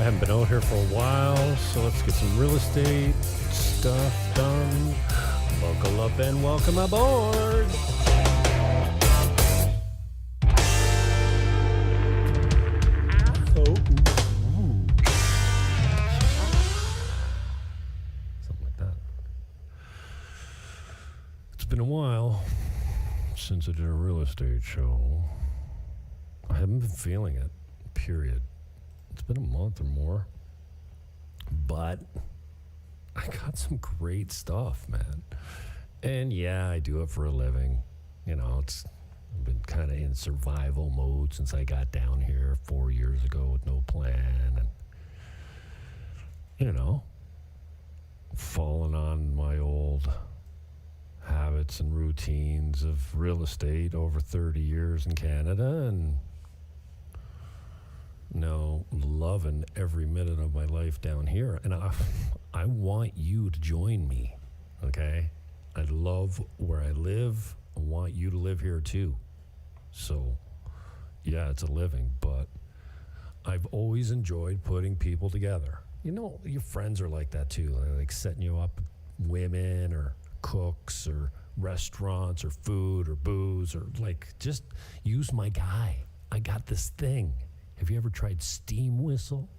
I haven't been out here for a while, so let's get some real estate stuff done. Buckle up and welcome aboard. Something like that. It's been a while since I did a real estate show. I haven't been feeling it, period. It's been a month or more. But I got some great stuff, man. And yeah, I do it for a living. You know, I've been kind of in survival mode since I got down here 4 years ago with no plan. And, you know, falling on my old habits and routines of real estate over 30 years in Canada, and loving every minute of my life down here. And I want you to join me, okay? I love where I live. I want you to live here too. So, yeah, it's a living, but I've always enjoyed putting people together. You know, your friends are like that too. They're like setting you up with women or cooks or restaurants or food or booze, or like, just use my guy. I got this thing. Have you ever tried steam whistle?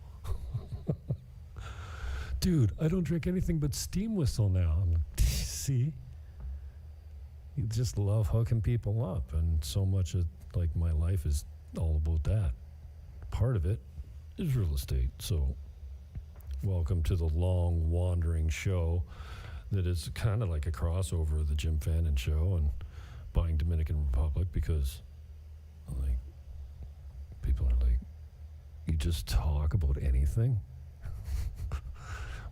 Dude, I don't drink anything but steam whistle now. I'm like, see? You just love hooking people up, and so much of like my life is all about that. Part of it is real estate. So welcome to the long wandering show that is kind of like a crossover of the Jim Fannin show and Buying Dominican Republic, because like people are like, you just talk about anything.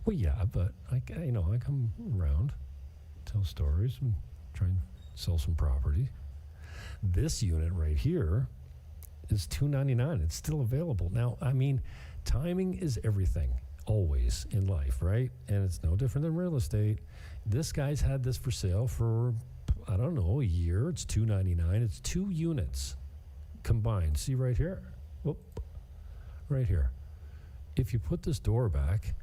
Well, yeah, but I come around, tell stories, and try and sell some property. This unit right here is $299. It's still available. Now, I mean, timing is everything, always in life, right? And it's no different than real estate. This guy's had this for sale for, I don't know, a year. It's $299. It's 2 units combined. See right here? Whoop. Right here. If you put this door back,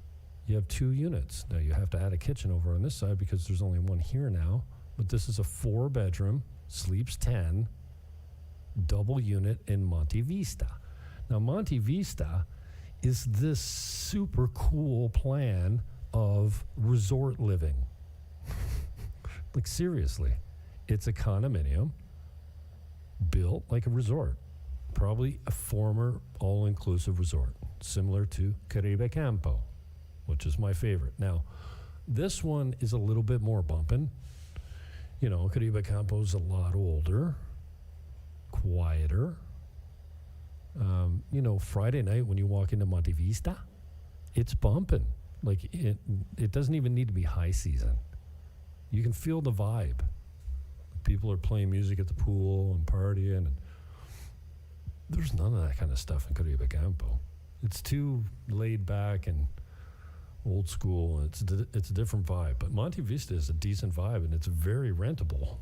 you have 2 units. Now you have to add a kitchen over on this side because there's only one here now. But this is a 4-bedroom, sleeps 10, double unit in Monte Vista. Now Monte Vista is this super cool plan of resort living. Like seriously, it's a condominium built like a resort. Probably a former all-inclusive resort, similar to Caribe Campo, which is my favorite. Now, this one is a little bit more bumping. You know, Caribe Campo is a lot older, quieter. You know, Friday night when you walk into Monte Vista, it's bumping. Like, it doesn't even need to be high season. You can feel the vibe. People are playing music at the pool and partying, and there's none of that kind of stuff in Caribe Campo. It's too laid back and old school. It's a different vibe. But Monte Vista is a decent vibe, and it's very rentable.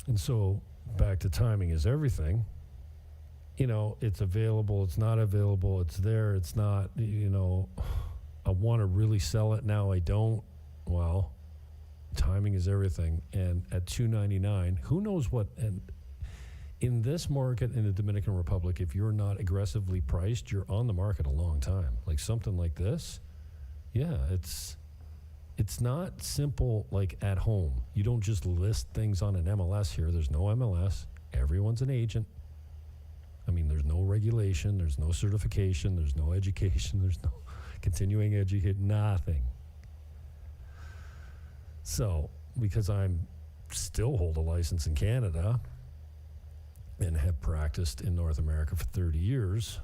And so back to timing is everything. You know, it's available, it's not available, it's there, it's not, you know, I want to really sell it now, I don't. Well, timing is everything. And at $299, who knows what, and in this market in the Dominican Republic, if you're not aggressively priced, you're on the market a long time. Like something like this, yeah, it's not simple like at home. You don't just list things on an MLS here. There's no MLS. Everyone's an agent. I mean, there's no regulation. There's no certification. There's no education. There's no continuing education. Nothing. So, because I'm still hold a license in Canada and have practiced in North America for 30 years,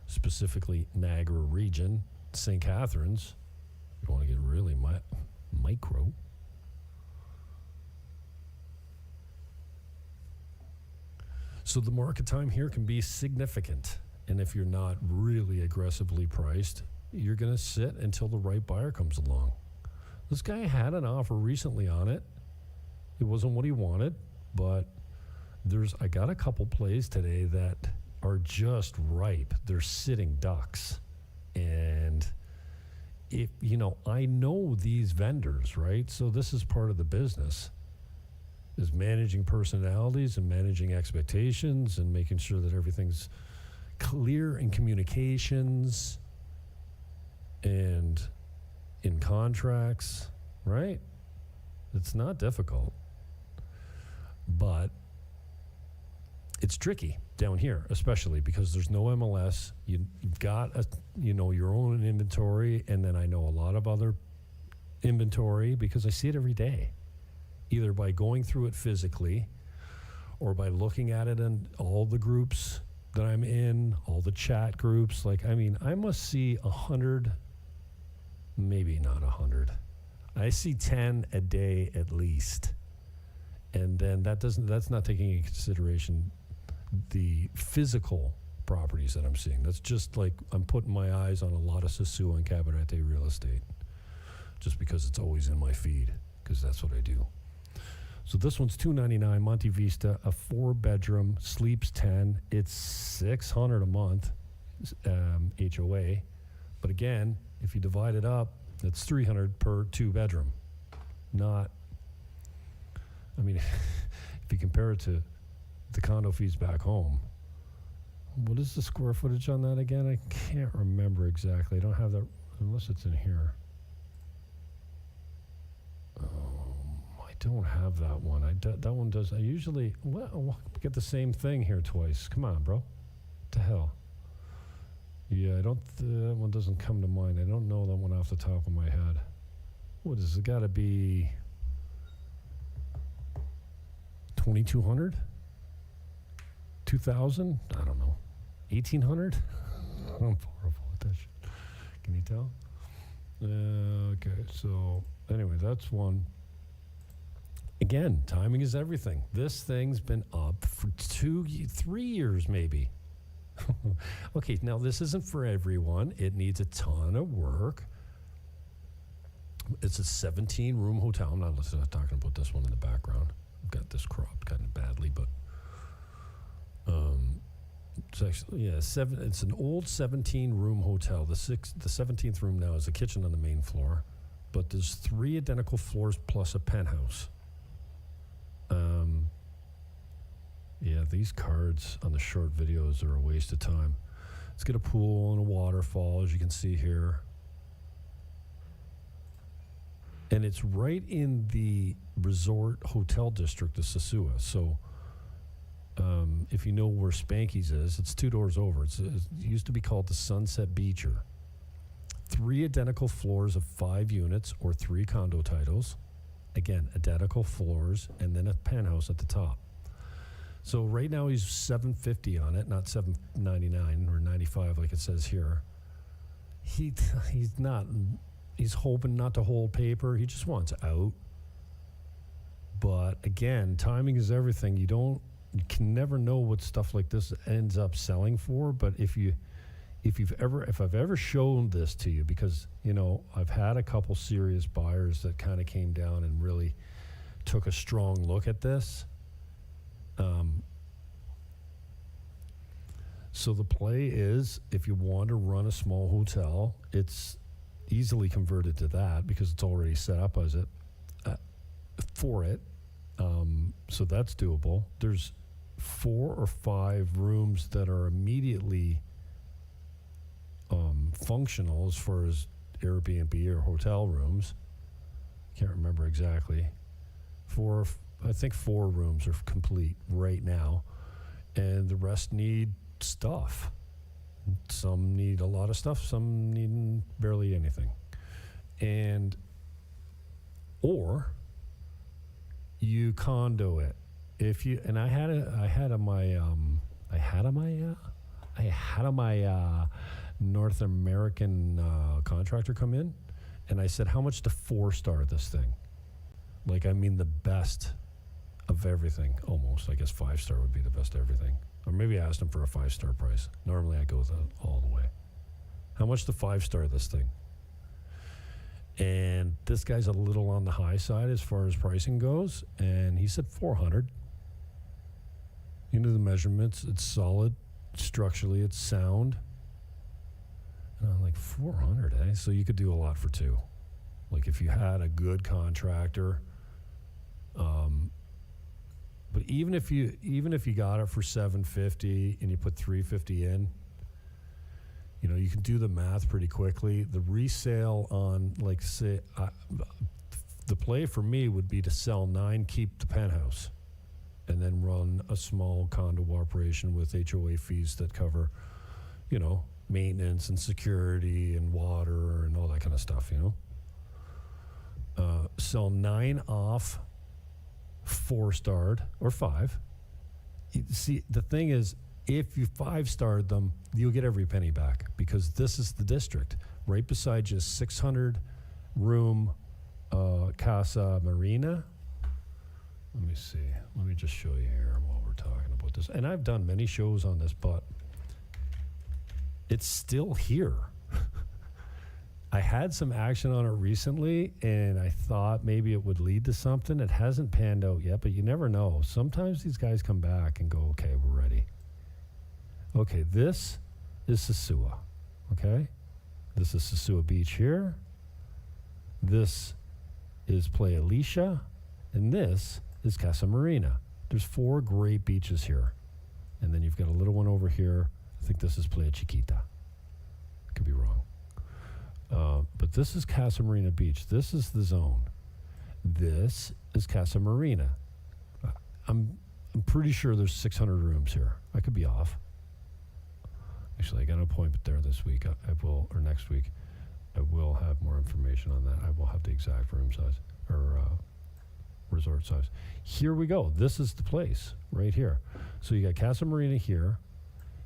specifically Niagara region, St. Catharines, you want to get really micro. So the market time here can be significant. And if you're not really aggressively priced, you're going to sit until the right buyer comes along. This guy had an offer recently on it. It wasn't what he wanted, but I got a couple plays today that are just ripe. They're sitting ducks. And if, I know these vendors, right? So this is part of the business, is managing personalities and managing expectations and making sure that everything's clear in communications and in contracts, right? It's not difficult, but it's tricky down here, especially because there's no MLS. You've got your own inventory, and then I know a lot of other inventory because I see it every day, either by going through it physically or by looking at it in all the groups that I'm in, all the chat groups. I must see 100, maybe not 100. I see 10 a day at least. And then that's not taking into consideration the physical properties that I'm seeing. That's just like I'm putting my eyes on a lot of Sosua and Cabarete real estate, just because it's always in my feed, because that's what I do. So this one's $299, Monte Vista, a 4-bedroom, sleeps 10. It's $600 a month, HOA. But again, if you divide it up, it's $300 per 2-bedroom. If you compare it to the condo fees back home, what is the square footage on that again? I can't remember exactly. I don't have that unless it's in here. I don't have that one. That one does. I usually get the same thing here twice. Come on, bro. What the hell? Yeah, I don't. That one doesn't come to mind. I don't know that one off the top of my head. What is it? Got to be 2,200, 2,000. I don't know. 1,800. I'm horrible at that shit. Can you tell? Okay. So anyway, that's one. Again, timing is everything. This thing's been up for 3 years, maybe. Okay, now this isn't for everyone. It needs a ton of work. It's a 17-room hotel. I'm not talking about this one in the background. I've got this cropped kind of badly, but it's actually it's an old 17-room hotel. The 17th room now is a kitchen on the main floor, but there's 3 identical floors plus a penthouse. These cards on the short videos are a waste of time. It's got a pool and a waterfall, as you can see here. And it's right in the resort hotel district of Sosua. So if you know where Spanky's is, it's 2 doors over. It used to be called the Sunset Beacher. 3 identical floors of 5 units or 3 condo titles. Again, identical floors, and then a penthouse at the top. So right now he's $750 on it, not $799 or $95 like it says here. He's hoping not to hold paper. He just wants out. But again, timing is everything. You can never know what stuff like this ends up selling for. But if I've ever shown this to you, because I've had a couple serious buyers that kind of came down and really took a strong look at this. So the play is, if you want to run a small hotel, it's easily converted to that because it's already set up as it for it. So that's doable. There's 4 or 5 rooms that are immediately functional as far as Airbnb or hotel rooms. Can't remember exactly. I think 4 rooms are complete right now, and the rest need stuff. Some need a lot of stuff, some need barely anything. Or you condo it. I had my North American contractor come in, and I said, how much to 4-star this thing? The best of everything, almost. I guess 5-star would be the best of everything. Or maybe I asked him for a 5-star price. Normally I go all the way. How much to 5-star this thing? And this guy's a little on the high side as far as pricing goes, and he said 400. The measurements, it's solid. structurally it's sound. Like 400, eh? So you could do a lot for two. Like if you had a good contractor, but even if you got it for 750 and you put 350 in, you can do the math pretty quickly. The resale on, like, say, the play for me would be to sell 9, keep the penthouse, and then run a small condo operation with HOA fees that cover, maintenance and security and water and all that kind of stuff, Sell 9 off, 4-starred or 5. See, the thing is, if you 5-starred them, you'll get every penny back, because this is the district right beside you, 600 room Casa Marina. Let me see. Let me just show you here while we're talking about this. And I've done many shows on this, but it's still here. I had some action on it recently, and I thought maybe it would lead to something. It hasn't panned out yet, but you never know. Sometimes these guys come back and go, okay, we're ready. Okay, this is Sosua, okay? This is Sosua Beach here. This is Playa, and this is Casa Marina. There's 4 great beaches here. And then you've got a little one over here. I think this is Playa Chiquita. I could be wrong. But this is Casa Marina Beach. This is the zone. This is Casa Marina. I'm pretty sure there's 600 rooms here. I could be off. Actually, I got an appointment there this week. I will, or next week. I will have more information on that. I will have the exact room size or resort size. Here we go. This is the place right here. So you got Casa Marina here.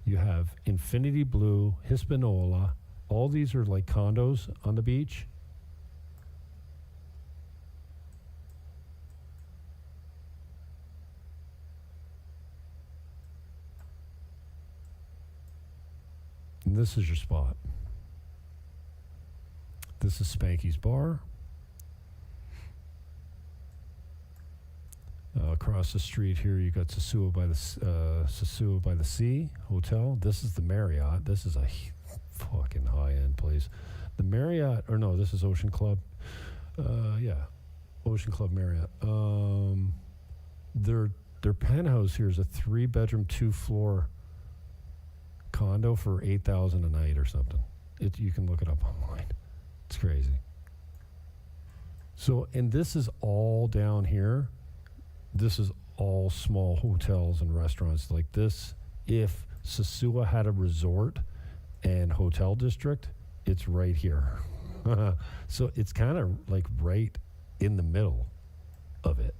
You have Infinity Blue, Hispaniola. All these are like condos on the beach. And this is your spot. This is Spanky's Bar. Across the street here, you got Sosua by the Sea Hotel. This is the Marriott. This is a fucking high-end place. The Marriott, or no, this is Ocean Club. Ocean Club Marriott. Their penthouse here is a 3-bedroom, 2-floor condo for $8,000 a night or something. You can look it up online. It's crazy. So, and this is all down here. This is all small hotels and restaurants like this. If Sosua had a resort and hotel district, it's right here. So it's kind of like right in the middle of it.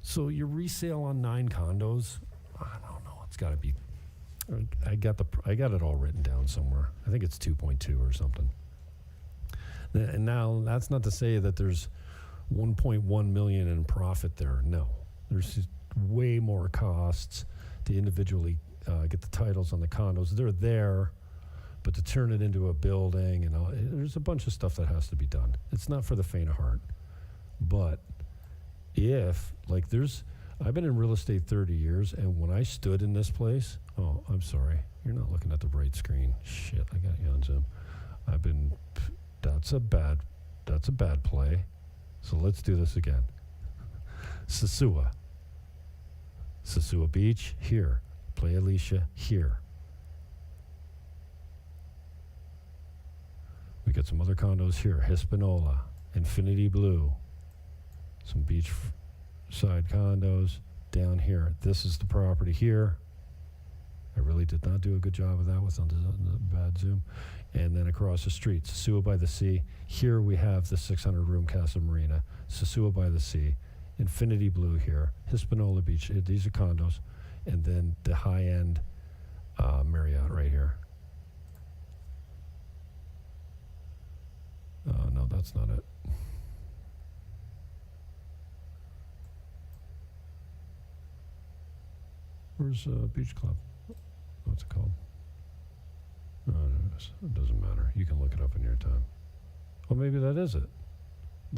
So your resale on 9 condos, I don't know. It's got to be. I got it all written down somewhere. I think it's 2.2 or something. And now that's not to say that there's 1.1 million in profit there. No, there's just way more costs to individually get the titles on the condos. They're there, but to turn it into a building and all, there's a bunch of stuff that has to be done. It's not for the faint of heart. But I've been in real estate 30 years, and when I stood in this place, oh, I'm sorry, you're not looking at the right screen. Shit, I got you on Zoom. That's a bad play. So let's do this again. Sosua Beach, here. Playa Alicia, here. We got some other condos here. Hispaniola, Infinity Blue, some beach side condos down here. This is the property here. I really did not do a good job of that with the bad zoom. And then across the street, Sosua by the Sea. Here we have the 600-room Casa Marina. Sosua by the Sea. Infinity Blue here. Hispaniola Beach. These are condos. And then the high-end Marriott right here. No, that's not it. Where's Beach Club? What's it called? It doesn't matter. You can look it up in your time. Well, maybe that is it.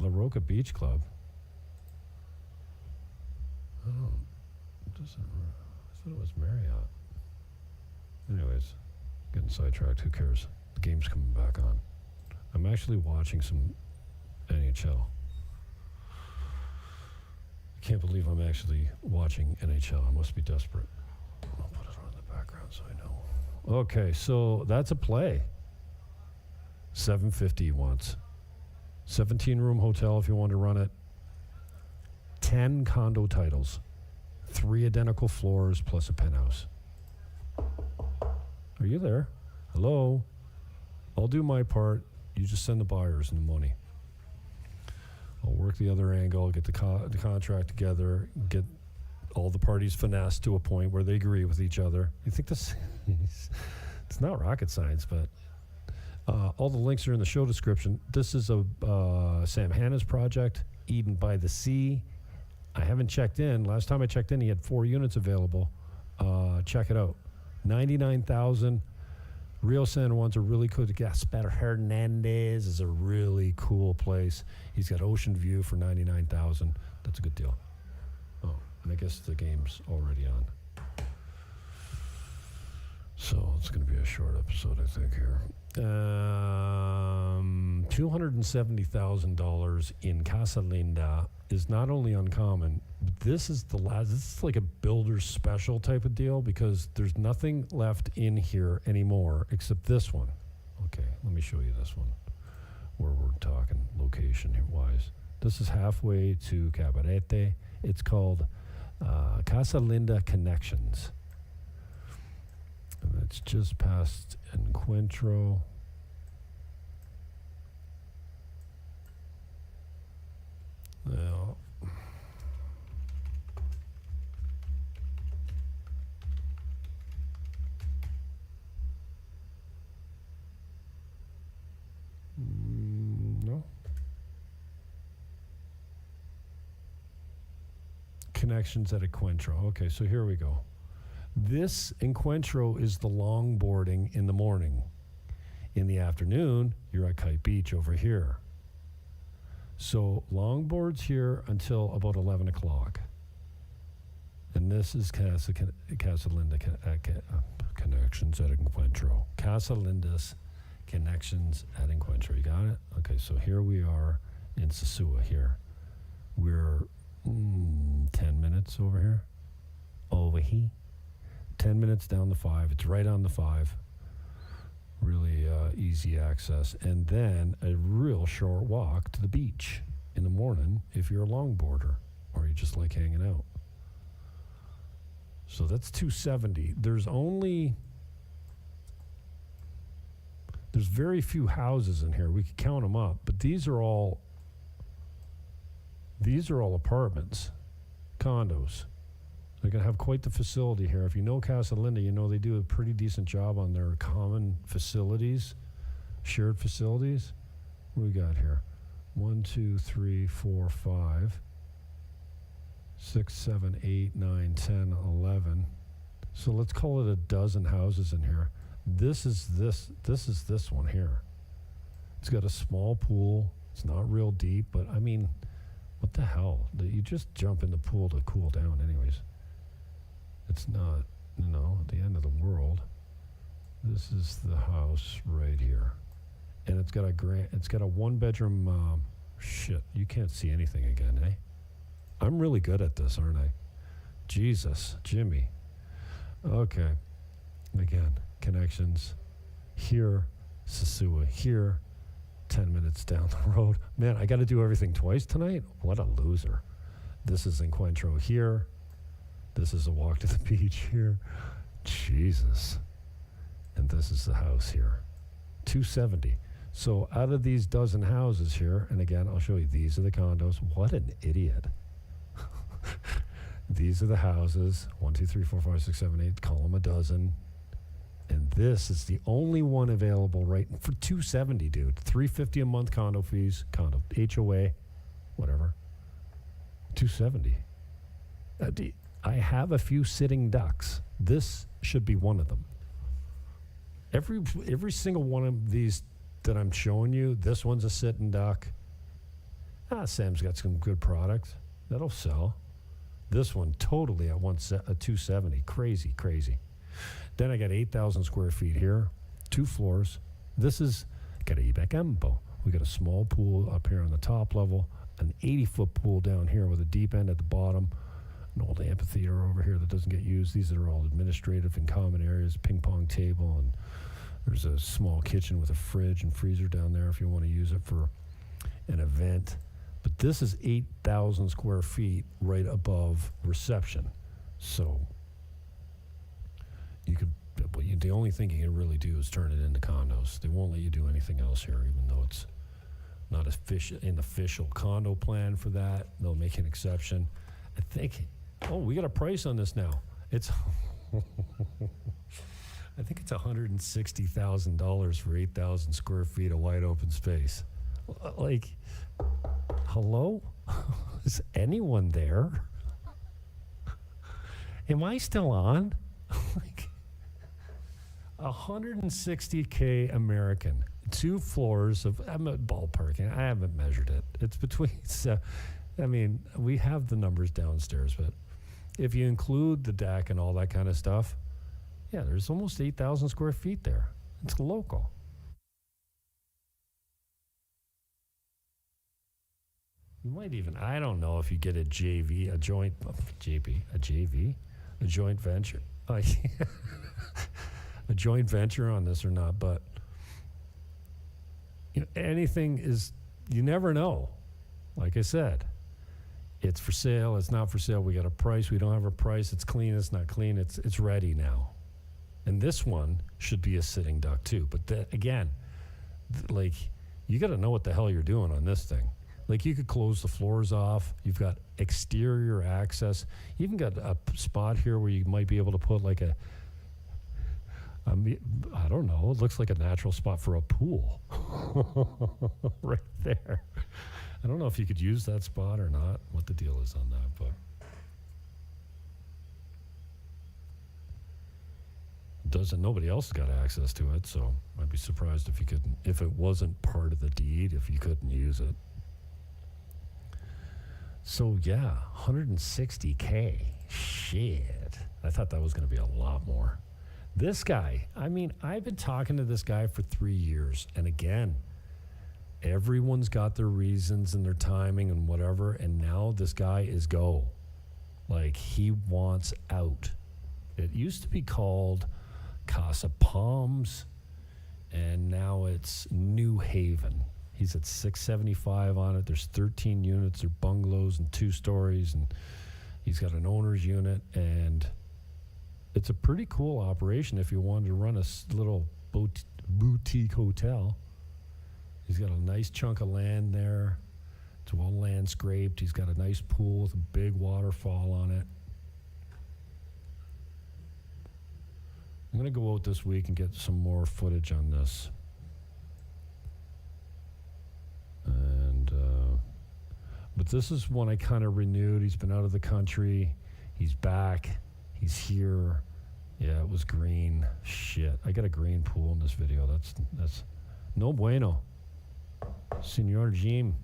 La Roca Beach Club. Oh, it doesn't. I thought it was Marriott. Anyways, getting sidetracked. Who cares? The game's coming back on. I'm actually watching some NHL. I can't believe I'm actually watching NHL. I must be desperate. I'll put it on in the background so I know. Okay, so that's a play. $750 he wants. 17-room hotel if you want to run it. 10 condo titles. 3 identical floors plus a penthouse. Are you there? Hello? I'll do my part. You just send the buyers and the money. I'll work the other angle, get the contract together, get all the parties finessed to a point where they agree with each other. You think this... it's not rocket science, but... all the links are in the show description. This is a Sam Hanna's project, Eden by the Sea. I haven't checked in. Last time I checked in, he had 4 units available. Check it out. $99,000. Rio San Juan's a really cool. Gaspar Hernandez is a really cool place. He's got ocean view for $99,000. That's a good deal. Oh, and I guess the game's already on. So it's going to be a short episode, I think, here. $270,000 in Casa Linda is not only uncommon, but this is the last. This is like a builder's special type of deal because there's nothing left in here anymore except this one. Okay, let me show you this one where we're talking location-wise. This is halfway to Cabarete. It's called Casa Linda Connections. And it's just past Encuentro. Now, no. Connections at Encuentro. Okay, so here we go. This Encuentro is the longboarding in the morning. In the afternoon, you're at Kite Beach over here. So longboards here until about 11 o'clock. And this is Casa Linda Connections at Encuentro. Casa Linda's Connections at Encuentro. You got it? Okay, so here we are in Sosua here. We're 10 minutes over here. Over here. 10 minutes down the 5. It's right on the 5. Really easy access. And then a real short walk to the beach in the morning if you're a longboarder or you just like hanging out. So that's 270. There's very few houses in here. We could count them up, but these are all apartments, condos. They're going to have quite the facility here. If you know Casa Linda, you know they do a pretty decent job on their common facilities, shared facilities. What do we got here? 1, 2, 3, 4, 5, 6, 7, 8, 9, 10, 11. So let's call it a dozen houses in here. This is this one here. It's got a small pool. It's not real deep, but I mean, what the hell? You just jump in the pool to cool down anyways. It's not, the end of the world. This is the house right here. And it's got a 1-bedroom, shit, you can't see anything again, eh? I'm really good at this, aren't I? Jesus, Jimmy. Okay. Again, connections. Here, Sosua. Here, 10 minutes down the road. Man, I got to do everything twice tonight? What a loser. This is Encuentro here. This is a walk to the beach here. Jesus. And this is the house here. 270. So out of these dozen houses here, and again, I'll show you, these are the condos. What an idiot. These are the houses. 1, 2, 3, 4, 5, 6, 7, 8. Call them a dozen. And this is the only one available right for $270, dude. $350 a month condo fees, condo HOA, whatever. $270. I have a few sitting ducks. This should be one of them. Every single one of these that I'm showing you, this one's a sitting duck. Sam's got some good product. That'll sell. This one totally at 270. Crazy. Then I got 8,000 square feet here, 2 floors. This is Caribe, Campo. We got a small pool up here on the top level, an 80-foot pool down here with a deep end at the bottom, an old amphitheater over here that doesn't get used. These are all administrative and common areas, ping pong table, and there's a small kitchen with a fridge and freezer down there if you want to use it for an event. But this is 8,000 square feet right above reception. So you could, the only thing you can really do is turn it into condos. They won't let you do anything else here, even though it's not an official condo plan for that. They'll make an exception. I think, we got a price on this now. It's, I think it's $160,000 for 8,000 square feet of wide open space. Like, hello? Is anyone there? Am I still on? Like, $160K American, 2 floors of, I'm at ballparking. I haven't measured it. It's between, we have the numbers downstairs, but if you include the deck and all that kind of stuff, yeah, there's almost 8,000 square feet there. It's local. You might even, I don't know if you get a JV, a joint venture. A joint venture on this or not, but anything is, you never know. Like I said, it's for sale, it's not for sale. We got a price, we don't have a price, it's clean, it's not clean, it's ready now. And this one should be a sitting duck too. But again, you got to know what the hell you're doing on this thing. Like, you could close the floors off. You've got exterior access. You even got a spot here where you might be able to put like I don't know, it looks like a natural spot for a pool. Right there. I don't know if you could use that spot or not, what the deal is on that, but nobody else has got access to it, so I'd be surprised if it wasn't part of the deed, if you couldn't use it. So yeah, $160K. Shit. I thought that was going to be a lot more. This guy, I've been talking to this guy for 3 years, and again, everyone's got their reasons and their timing and whatever, and now this guy is go. Like, he wants out. It used to be called Casa Palms, and now it's New Haven. He's at 675 on it. There's 13 units. They're bungalows and 2 stories, and he's got an owner's unit, and it's a pretty cool operation if you wanted to run a little boutique hotel. He's got a nice chunk of land there. It's well landscaped. He's got a nice pool with a big waterfall on it. I'm going to go out this week and get some more footage on this. And but this is one I kind of renewed. He's been out of the country. He's back. He's here. Yeah, it was green. Shit, I got a green pool in this video. That's no bueno. Senor Jim,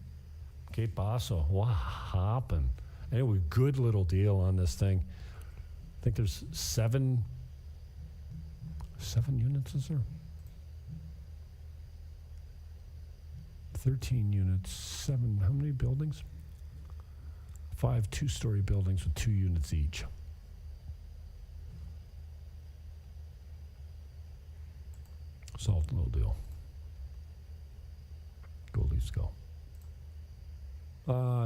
que paso? What happened? Anyway, good little deal on this thing. I think there's seven units, is there? 13 units, 7, how many buildings? 5 2-story buildings with 2 units each. Solved little deal. Go Leafs, go.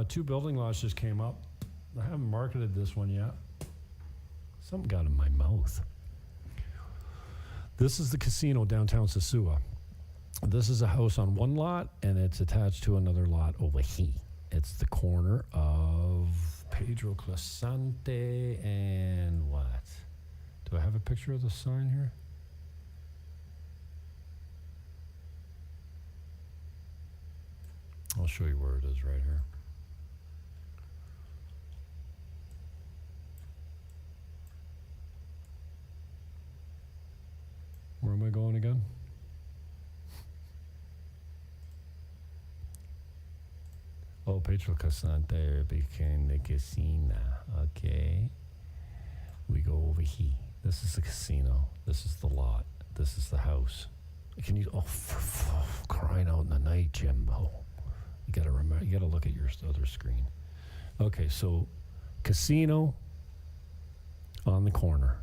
2 building lots just came up. I haven't marketed this one yet. Something got in my mouth. This is the casino downtown Sosua. This is a house on one lot, and it's attached to another lot over here. It's the corner of Pedro Clasante and what? Do I have a picture of the sign here? I'll show you where it is right here. Where am I going again? Oh, Pedro Casante became the casino. Okay. We go over here. This is the casino. This is the lot. This is the house. Can you? Oh, for crying out in the night, Jimbo! You gotta remember. You gotta look at your other screen. Okay, so casino on the corner.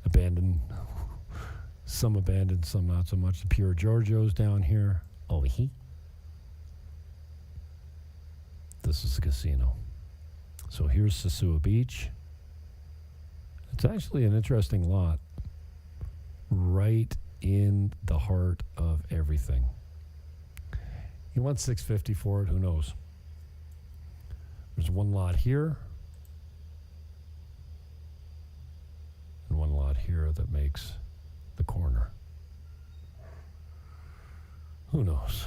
Abandoned. Some abandoned, some not so much. The Pure Giorgio's down here. Over here. This is the casino. So here's Sosua Beach. It's actually an interesting lot. Right in the heart of everything. You want $650 for it? Who knows? There's one lot here. And one lot here that makes the corner. Who knows?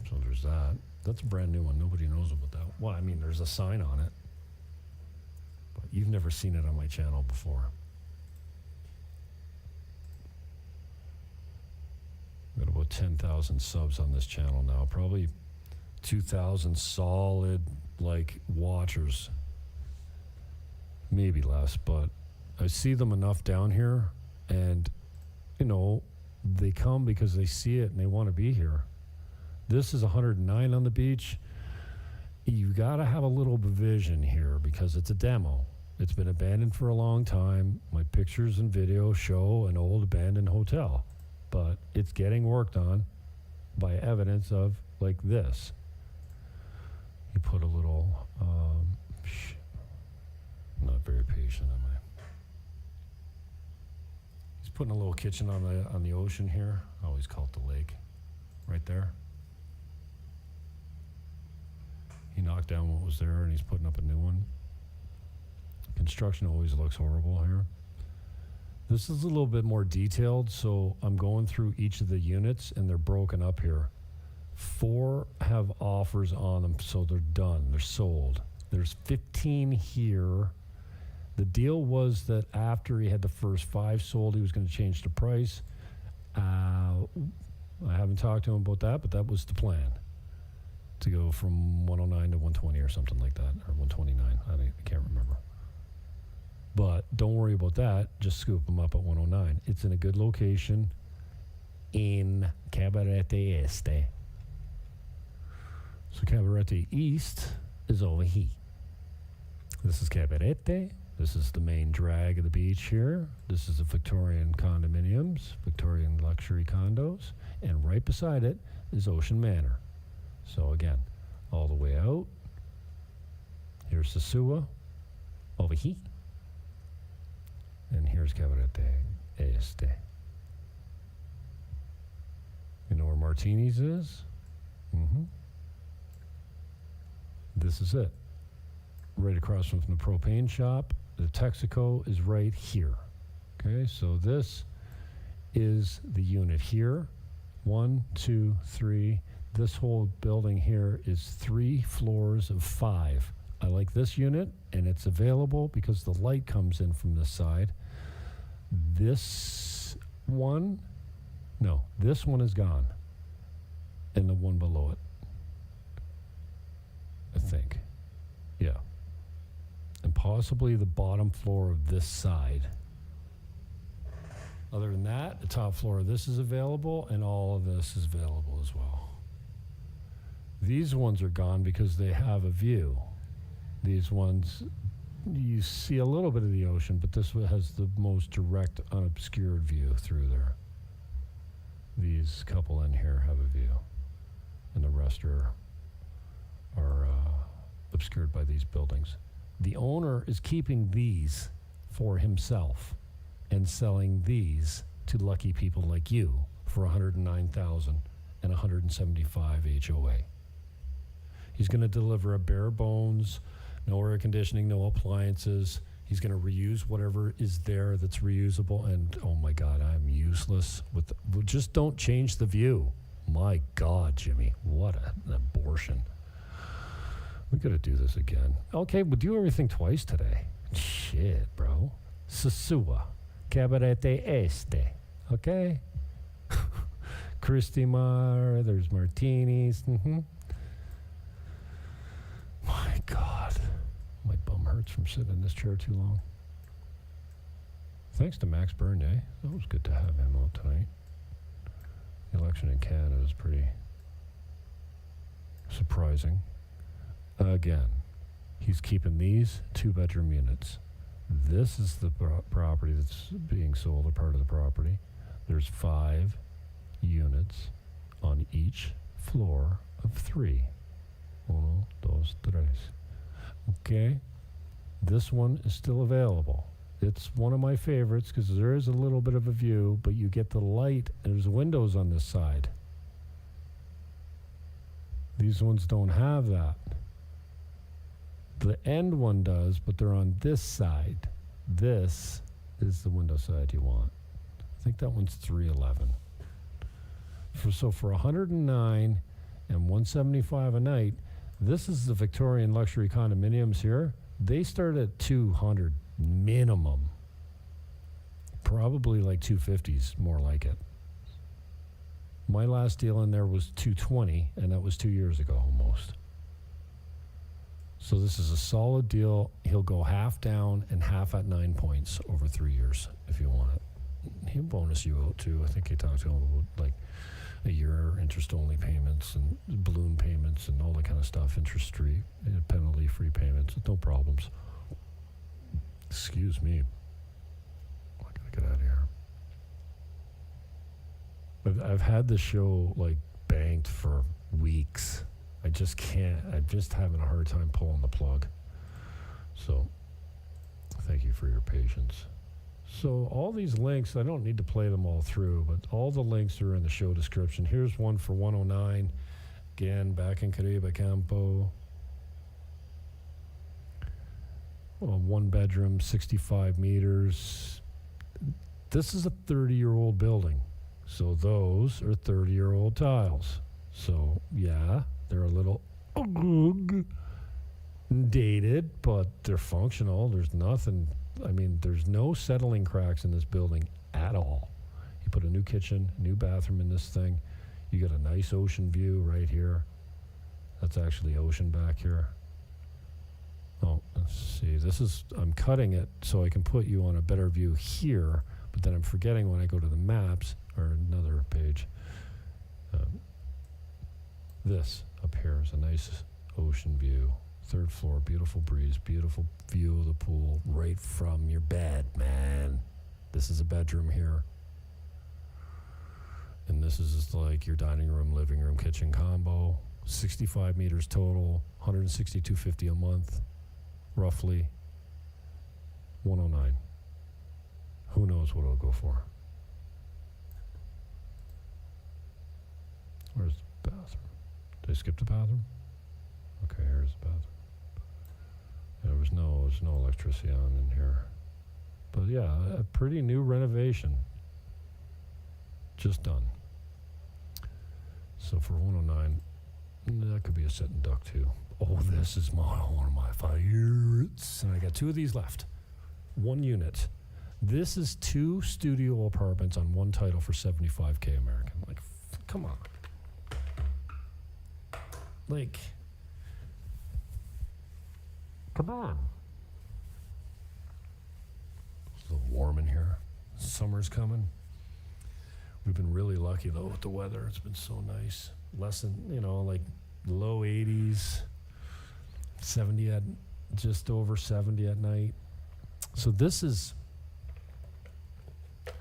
So there's that. That's a brand new one. Nobody knows about that. Well, I mean, there's a sign on it. But you've never seen it on my channel before. Got about 10,000 subs on this channel now. Probably 2,000 solid, like, watchers. Maybe less, but I see them enough down here, and, you know, they come because they see it and they want to be here. This is 109 on the beach. You got to have a little vision here because it's a demo. It's been abandoned for a long time. My pictures and videos show an old abandoned hotel, but it's getting worked on by evidence of like this. You put a little, not very patient, am I? He's putting a little kitchen on the ocean here. I always call it the lake, right there. He knocked down what was there and he's putting up a new one. Construction always looks horrible here. This is a little bit more detailed, so I'm going through each of the units and they're broken up here. 4 have offers on them, so they're done. They're sold. There's 15 here. The deal was that after he had the first 5 sold, he was going to change the price. I haven't talked to him about that, but that was the plan. To go from 109 to 120 or something like that, or 129. I can't remember. But don't worry about that. Just scoop them up at 109. It's in a good location in Cabarete Este. So Cabarete East is over here. This is Cabarete. This is the main drag of the beach here. This is the Victorian condominiums, Victorian luxury condos. And right beside it is Ocean Manor. So again, all the way out. Here's Sosua over here. And here's Cabarete Este. You know where Martini's is? Mm-hmm. This is it. Right across from the propane shop. The Texaco is right here. Okay, so this is the unit here. 1, 2, 3. This whole building here is 3 floors of 5. I like this unit, and it's available because the light comes in from this side. This one is gone. And the one below it, I think. Yeah. And possibly the bottom floor of this side. Other than that, the top floor of this is available, and all of this is available as well. These ones are gone because they have a view. These ones, you see a little bit of the ocean, but this one has the most direct, unobscured view through there. These couple in here have a view, and the rest are obscured by these buildings. The owner is keeping these for himself and selling these to lucky people like you for $109,000 and 175 HOA. He's going to deliver a bare bones, no air conditioning, no appliances. He's going to reuse whatever is there that's reusable. And oh my God, I'm useless with just don't change the view. My God, Jimmy, what an abortion. We got to do this again. Okay, we'll do everything twice today. Shit, bro. Sosua, Cabarete Este. Okay. Tropimar, there's martinis. Mm-hmm. My God. My bum hurts from sitting in this chair too long. Thanks to Max Bernier. That was good to have him out tonight. The election in Canada is pretty surprising. Again, he's keeping these 2-bedroom units. This is the property that's being sold, or part of the property. There's 5 units on each floor of 3. 1, 2, 3. Okay? This one is still available. It's one of my favorites because there is a little bit of a view, but you get the light, and there's windows on this side. These ones don't have that. The end one does, but they're on this side. This is the window side you want. I think that one's 311. So for 109 and 175 a night, this is the Victorian luxury condominiums here. They start at 200 minimum. Probably like 250s, more like it. My last deal in there was 220, and that was 2 years ago almost. So this is a solid deal. He'll go half down and half at 9 points over 3 years if you want it. He'll bonus you out too. I think he talked to him about like a year interest-only payments and balloon payments and all that kind of stuff, interest-free, penalty-free payments, no problems. Excuse me. I gotta get out of here. I've had this show like banked for weeks. I just can't. I'm just having a hard time pulling the plug. So, thank you for your patience. So, all these links, I don't need to play them all through, but all the links are in the show description. Here's one for 109. Again, back in Caribe, Campo. Well, 1 bedroom, 65 meters. This is a 30-year-old building. So, those are 30-year-old tiles. So, yeah, they're a little dated, but they're functional. There's nothing, there's no settling cracks in this building at all. You put a new kitchen, new bathroom in this thing. You got a nice ocean view right here. That's actually ocean back here. Oh, let's see. I'm cutting it so I can put you on a better view here, but then I'm forgetting when I go to the maps, or another page. This up here is a nice ocean view. 3rd floor, beautiful breeze, beautiful view of the pool right from your bed, man. This is a bedroom here. And this is just like your dining room, living room, kitchen combo. 65 meters total, $162.50 a month, roughly. 109. Who knows what it'll go for? Where's the bathroom? Did I skip the bathroom? Okay, here's the bathroom. There's no electricity on in here. But yeah, a pretty new renovation. Just done. So for 109, that could be a sitting duck too. Oh, this is one of my favorites. And I got 2 of these left. 1 unit. This is 2 studio apartments on 1 title for $75K American. Like, come on. Like, come on. It's a little warm in here. Summer's coming. We've been really lucky, though, with the weather. It's been so nice. Less than, like low 80s, 70 just over 70 at night. So this is, you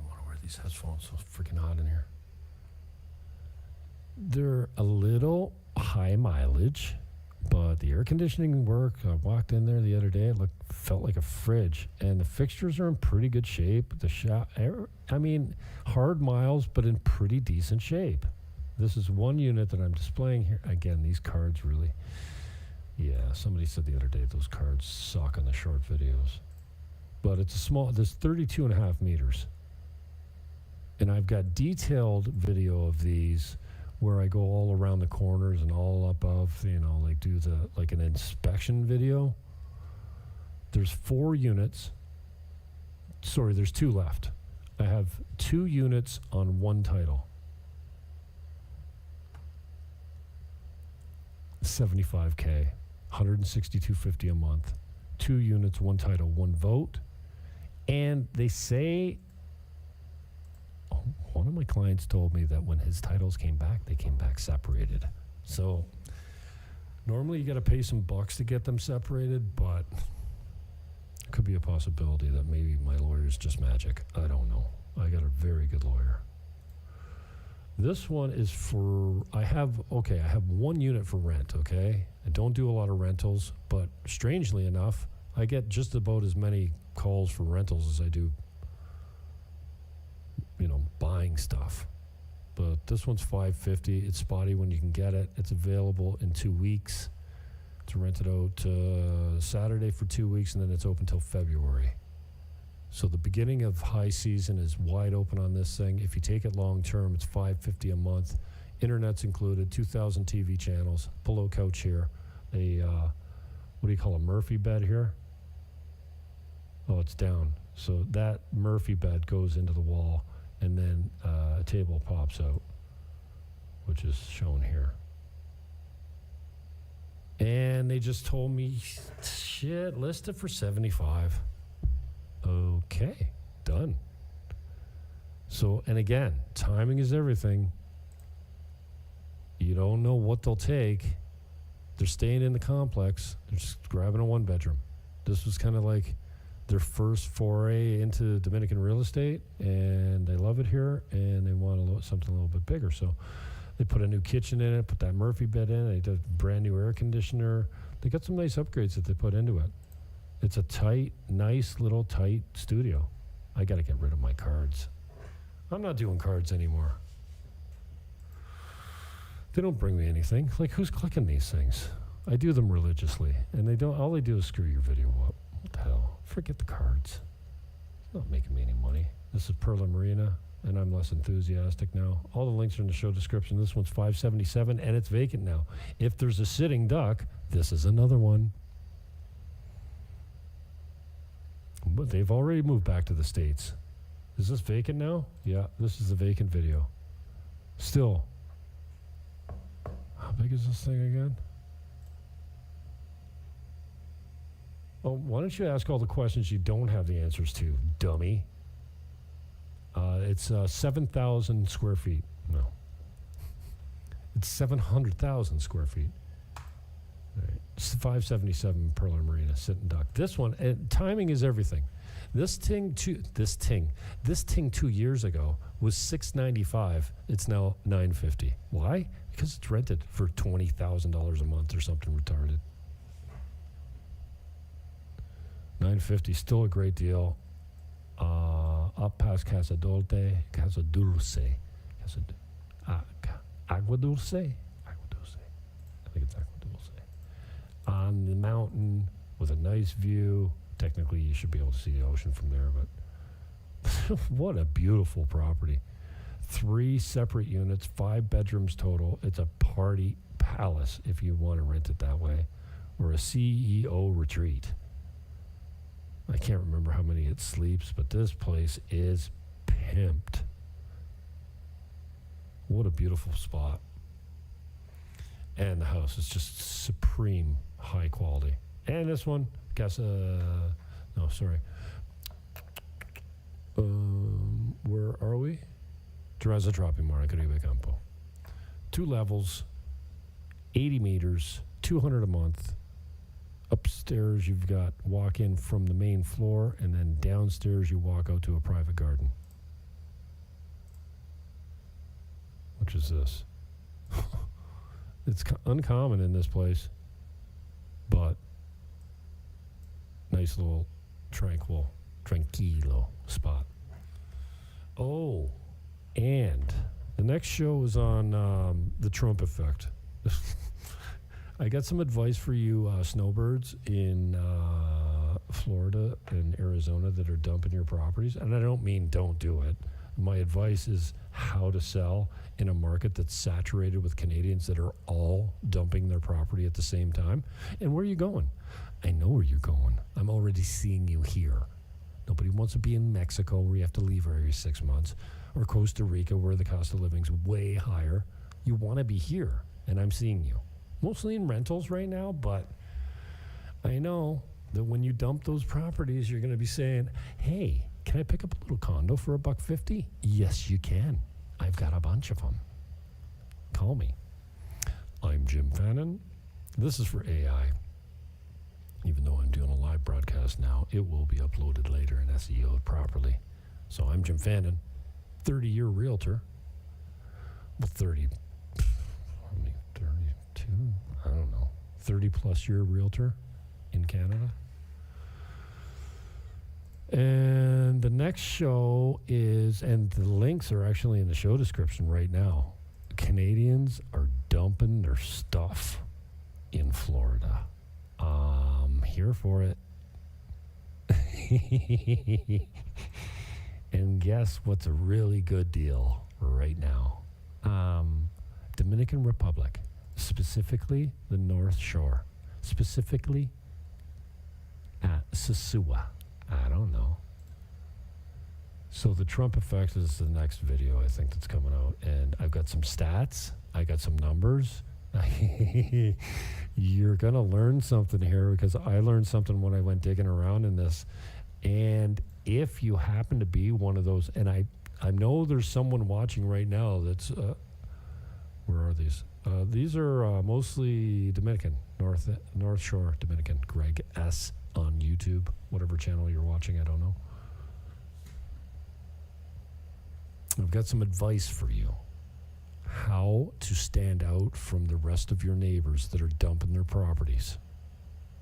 want to wear these headphones, so freaking hot in here. They're a little high mileage, but the air conditioning worked. I walked in there the other day. It felt like a fridge, and the fixtures are in pretty good shape. Hard miles, but in pretty decent shape. This is 1 unit that I'm displaying here. Again, these cards really, somebody said the other day those cards suck on the short videos. But it's there's 32 and a half meters. And I've got detailed video of these where I go all around the corners and all above, do an inspection video. There's 4 units. Sorry, there's 2 left. I have 2 units on 1 title. $75K, $162.50 a month. 2 units, 1 title, 1 vote. And they say, one of my clients told me that when his titles came back, they came back separated. So normally you got to pay some bucks to get them separated, but it could be a possibility that maybe my lawyer's just magic. I don't know. I got a very good lawyer. This one is for, I have one unit for rent, okay? I don't do a lot of rentals, but strangely enough, I get just about as many calls for rentals as I do, buying stuff. But this one's $550. It's spotty when you can get it. It's available in 2 weeks. It's rented out Saturday for 2 weeks, and then it's open till February. So the beginning of high season is wide open on this thing. If you take it long term, it's $550 a month. Internet's included, 2,000 TV channels, pillow couch here, a what do you call a Murphy bed here? Oh, it's down. So that Murphy bed goes into the wall, and then a table pops out, which is shown here. And they just told me, shit, list it for $75. Okay, done. So, and again, timing is everything. You don't know what they'll take. They're staying in the complex. They're just grabbing a one-bedroom. This was kind of like their first foray into Dominican real estate, and they love it here, and they want something a little bit bigger. So they put a new kitchen in it, put that Murphy bed in, they did a brand new air conditioner. They got some nice upgrades that they put into it. It's a nice little tight studio. I got to get rid of my cards. I'm not doing cards anymore. They don't bring me anything. Like, who's clicking these things? I do them religiously, and all they do is screw your video up. What the hell? Forget the cards. It's not making me any money. This is Perla Marina, and I'm less enthusiastic now. All the links are in the show description. This one's $577, and it's vacant now. If there's a sitting duck, this is another one. But they've already moved back to the States. Is this vacant now? Yeah, this is the vacant video. Still. How big is this thing again? Oh, why don't you ask all the questions you don't have the answers to, dummy? It's 7,000 square feet. No. It's 700,000 square feet. All right. It's 577 Perla Marina, sitting duck. This one, and timing is everything. This ting 2 years ago was $695. It's now $950. Why? Because it's rented for $20,000 a month or something retarded. $950, still a great deal. Up past Casa Dulce, Agua Dulce. I think it's Agua Dulce. On the mountain with a nice view. Technically, you should be able to see the ocean from there, but what a beautiful property. 3 separate units, 5 bedrooms total. It's a party palace if you want to rent it that way, or a CEO retreat. I can't remember how many it sleeps, but this place is pimped. What a beautiful spot. And the house is just supreme high quality. And this one, where are we? Terraza, Tropimar, Caribe, Campo. 2 levels, 80 meters, $200 a month. Upstairs, you've got walk-in from the main floor, and then downstairs, you walk out to a private garden. Which is this. It's uncommon in this place, but nice little tranquilo spot. Oh, and the next show is on the Trump effect. I got some advice for you snowbirds in Florida and Arizona that are dumping your properties. And I don't mean don't do it. My advice is how to sell in a market that's saturated with Canadians that are all dumping their property at the same time. And where are you going? I know where you're going. I'm already seeing you here. Nobody wants to be in Mexico where you have to leave every 6 months, or Costa Rica where the cost of living is way higher. You want to be here, and I'm seeing you. Mostly in rentals right now, but I know that when you dump those properties, you're going to be saying, hey, can I pick up a little condo for $150? Yes, you can. I've got a bunch of them. Call me. I'm Jim Fannin. This is for AI. Even though I'm doing a live broadcast now, it will be uploaded later and SEO'd properly. So I'm Jim Fannin, 30-year realtor. Well, 32? I don't know. 30-plus year realtor in Canada. And the next show is, and the links are actually in the show description right now. Canadians are dumping their stuff in Florida. I'm here for it. And guess what's a really good deal right now? Dominican Republic, specifically the North Shore, specifically at Sosua. I don't know. So the Trump effect is the next video I think that's coming out, and I've got some stats, I got some numbers. You're gonna learn something here because I learned something when I went digging around in this. And if you happen to be one of those, and I know there's someone watching right now that's where are these? These are mostly Dominican, North Shore Dominican. Greg S on YouTube, whatever channel you're watching, I don't know. I've got some advice for you. How to stand out from the rest of your neighbors that are dumping their properties.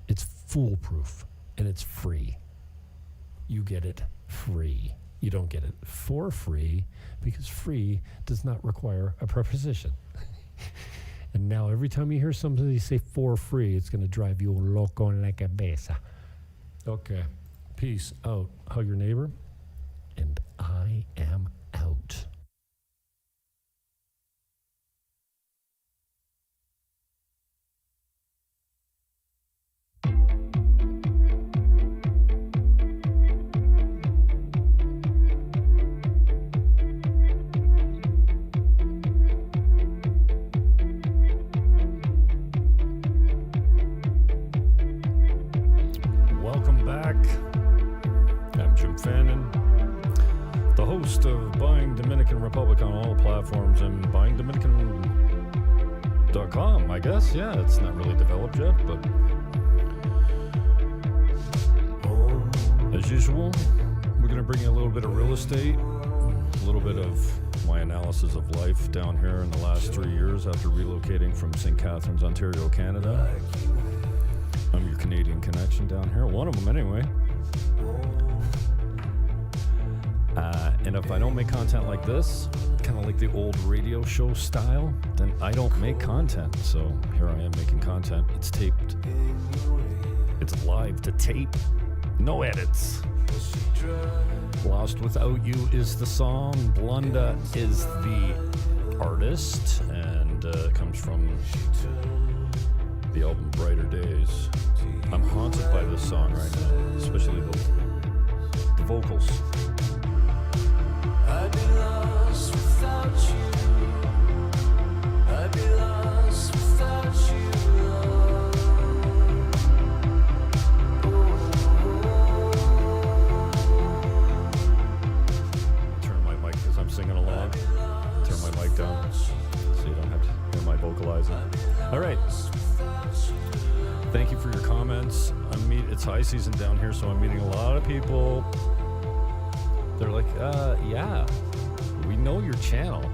It's foolproof and it's free. You get it free. You don't get it for free because free does not require a preposition. And now every time you hear somebody say for free, it's going to drive you loco like a besa. Okay. Peace out. Hug your neighbor. And I am out. Republic on all platforms and buyingdominican.com, I guess. Yeah, it's not really developed yet, but as usual, we're going to bring you a little bit of real estate, a little bit of my analysis of life down here in the last 3 years after relocating from St. Catharines, Ontario, Canada. I'm your Canadian connection down here, one of them anyway. And if I don't make content like this, kind of like the old radio show style, then I don't make content. So here I am making content. It's taped. It's live to tape. No edits. Lost Without You is the song. Blunda is the artist. And it comes from the album Brighter Days. I'm haunted by this song right now, especially the vocals. I'd be lost without you. I'd be lost without you, love. Turn my mic as I'm singing along. Turn my mic down so you don't have to hear my vocalizing. All right. Thank you for your comments. It's high season down here, so I'm meeting a lot of people. They're like, yeah, we know your channel.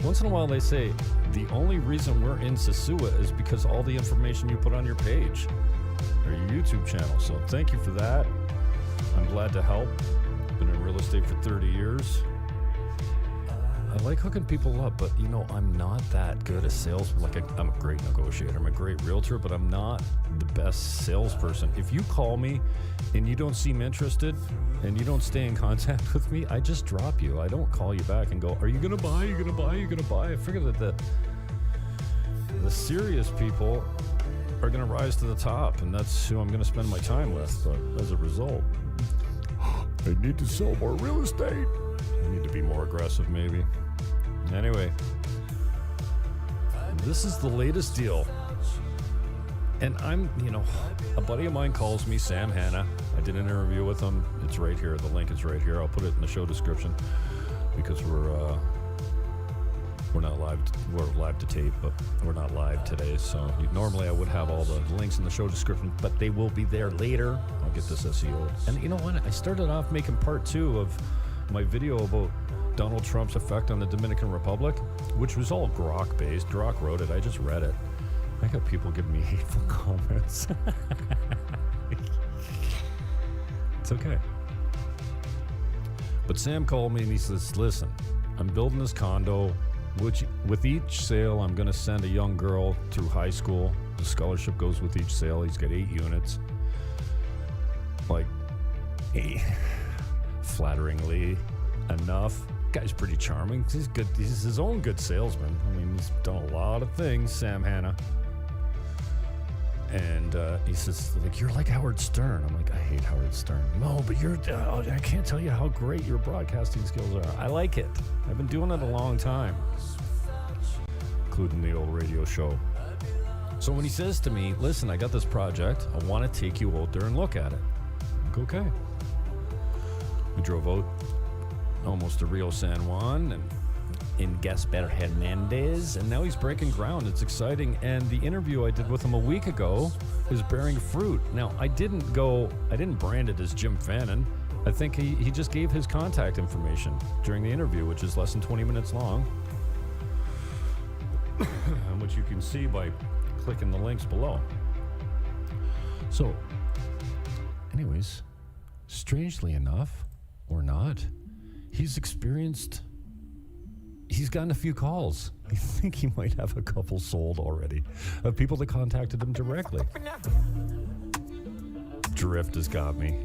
Once in a while they say, the only reason we're in Sosua is because all the information you put on your page or your YouTube channel. So thank you for that. I'm glad to help. Been in real estate for 30 years. I like hooking people up, but I'm not that good a salesman. I'm a great negotiator. I'm a great realtor, but I'm not the best salesperson. If you call me and you don't seem interested and you don't stay in contact with me, I just drop you. I don't call you back and go, are you going to buy? Are you going to buy? Are you going to buy? I figure that the serious people are going to rise to the top, and that's who I'm going to spend my time with. But as a result, I need to sell more real estate. I need to be more aggressive, maybe. Anyway, this is the latest deal. And I'm, a buddy of mine calls me, Sam Hanna. I did an interview with him. It's right here. The link is right here. I'll put it in the show description because we're not live. We're live to tape, but we're not live today. So normally I would have all the links in the show description, but they will be there later. I'll get this SEO. And you know what? I started off making part 2 of my video about Donald Trump's effect on the Dominican Republic, which was all Grok based. Grok wrote it. I just read it. I got people giving me hateful comments. It's okay. But Sam called me and he says, listen, I'm building this condo, which with each sale, I'm going to send a young girl through high school. The scholarship goes with each sale. He's got 8 units. Like, flatteringly enough. Guy's pretty charming. He's good. He's his own good salesman. I mean, he's done a lot of things, Sam Hanna. And he says, like, you're like Howard Stern. I'm like, I hate Howard Stern. No, but I can't tell you how great your broadcasting skills are. I like it. I've been doing it a long time, including the old radio show. So when he says to me, listen, I got this project. I want to take you out there and look at it. I'm like, okay. We drove out almost to Rio San Juan and in Gaspar Hernandez, and now he's breaking ground. It's exciting, and the interview I did with him a week ago is bearing fruit. Now, I didn't brand it as Jim Fannin. I think he just gave his contact information during the interview, which is less than 20 minutes long, which you can see by clicking the links below. So, anyways, strangely enough, or not, he's gotten a few calls. I think he might have a couple sold already of people that contacted him directly. Drift has got me.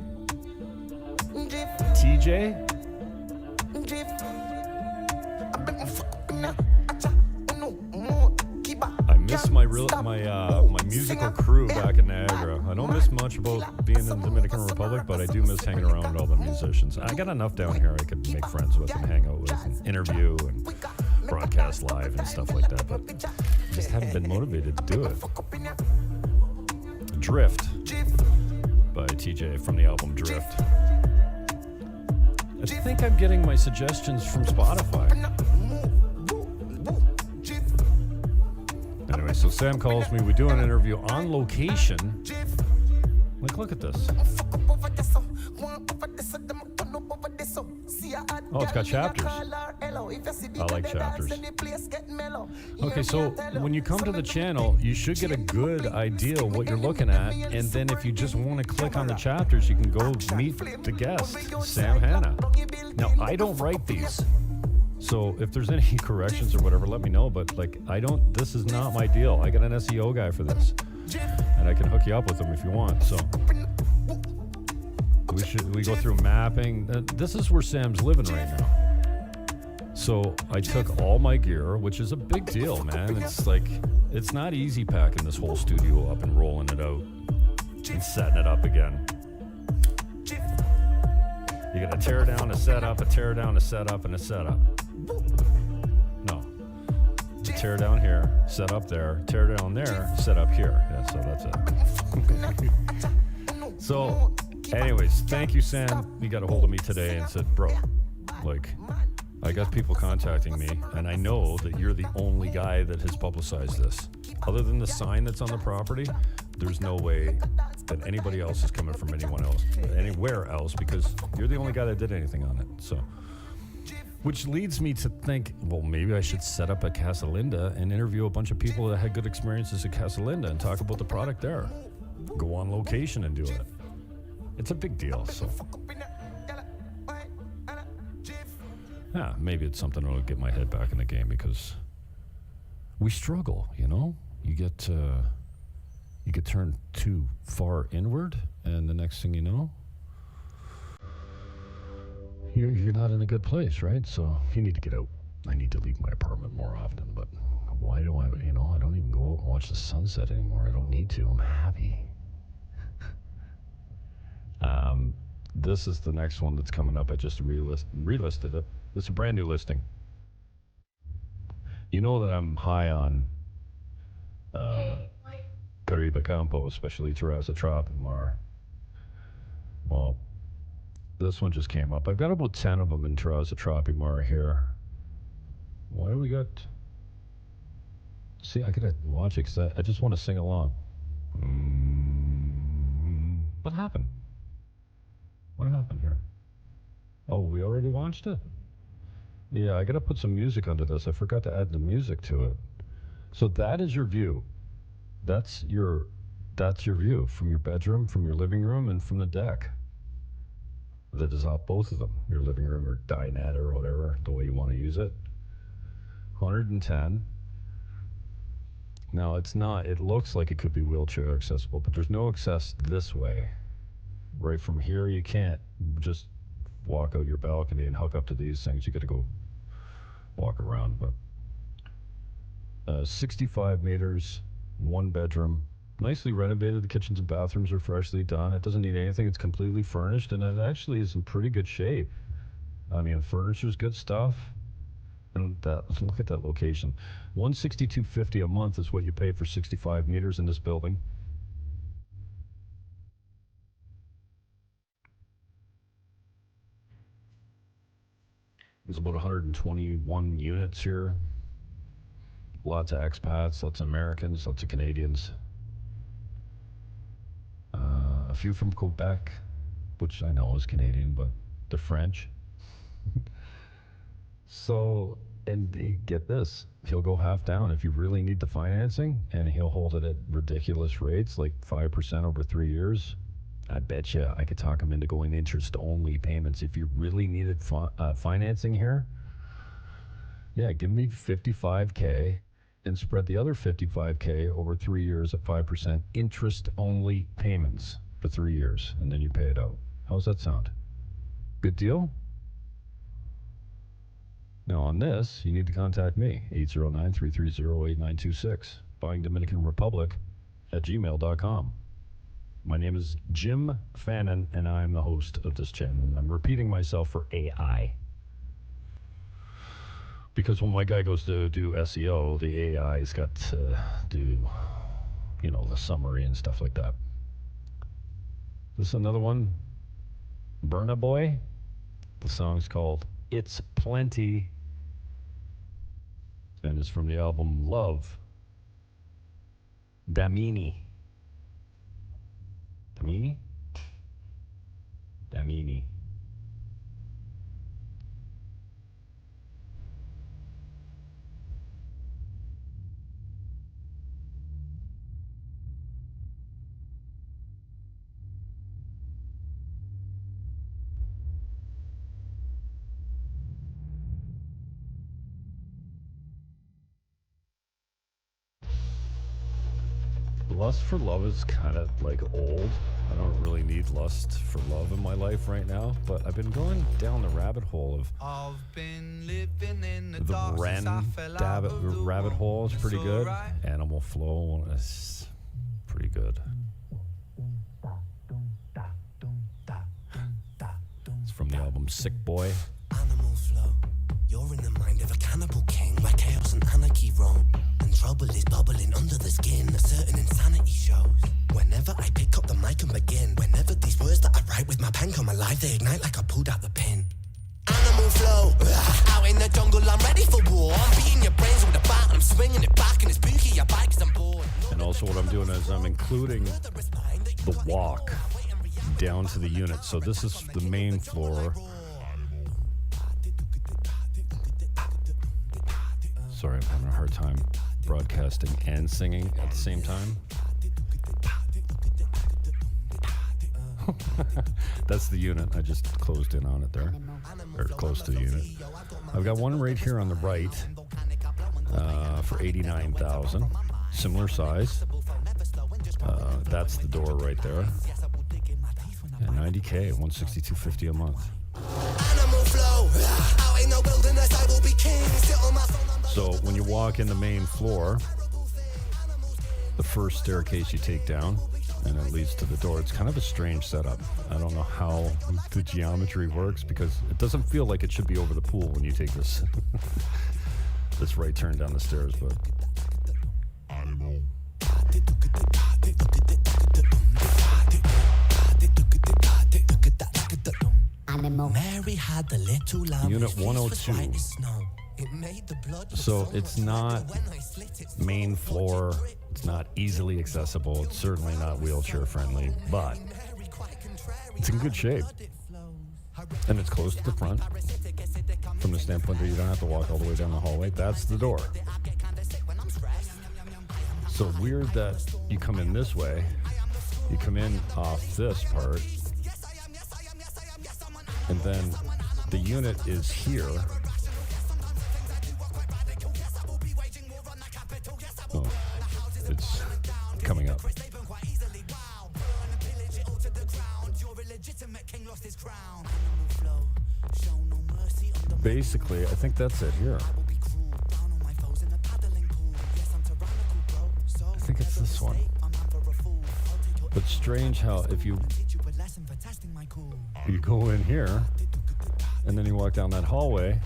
TJ? I miss my musical crew back in Niagara. I don't miss much about being in the Dominican Republic, but I do miss hanging around with all the musicians. I got enough down here I could make friends with and hang out with and interview and broadcast live and stuff like that, but I just haven't been motivated to do it. Drift by TJ from the album Drift. I think I'm getting my suggestions from Spotify. Anyway, so Sam calls me. We do an interview on location. Like, look at this. Oh, it's got chapters. I like chapters. Okay, so when you come to the channel, you should get a good idea of what you're looking at. And then if you just want to click on the chapters, you can go meet the guest, Sam Hanna. Now, I don't write these. So if there's any corrections or whatever, let me know. But this is not my deal. I got an SEO guy for this, and I can hook you up with him if you want. So we go through mapping. This is where Sam's living right now. So I took all my gear, which is a big deal, man. It's not easy packing this whole studio up and rolling it out and setting it up again. You gotta tear down a setup, a tear down a setup, and a setup. No. Tear down here, set up there, tear down there, set up here. Yeah, so that's it. So, anyways, thank you, Sam. You got a hold of me today and said, bro, I got people contacting me, and I know that you're the only guy that has publicized this. Other than the sign that's on the property, there's no way that anybody else is coming from anywhere else, because you're the only guy that did anything on it. So, which leads me to think, well, maybe I should set up at Casa Linda and interview a bunch of people that had good experiences at Casa Linda and talk about the product there. Go on location and do it. It's a big deal, so. Yeah, maybe it's something that'll get my head back in the game, because we struggle, You get turned too far inward, and the next thing you know, you're not in a good place, right? So you need to get out. I need to leave my apartment more often, but why do I don't even go out and watch the sunset anymore. I don't need to. I'm happy. This is the next one that's coming up. I just relisted it. It's a brand new listing. You know that I'm high on Caribe, Campo, especially Terraza, Tropimar. Well, this one just came up. I've got about 10 of them in Terraza, Tropimar here. Why do we got... See, I gotta watch it because I just want to sing along. What happened? What happened here? Oh, we already watched it? Yeah, I gotta put some music under this. I forgot to add the music to it. So that is your view. That's your view from your bedroom, from your living room, and from the deck. That is off both of them. Your living room or dinette or whatever, the way you want to use it. 110. Now it's not, it looks like it could be wheelchair accessible, but there's no access this way. Right from here, you can't just walk out your balcony and hook up to these things. You gotta go walk around, but 65 meters, 1 bedroom, nicely renovated. The kitchens and bathrooms are freshly done. It doesn't need anything. It's completely furnished, and it actually is in pretty good shape. I mean, furniture's good stuff. And look at that location. $162.50 a month is what you pay for 65 meters in this building. There's about 121 units here. Lots of expats, lots of Americans, lots of Canadians. A few from Quebec, which I know is Canadian, but they're French. So, and get this, he'll go half down if you really need the financing, and he'll hold it at ridiculous rates, like 5% over 3 years. I bet you I could talk him into going interest-only payments if you really needed financing here. Yeah, give me $55K and spread the other $55K over 3 years at 5% interest-only payments for 3 years, and then you pay it out. How's that sound? Good deal? Now on this, you need to contact me, 809-330-8926, buying Dominican Republic at gmail.com. My name is Jim Fannin, and I'm the host of this channel. I'm repeating myself for AI. Because when my guy goes to do SEO, the AI's got to do, you know, the summary and stuff like that. This is another one, Burna Boy. The song's called It's Plenty, and it's from the album Love. Damini. Damini? Damini. Lust for love is kind of like old. I don't really need lust for love in my life right now, but I've been going down the rabbit hole of the rabbit hole is pretty good. Animal Flow is pretty good. It's from the album Sick Boy. Animal Flow, you're in the mind of a cannibal king, where chaos and anarchy roam. Trouble is bubbling under the skin, a certain insanity shows. Whenever I pick up the mic and begin, whenever these words that I write with my pen come alive, they ignite like I pulled out the pin. Animal flow, out in the jungle, I'm ready for war. I'm beating your brains with a bat, I'm swinging it back, and it's spooky, your bike, 'cause I'm bored. And also what I'm doing is I'm including the walk down to the unit. So this is the main floor. Sorry, I'm having a hard time broadcasting and singing at the same time. That's the unit. I just closed in on it there, or close to the unit. I've got one right here on the right for $89,000, similar size. That's the door right there. And $90K, $162.50 a month. So when you walk in the main floor, the first staircase you take down, and it leads to the door. It's kind of a strange setup. I don't know how the geometry works because it doesn't feel like it should be over the pool when you take this this right turn down the stairs, but we had the little love. Unit his face was 102. white as snow. It made the blood look So so it's much not brighter when I slit its main throat. floor. It's not easily accessible. It's certainly not wheelchair friendly, but it's in good shape. And it's close to the front from the standpoint that you don't have to walk all the way down the hallway. That's the door. So weird that you come in this way. You come in off this part. And then the unit is here. Oh, it's coming up. Basically, I think that's it here. I think it's this one. But strange how if you go in here and then you walk down that hallway,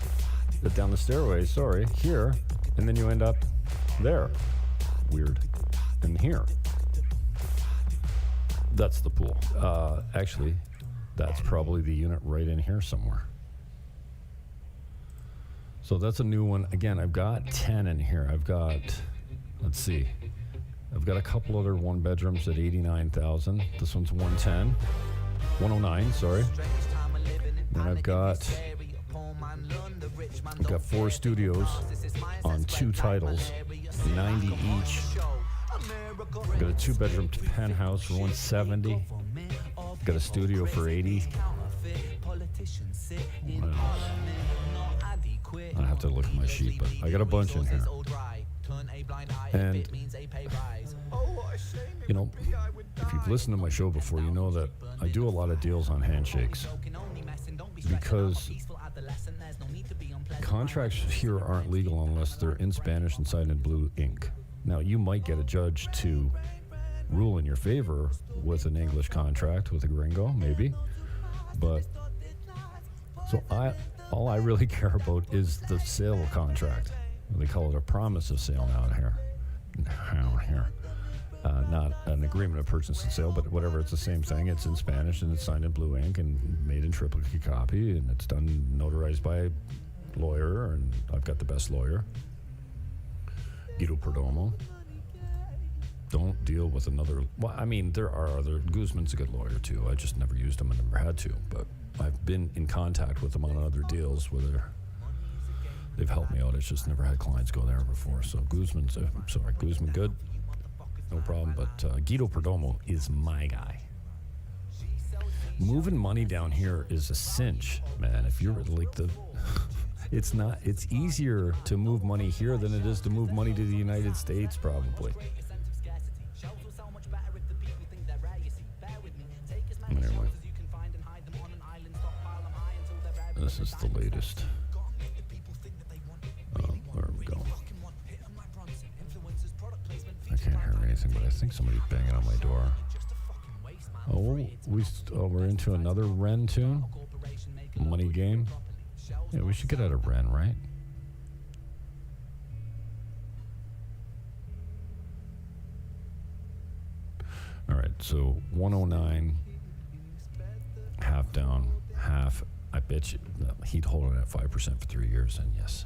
down the stairway, here, and then you end up there. Weird. And here. That's the pool. Actually, that's probably the unit right in here somewhere. So that's a new one. Again, I've got 10 in here. I've got, let's see. I've got a couple other one bedrooms at 89,000. This one's 109, sorry. And I've got 4 studios on 2 titles, 90 each. I've got a 2-bedroom penthouse for 170. I've got a studio for 80. What else? I have to look at my sheet, but I got a bunch in here. And, you know, if you've listened to my show before, you know that I do a lot of deals on handshakes. Because contracts here aren't legal unless they're in Spanish and signed in blue ink. Now, you might get a judge to rule in your favor with an English contract with a gringo, maybe. But, so all I really care about is the sale contract. They call it a promise of sale now here. Not an agreement of purchase and sale, but whatever, it's the same thing. It's in Spanish and it's signed in blue ink and made in triplicate copy, and it's done notarized by a lawyer, and I've got the best lawyer, Guido Perdomo. Don't deal with another. Well, I mean, there are other. Guzman's a good lawyer too. I just never used him and never had to. But I've been in contact with them on other deals where they've helped me out. It's just never had clients go there before. So Guzman good, no problem. But Guido Perdomo is my guy. Moving money down here is a cinch, man. If you're like it's easier to move money here than it is to move money to the United States, probably. Anyway, this is the latest. Where we go? I can't hear anything, but I think somebody's banging on my door. We're into another Ren tune? Money game? Yeah, we should get out of Ren, right? All right, so 109, half down, half. I bet you he'd hold it at 5% for 3 years, and yes,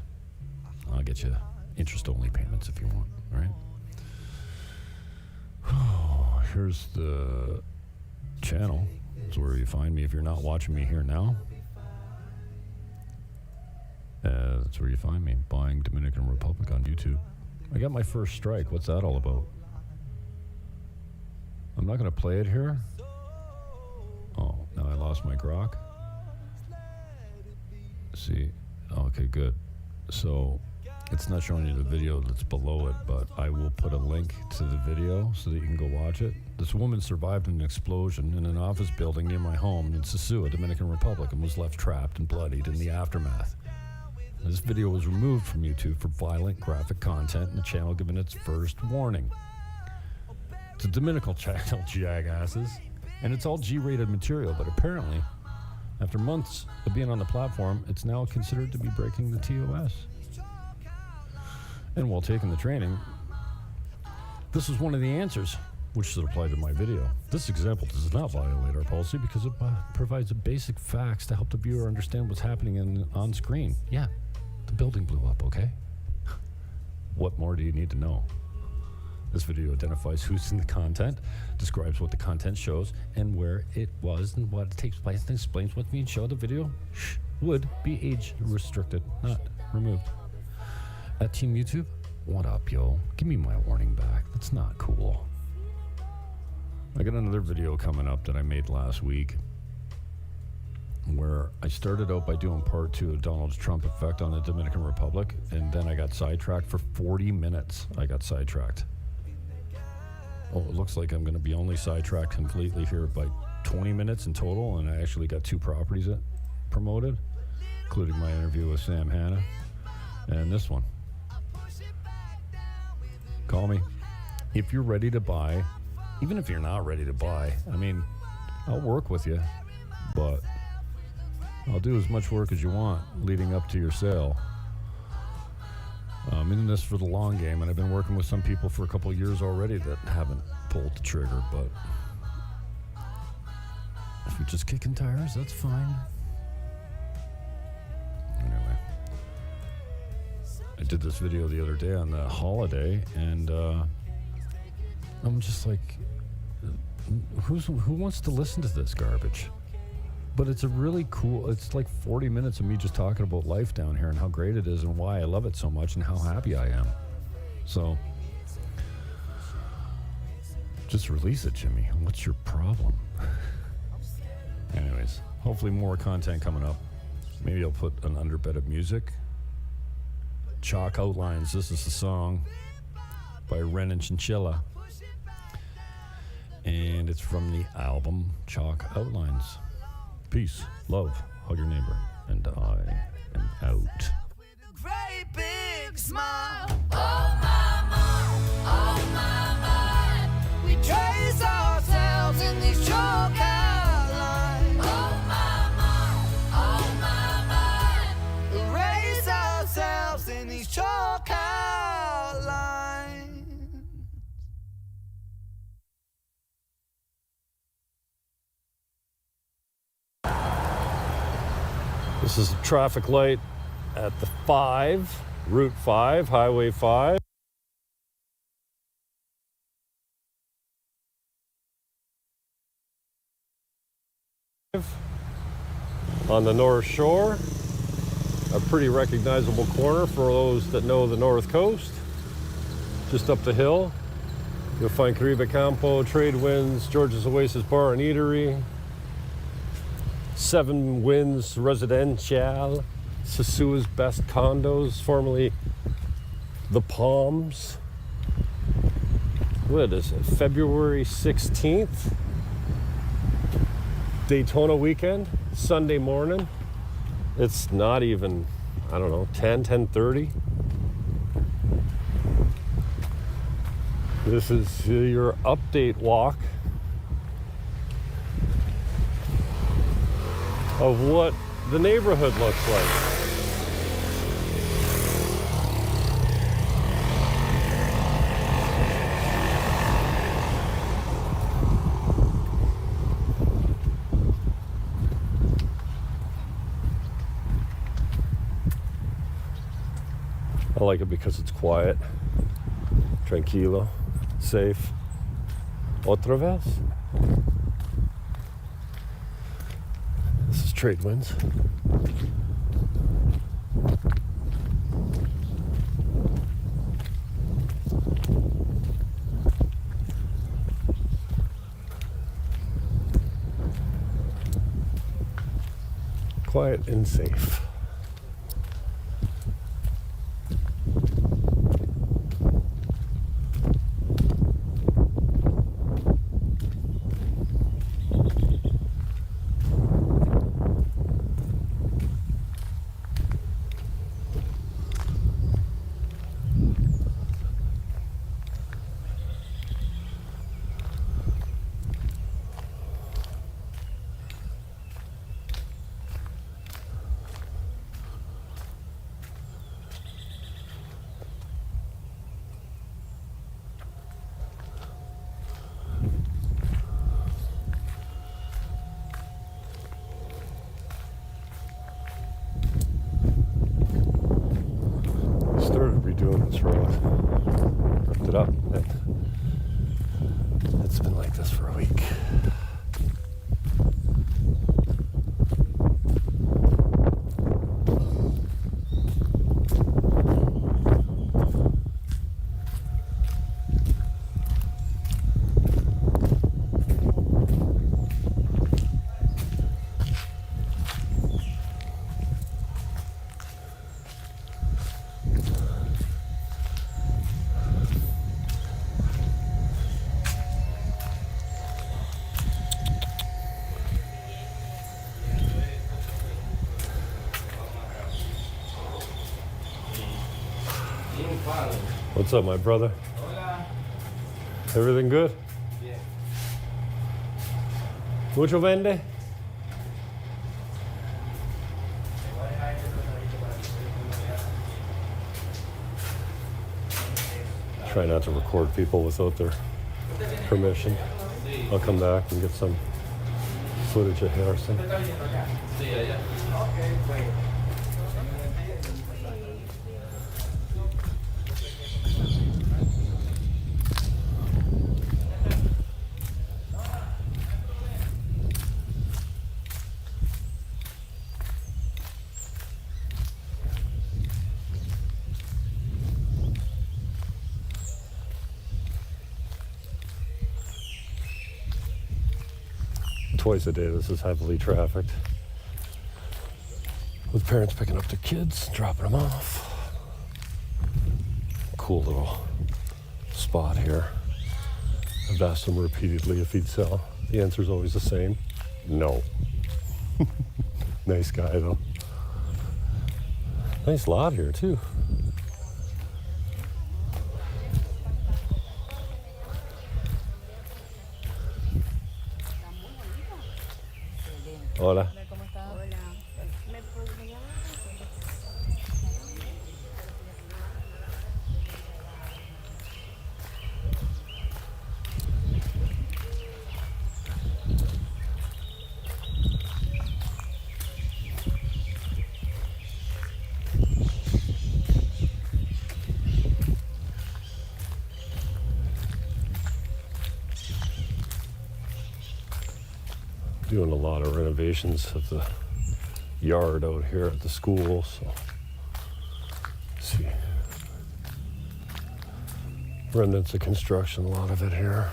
I'll get you interest-only payments if you want. All right. Oh, here's the channel. That's where you find me if you're not watching me here now. That's where you find me, buying Dominican Republic on YouTube. I got my first strike. What's that all about? I'm not going to play it here. Oh, now I lost my grok. See, okay, good. So it's not showing you the video that's below it, but I will put a link to the video so that you can go watch it. This woman survived an explosion in an office building near my home in Sosúa, Dominican Republic, and was left trapped and bloodied in the aftermath. This video was removed from YouTube for violent graphic content, and the channel given its first warning. It's a Dominican channel, jackasses, and it's all G-rated material, but apparently, after months of being on the platform, it's now considered to be breaking the TOS. And while taking the training, this was one of the answers. which should apply to my video. This example does not violate our policy because it provides basic facts to help the viewer understand what's happening on screen. Yeah, the building blew up, okay? What more do you need to know? This video identifies who's in the content, describes what the content shows, and where it was and what takes place, and explains what's being shown. The video would be age restricted, not removed. At Team YouTube, what up, yo? Give me my warning back. That's not cool. I got another video coming up that I made last week where I started out by doing part 2 of Donald Trump effect on the Dominican Republic, and then I got sidetracked for 40 minutes. I got sidetracked. Oh, it looks like I'm going to be only sidetracked completely here by 20 minutes in total, and I actually got 2 properties promoted, including my interview with Sam Hanna and this one. Call me if you're ready to buy. Even if you're not ready to buy, I mean, I'll work with you, but I'll do as much work as you want leading up to your sale. I'm in this for the long game, and I've been working with some people for a couple of years already that haven't pulled the trigger, but if you're just kicking tires, that's fine. Anyway, I did this video the other day on the holiday, and I'm just like, who wants to listen to this garbage? But it's a really cool, it's like 40 minutes of me just talking about life down here and how great it is and why I love it so much and how happy I am. So, just release it, Jimmy. What's your problem? Anyways, hopefully more content coming up. Maybe I'll put an underbed of music. Chalk Outlines, this is the song by Ren and Chinchilla. And it's from the album Chalk Outlines. Peace, love, hug your neighbor, and I am out. Great big smile. Oh my, we trace ourselves in these chalk outlines. Oh my, erase ourselves in these chalk outlines. This is a traffic light at the 5, Route 5, Highway 5. On the North Shore, a pretty recognizable corner for those that know the North Coast. Just up the hill, you'll find Caribe, Campo, Trade Winds, George's Oasis Bar and Eatery, 7 Winds Residential, Sosua's Best Condos, formerly The Palms. What is it, February 16th? Daytona weekend, Sunday morning. It's not even, I don't know, 10:30. This is your update walk of what the neighborhood looks like. I like it because it's quiet, tranquilo, safe. Otra vez. This is Trade Winds. Quiet and safe. it up. And it's been like this for a week. What's up, my brother? Hola. Everything good? Bien. Mucho vende? Try not to record people without their permission. I'll come back and get some footage of Harrison. Sí, allá. Ok, bueno. Twice a day this is heavily trafficked, with parents picking up their kids, dropping them off. Cool little spot here. I've asked him repeatedly if he'd sell. The answer's always the same: no. Nice guy though. Nice lot here too. Hola. ¿Cómo estás? Hola. ¿Me llamas? Doing a lot of renovations of the yard out here at the school, so see remnants of construction, a lot of it here.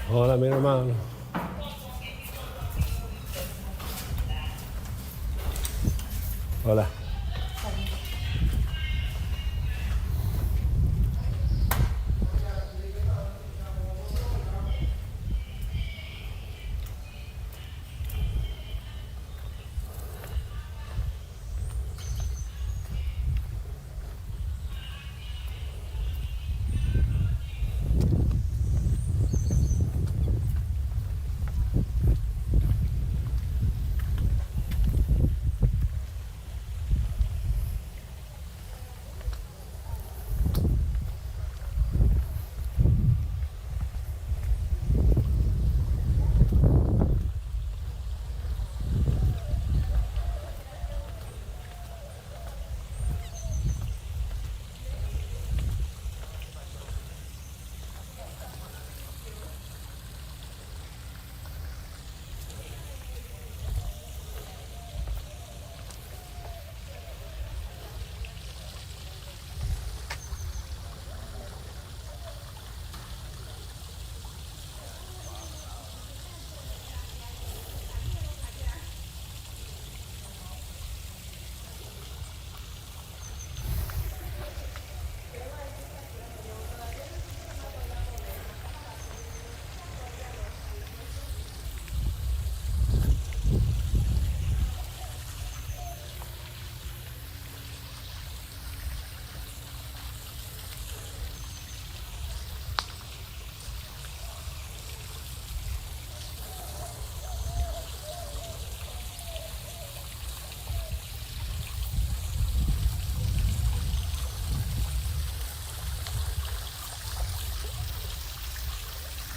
Hola, mi hermano. Hola.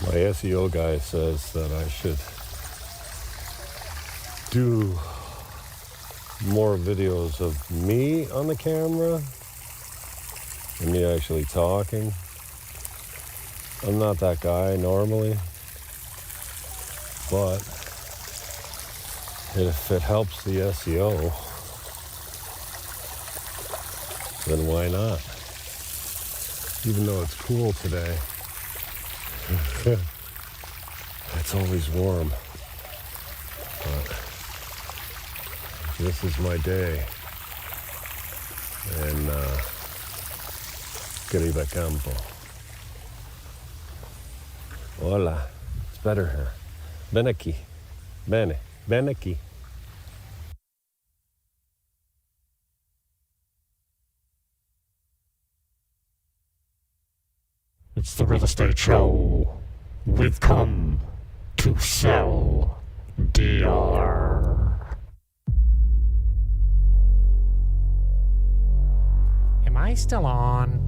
My SEO guy says that I should do more videos of me on the camera and me actually talking. I'm not that guy normally, but if it helps the SEO, then why not? Even though it's cool today. It's always warm, but this is my day in Caribe, Campo. Hola, it's better here. Ven aquí, ven aquí. It's the real estate show. We've come to sell, dear. Am I still on?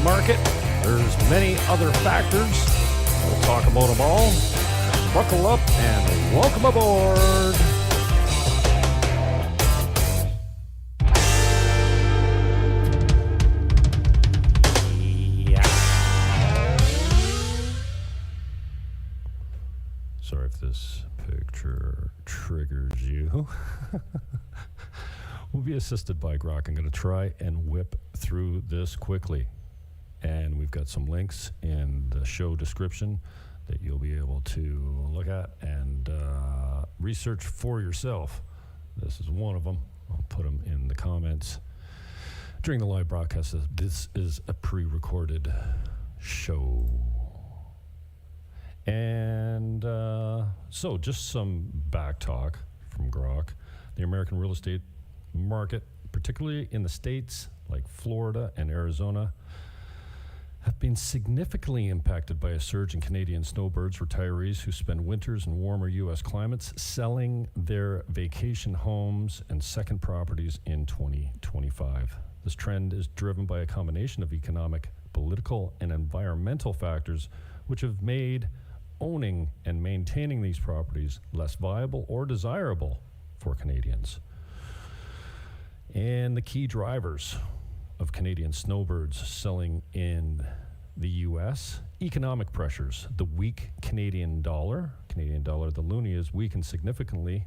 Market. There's many other factors. We'll talk about them all. Buckle up and welcome aboard. Sorry if this picture triggers you. We'll be assisted by Grok. I'm going to try and whip through this quickly. And we've got some links in the show description that you'll be able to look at and research for yourself. This is one of them. I'll put them in the comments during the live broadcast. This is a pre-recorded show. And so just some back talk grok. The American real estate market, particularly in the states like Florida and Arizona, have been significantly impacted by a surge in Canadian snowbirds retirees who spend winters in warmer U.S. climates selling their vacation homes and second properties in 2025. This trend is driven by a combination of economic, political, and environmental factors which have made owning and maintaining these properties less viable or desirable for Canadians. And the key drivers of Canadian snowbirds selling in the U.S. Economic pressures. The weak Canadian dollar, the loonie, is weakened significantly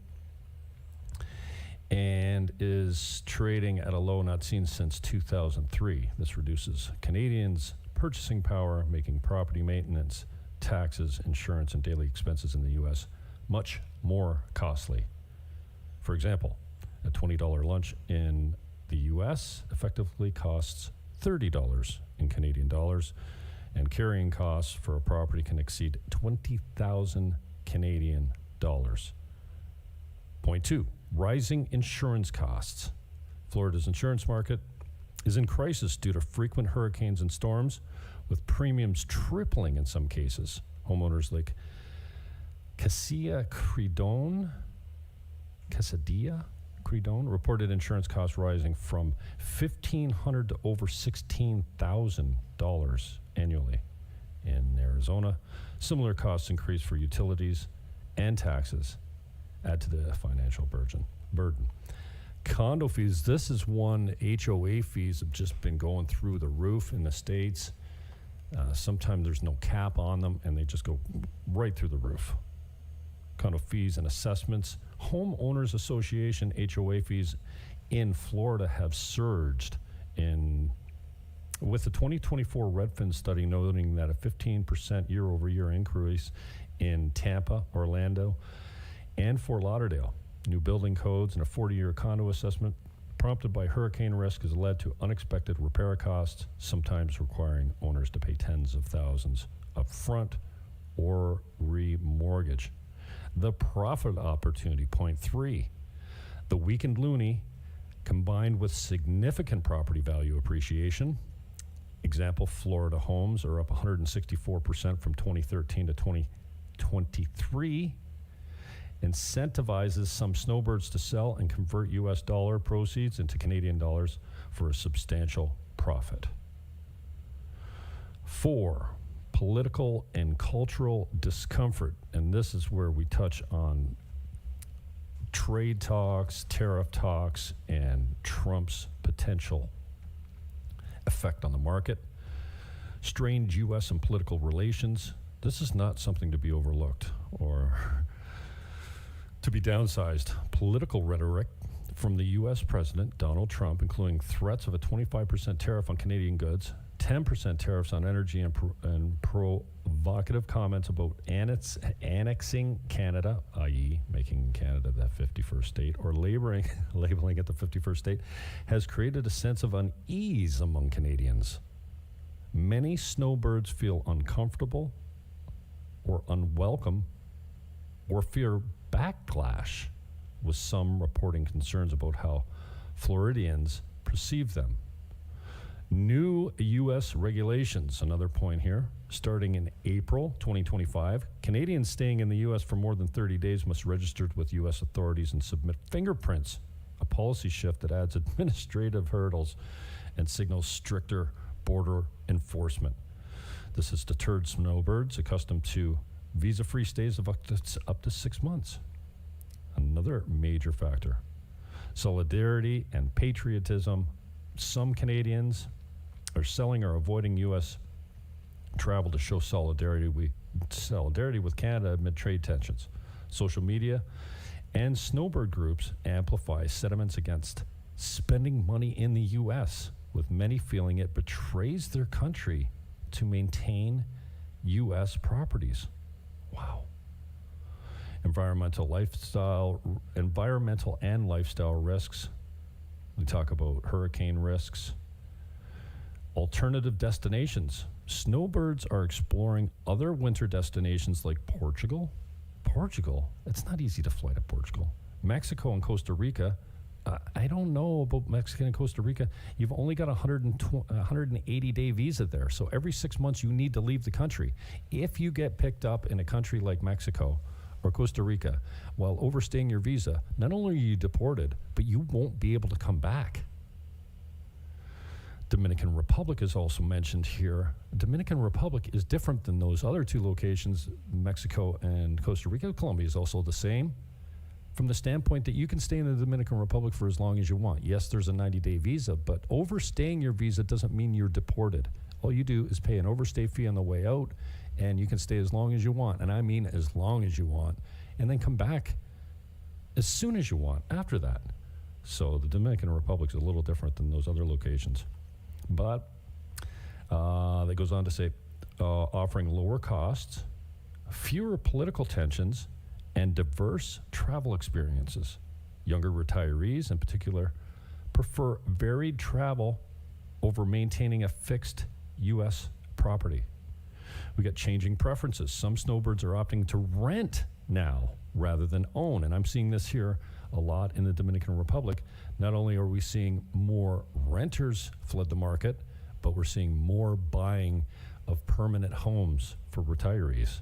and is trading at a low not seen since 2003. This reduces Canadians' purchasing power, making property maintenance, taxes, insurance, and daily expenses in the U.S. much more costly. For example, a $20 lunch in the U.S. effectively costs $30 in Canadian dollars, and carrying costs for a property can exceed 20,000 Canadian dollars. Point 2, rising insurance costs. Florida's insurance market is in crisis due to frequent hurricanes and storms, with premiums tripling in some cases. Homeowners like Casadilla Credone reported insurance costs rising from $1,500 to over $16,000 annually. In Arizona, similar costs increase for utilities and taxes, add to the financial burden. Condo fees, this is one. HOA fees have just been going through the roof in the States. Sometimes there's no cap on them, and they just go right through the roof. Condo fees and assessments. Homeowners Association HOA fees in Florida have surged with the 2024 Redfin study noting that a 15% year-over-year increase in Tampa, Orlando, and Fort Lauderdale. New building codes and a 40-year condo assessment prompted by hurricane risk has led to unexpected repair costs, sometimes requiring owners to pay tens of thousands up front or remortgage. The profit opportunity, point 3. The weakened loonie combined with significant property value appreciation. Example, Florida homes are up 164% from 2013 to 2023. Incentivizes some snowbirds to sell and convert U.S. dollar proceeds into Canadian dollars for a substantial profit. 4, political and cultural discomfort. And this is where we touch on trade talks, tariff talks, and Trump's potential effect on the market. Strained U.S. and political relations. This is not something to be overlooked or to be downsized. Political rhetoric from the U.S. President Donald Trump, including threats of a 25% tariff on Canadian goods, 10% tariffs on energy, and provocative comments about annexing Canada, i.e. making Canada the 51st state, or labeling it the 51st state, has created a sense of unease among Canadians. Many snowbirds feel uncomfortable or unwelcome or fear backlash, with some reporting concerns about how Floridians perceive them. New U.S. regulations, another point here, starting in April 2025. Canadians staying in the U.S. for more than 30 days must register with U.S. authorities and submit fingerprints, a policy shift that adds administrative hurdles and signals stricter border enforcement. This has deterred snowbirds accustomed to visa-free stays of up to 6 months. Another major factor. Solidarity and patriotism. Some Canadians are selling or avoiding U.S. travel to show solidarity with Canada amid trade tensions. Social media and snowbird groups amplify sentiments against spending money in the U.S., with many feeling it betrays their country to maintain U.S. properties. Wow. Environmental and lifestyle risks. We talk about hurricane risks. Alternative destinations. Snowbirds are exploring other winter destinations like Portugal. Portugal? It's not easy to fly to Portugal. Mexico and Costa Rica, I don't know about Mexico and Costa Rica. You've only got a 180-day visa there. So every 6 months you need to leave the country. If you get picked up in a country like Mexico or Costa Rica while overstaying your visa, not only are you deported, but you won't be able to come back. Dominican Republic is also mentioned here. Dominican Republic is different than those other two locations, Mexico and Costa Rica. Colombia is also the same, from the standpoint that you can stay in the Dominican Republic for as long as you want. Yes, there's a 90-day visa, but overstaying your visa doesn't mean you're deported. All you do is pay an overstay fee on the way out, and you can stay as long as you want, and I mean as long as you want, and then come back as soon as you want after that. So the Dominican Republic is a little different than those other locations. But that goes on to say, offering lower costs, fewer political tensions, and diverse travel experiences. Younger retirees, in particular, prefer varied travel over maintaining a fixed U.S. property. We got changing preferences. Some snowbirds are opting to rent now rather than own, and I'm seeing this here a lot in the Dominican Republic. Not only are we seeing more renters flood the market, but we're seeing more buying of permanent homes for retirees.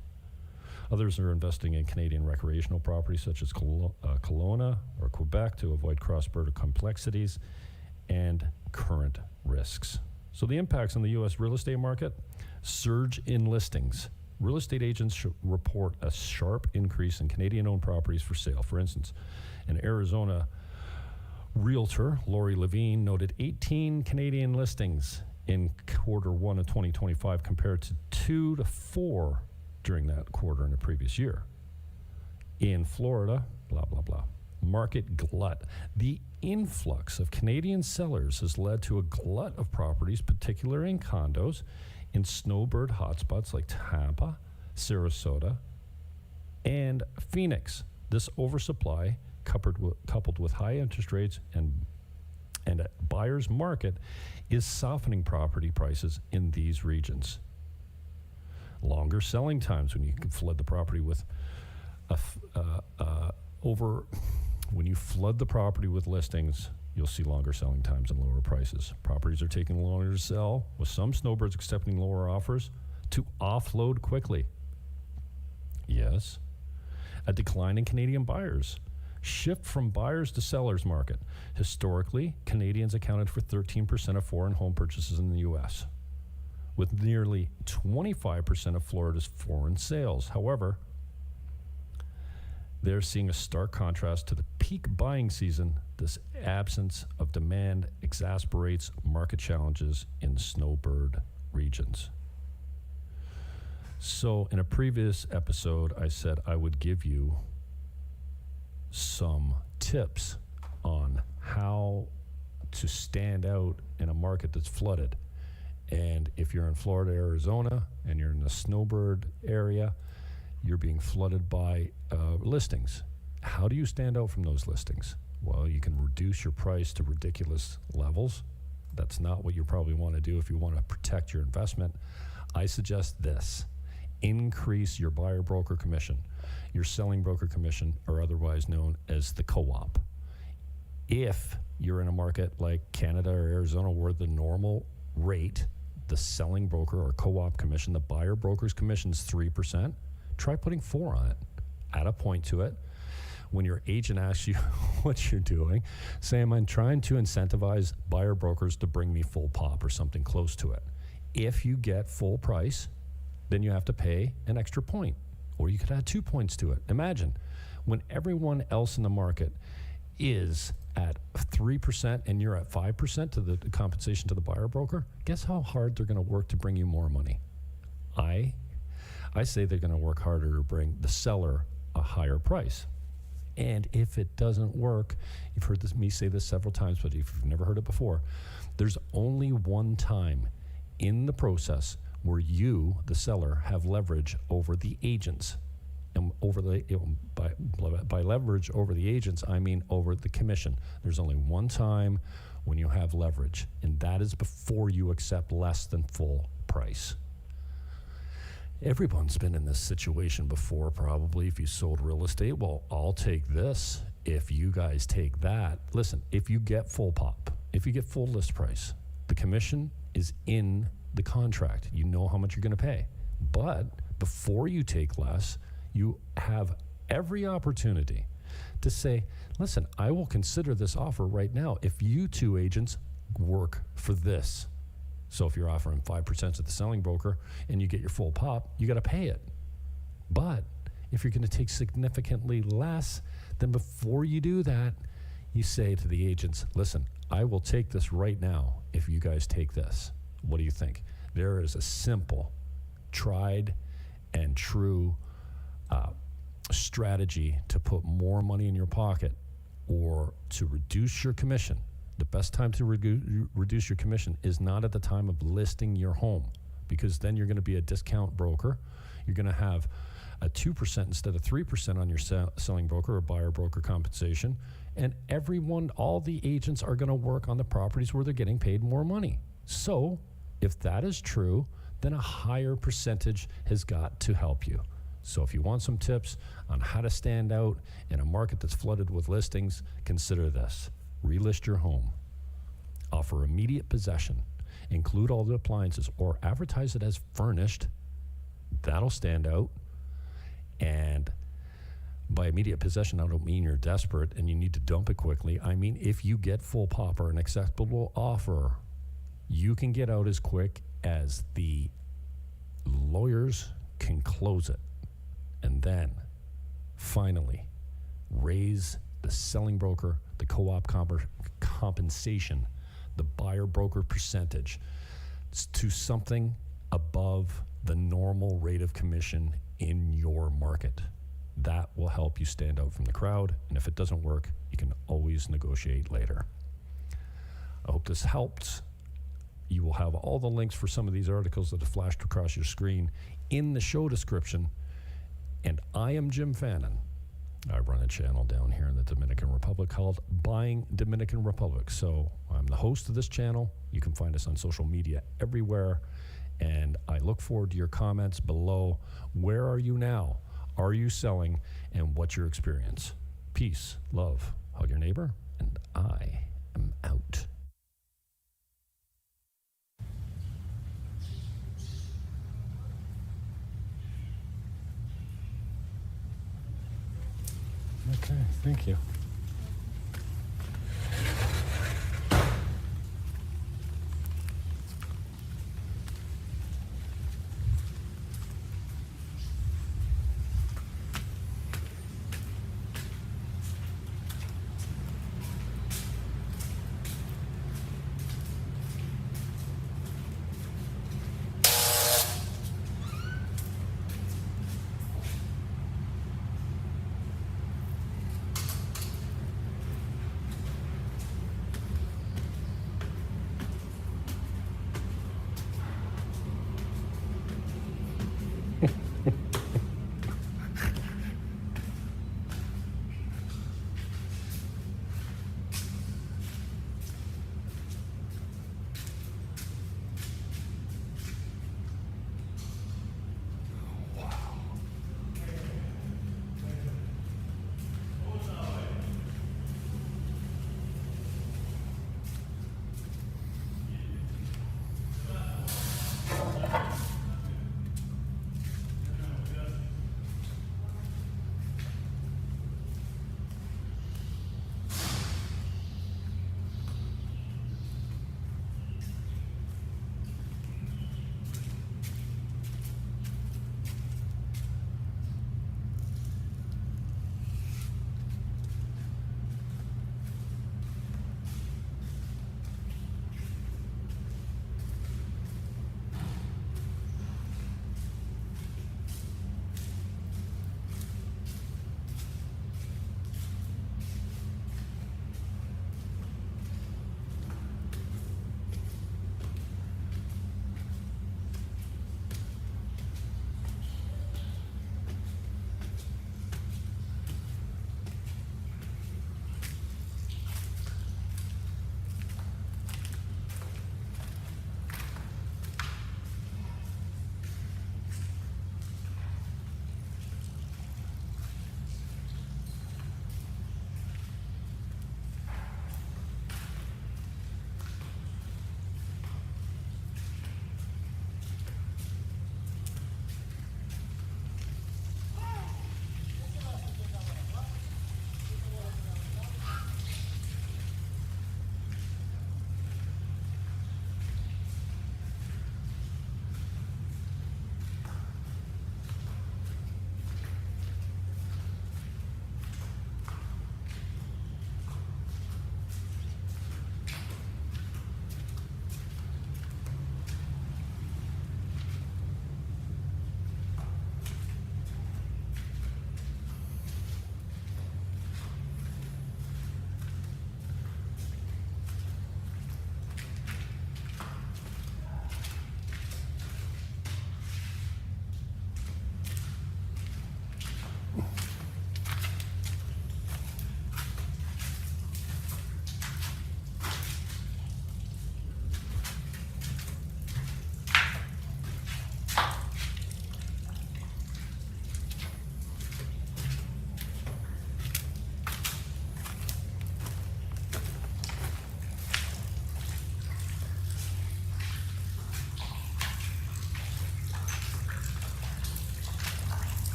Others are investing in Canadian recreational properties such as Kelowna or Quebec to avoid cross-border complexities and current risks. So the impacts on the U.S. real estate market: surge in listings. Real estate agents should report a sharp increase in Canadian-owned properties for sale. For instance, an Arizona realtor, Lori Levine, noted 18 Canadian listings in Q1 of 2025 compared to 2 to 4 during that quarter in the previous year. In Florida, blah, blah, blah. Market glut. The influx of Canadian sellers has led to a glut of properties, particularly in condos, in snowbird hotspots like Tampa, Sarasota, and Phoenix. This oversupply, coupled with high interest rates and a buyer's market, is softening property prices in these regions. Longer selling times when you can flood the property with when you flood the property with listings, you'll see longer selling times and lower prices. Properties are taking longer to sell, with some snowbirds accepting lower offers to offload quickly. Yes. A decline in Canadian buyers. Shift from buyers to sellers market. Historically, Canadians accounted for 13% of foreign home purchases in the U.S., with nearly 25% of Florida's foreign sales. However, they're seeing a stark contrast to the peak buying season. This absence of demand exacerbates market challenges in snowbird regions. So in a previous episode, I said I would give you some tips on how to stand out in a market that's flooded. And if you're in Florida, Arizona, and you're in the snowbird area, you're being flooded by listings. How do you stand out from those listings? Well, you can reduce your price to ridiculous levels. That's not what you probably want to do if you want to protect your investment. I suggest this: increase your buyer broker commission, your selling broker commission, or otherwise known as the co-op. If you're in a market like Canada or Arizona where the normal rate, the selling broker or co-op commission, the buyer broker's commission is 3%, try putting 4 on it. Add a point to it. When your agent asks you what you're doing, say, I'm trying to incentivize buyer brokers to bring me full pop or something close to it. If you get full price, then you have to pay an extra point, or you could add 2 points to it. Imagine when everyone else in the market is at 3% and you're at 5% to the compensation to the buyer broker, guess how hard they're going to work to bring you more money? I say they're going to work harder to bring the seller a higher price. And if it doesn't work, you've heard me say this several times, but if you've never heard it before, there's only one time in the process where you, the seller, have leverage over the agents. And by leverage over the agents, I mean over the commission. There's only one time when you have leverage, and that is before you accept less than full price. Everyone's been in this situation before, probably. If you sold real estate, well, I'll take this if you guys take that, listen, if you get full pop, if you get full list price, the commission is in the contract. You know how much you're going to pay. But before you take less, you have every opportunity to say, listen, I will consider this offer right now if you two agents work for this. So if you're offering 5% to the selling broker and you get your full pop, you got to pay it. But if you're going to take significantly less, then before you do that, you say to the agents, listen, I will take this right now if you guys take this. What do you think? There is a simple, tried and true strategy to put more money in your pocket or to reduce your commission. The best time to reduce your commission is not at the time of listing your home, because then you're going to be a discount broker. You're going to have a 2% instead of 3% on your selling broker or buyer broker compensation. And all the agents are going to work on the properties where they're getting paid more money. So if that is true, then a higher percentage has got to help you. So if you want some tips on how to stand out in a market that's flooded with listings, consider this. Relist your home. Offer immediate possession. Include all the appliances or advertise it as furnished. That'll stand out. And by immediate possession, I don't mean you're desperate and you need to dump it quickly. I mean, if you get full pop or an acceptable offer, you can get out as quick as the lawyers can close it. And then, finally, raise the selling broker, the co-op compensation, the buyer broker percentage to something above the normal rate of commission in your market. That will help you stand out from the crowd. And if it doesn't work, you can always negotiate later. I hope this helped. You will have all the links for some of these articles that have flashed across your screen in the show description. And I am Jim Fannin. I run a channel down here in the Dominican Republic called Buying Dominican Republic. So I'm the host of this channel. You can find us on social media everywhere. And I look forward to your comments below. Where are you now? Are you selling? And what's your experience? Peace, love, hug your neighbor, and I am out. Okay, thank you.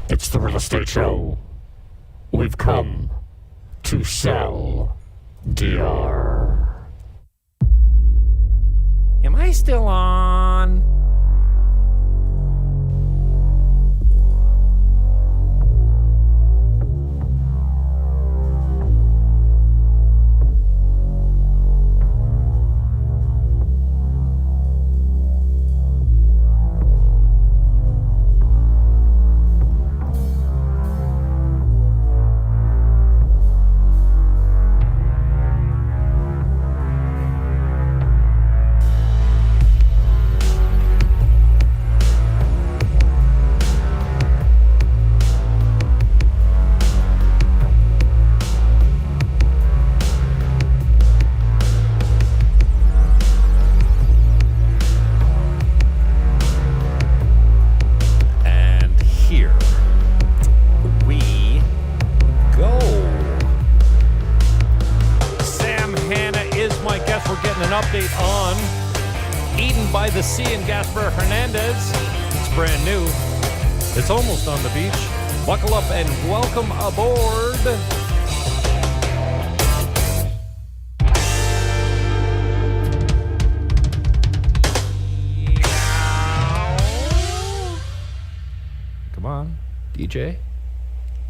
It's the real estate show. We've come to sell, DR. Am I still on? Sea in Gaspar Hernandez. It's brand new. It's almost on the beach. Buckle up and welcome aboard. Come on, DJ,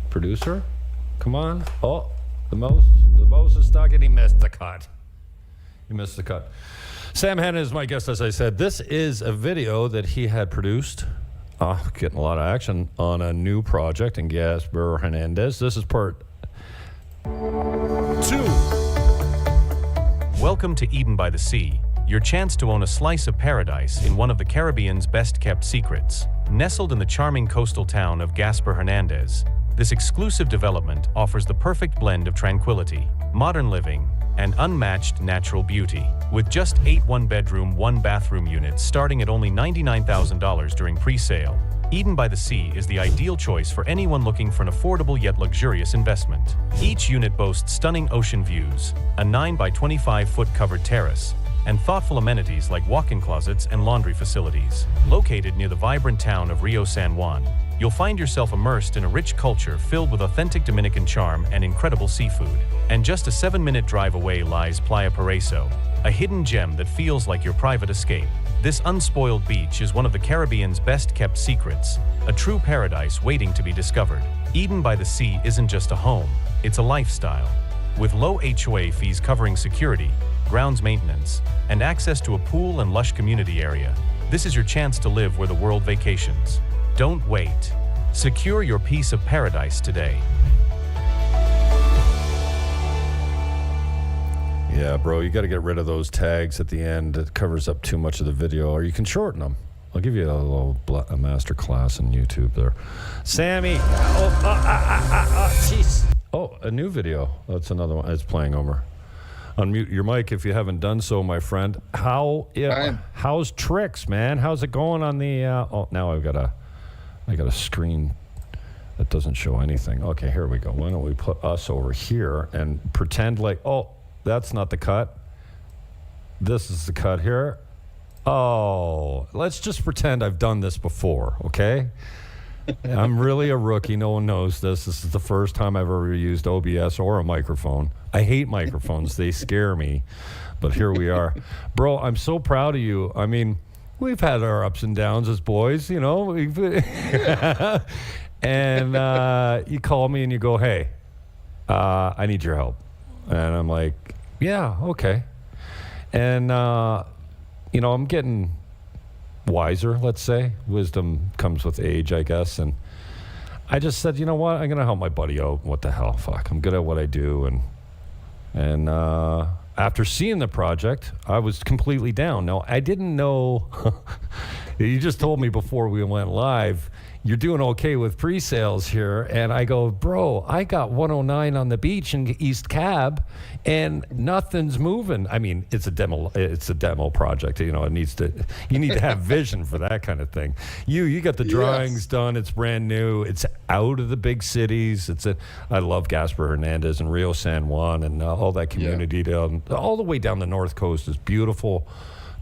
producer, come on. Oh, the most is stuck and he missed the cut. Sam Hannon is my guest, as I said. This is a video that he had produced, getting a lot of action on a new project in Gaspar Hernandez. This is part 2. Welcome to Eden by the Sea, your chance to own a slice of paradise in one of the Caribbean's best-kept secrets. Nestled in the charming coastal town of Gaspar Hernandez, this exclusive development offers the perfect blend of tranquility, modern living, and unmatched natural beauty. With just 8 one-bedroom, 1-bathroom units starting at only $99,000 during pre-sale, Eden by the Sea is the ideal choice for anyone looking for an affordable yet luxurious investment. Each unit boasts stunning ocean views, a 9 by 25-foot covered terrace, and thoughtful amenities like walk-in closets and laundry facilities. Located near the vibrant town of Rio San Juan, you'll find yourself immersed in a rich culture filled with authentic Dominican charm and incredible seafood. And just a 7-minute drive away lies Playa, a hidden gem that feels like your private escape. This unspoiled beach is one of the Caribbean's best-kept secrets, a true paradise waiting to be discovered. Eden by the Sea isn't just a home, it's a lifestyle. With low HOA fees covering security, grounds maintenance, and access to a pool and lush community area, this is your chance to live where the world vacations. Don't wait. Secure your piece of paradise today. Yeah, bro, you got to get rid of those tags at the end. It covers up too much of the video, or you can shorten them. I'll give you a little master class on YouTube there. Sammy. Jeez. Oh, a new video. That's another one. It's playing over. Unmute your mic if you haven't done so, my friend. How's Tricks, man? How's it going on the... now I got a screen that doesn't show anything. Okay, here we go. Why don't we put us over here and pretend like... Oh, that's not the cut. This is the cut here. Oh, let's just pretend I've done this before, okay? I'm really a rookie. No one knows this. This is the first time I've ever used OBS or a microphone. I hate microphones. They scare me. But here we are. Bro, I'm so proud of you. I mean, we've had our ups and downs as boys, you know. And you call me and you go, hey, I need your help. And I'm like, yeah, okay. And, I'm getting wiser, let's say. Wisdom comes with age, I guess. And I just said, you know what? I'm going to help my buddy out. What the hell? Fuck. I'm good at what I do. And after seeing the project, I was completely down. Now, I didn't know. You just told me before we went live, you're doing okay with pre-sales here. And I go, bro, I got 109 on the beach in East Cab and nothing's moving. I mean, it's a demo project. You know, you need to have vision for that kind of thing. You got the drawings done. It's brand new. It's out of the big cities. I love Gaspar Hernandez and Rio San Juan and all that community down, all the way down the North Coast is beautiful.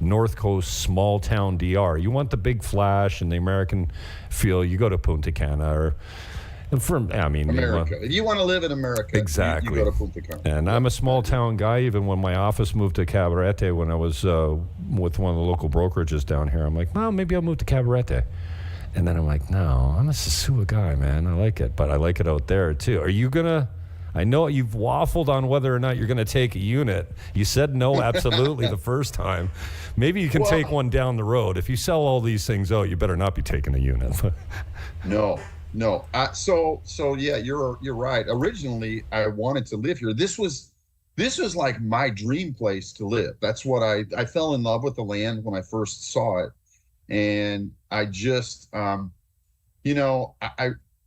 North Coast, small town DR. You want the big flash and the American feel, you go to Punta Cana America. If you want to live in America, exactly. You go to Punta Cana. And I'm a small town guy. Even when my office moved to Cabarete, when I was with one of the local brokerages down here, I'm like, well, maybe I'll move to Cabarete. And then I'm like, no, I'm a Sosua guy, man. I like it, but I like it out there too. Are you gonna? I know you've waffled on whether or not you're going to take a unit. You said no, absolutely, the first time. Maybe you can take one down the road. If you sell all these things out, you better not be taking a unit. No. So yeah, you're right. Originally, I wanted to live here. This was like my dream place to live. That's what I fell in love with the land when I first saw it, and I just, I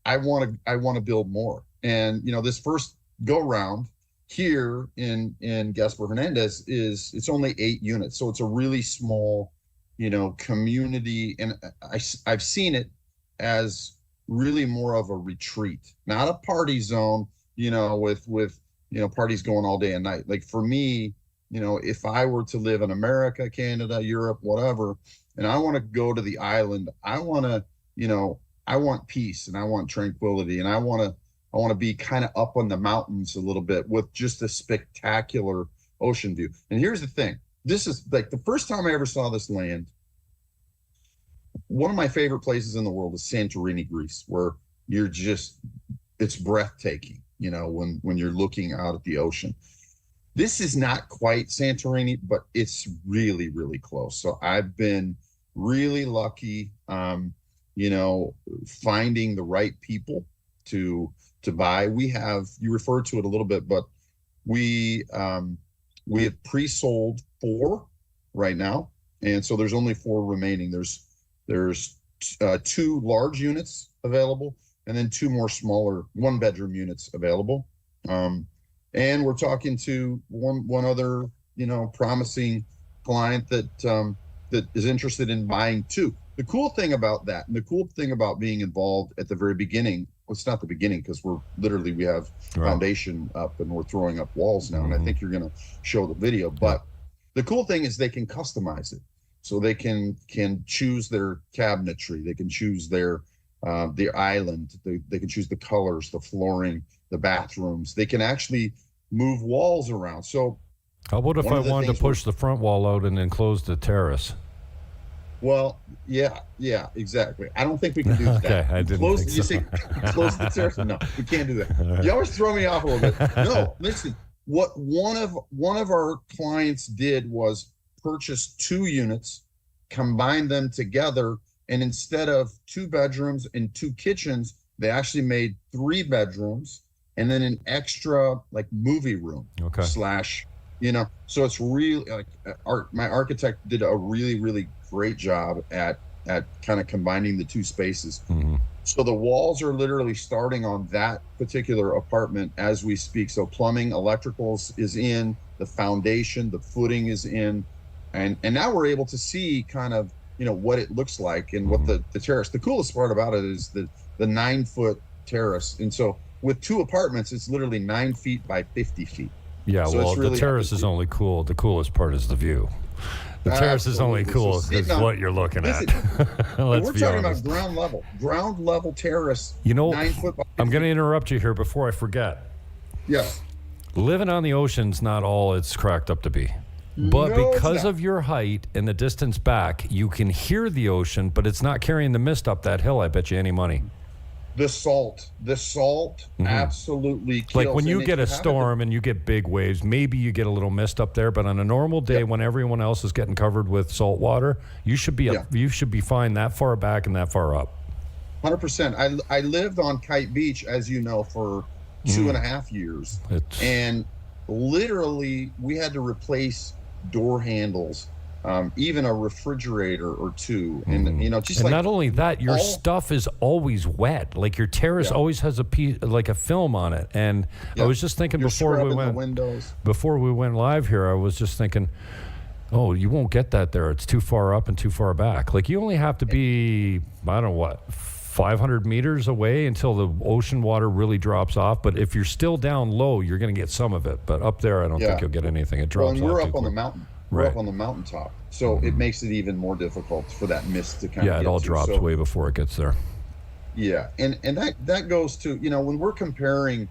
want to build more. And this first go round here in Gaspar Hernandez it's only 8 units, so it's a really small community, and I've seen it as really more of a retreat, not a party zone, with parties going all day and night. Like for me, if I were to live in America, Canada, Europe, whatever, and I want to go to the island. I want to, I want peace and I want tranquility, and I want to be kind of up on the mountains a little bit with just a spectacular ocean view. And here's the thing. This is like the first time I ever saw this land. One of my favorite places in the world is Santorini, Greece, where it's breathtaking, when you're looking out at the ocean. This is not quite Santorini, but it's really, really close. So I've been really lucky, finding the right people to buy. You referred to it a little bit, but we have pre-sold 4 right now. And so there's only 4 remaining. There's 2 large units available, and then 2 more smaller 1-bedroom units available. And we're talking to one other, promising client that is interested in buying 2. The cool thing about that, and the cool thing about being involved at the very beginning, well, it's not the beginning because we have foundation up and we're throwing up walls now, and I think you're going to show the video. But the cool thing is they can customize it. So they can choose their cabinetry, they can choose their island, they can choose the colors, the flooring, the bathrooms. They can actually move walls around. So how about if I wanted to push the front wall out and enclose the terrace? Well, yeah, exactly. I don't think we can do that. Okay, I didn't think so. You say close the terrace? No, we can't do that. Right. You always throw me off a little bit. No, listen. What one of our clients did was purchase 2 units, combine them together, and instead of 2 bedrooms and 2 kitchens, they actually made 3 bedrooms and then an extra like movie room / so it's really like my architect did a really, really great job at kind of combining the 2 spaces. So the walls are literally starting on that particular apartment as we speak. So plumbing, electricals is in, the foundation, the footing is in, and now we're able to see kind of what it looks like and what the terrace. The coolest part about it is the 9-foot terrace, and so with 2 apartments, it's literally 9 feet by 50 feet. Yeah, so well, the terrace is only cool. The coolest part is the view. The terrace is only cool because what you're looking at. We're talking about ground level terrace. 9 foot by 50 I'm going to interrupt you here before I forget. Yes. Living on the ocean's not all it's cracked up to be. But because of your height and the distance back, you can hear the ocean, but it's not carrying the mist up that hill, I bet you any money. The salt absolutely kills. Like when you get a storm and you get big waves, maybe you get a little mist up there, but on a normal day when everyone else is getting covered with salt water, you should be fine that far back and that far up. 100%. I lived on Kite Beach, as you know, for 2.5 years. And literally we had to replace door handles, even a refrigerator or 2, and just and not only that, your stuff is always wet. Like your terrace always has a piece, like a film on it. And I was just thinking before we went live here, I was just thinking, oh, you won't get that there. It's too far up and too far back. Like you only have to be, I don't know what, 500 meters away until the ocean water really drops off. But if you're still down low, you're going to get some of it. But up there, I don't think you'll get anything. It drops off. And we're up on the mountain. We're up on the mountaintop. So it makes it even more difficult for that mist to kind of get it all drops way before it gets there. Yeah. And that goes to, when we're comparing,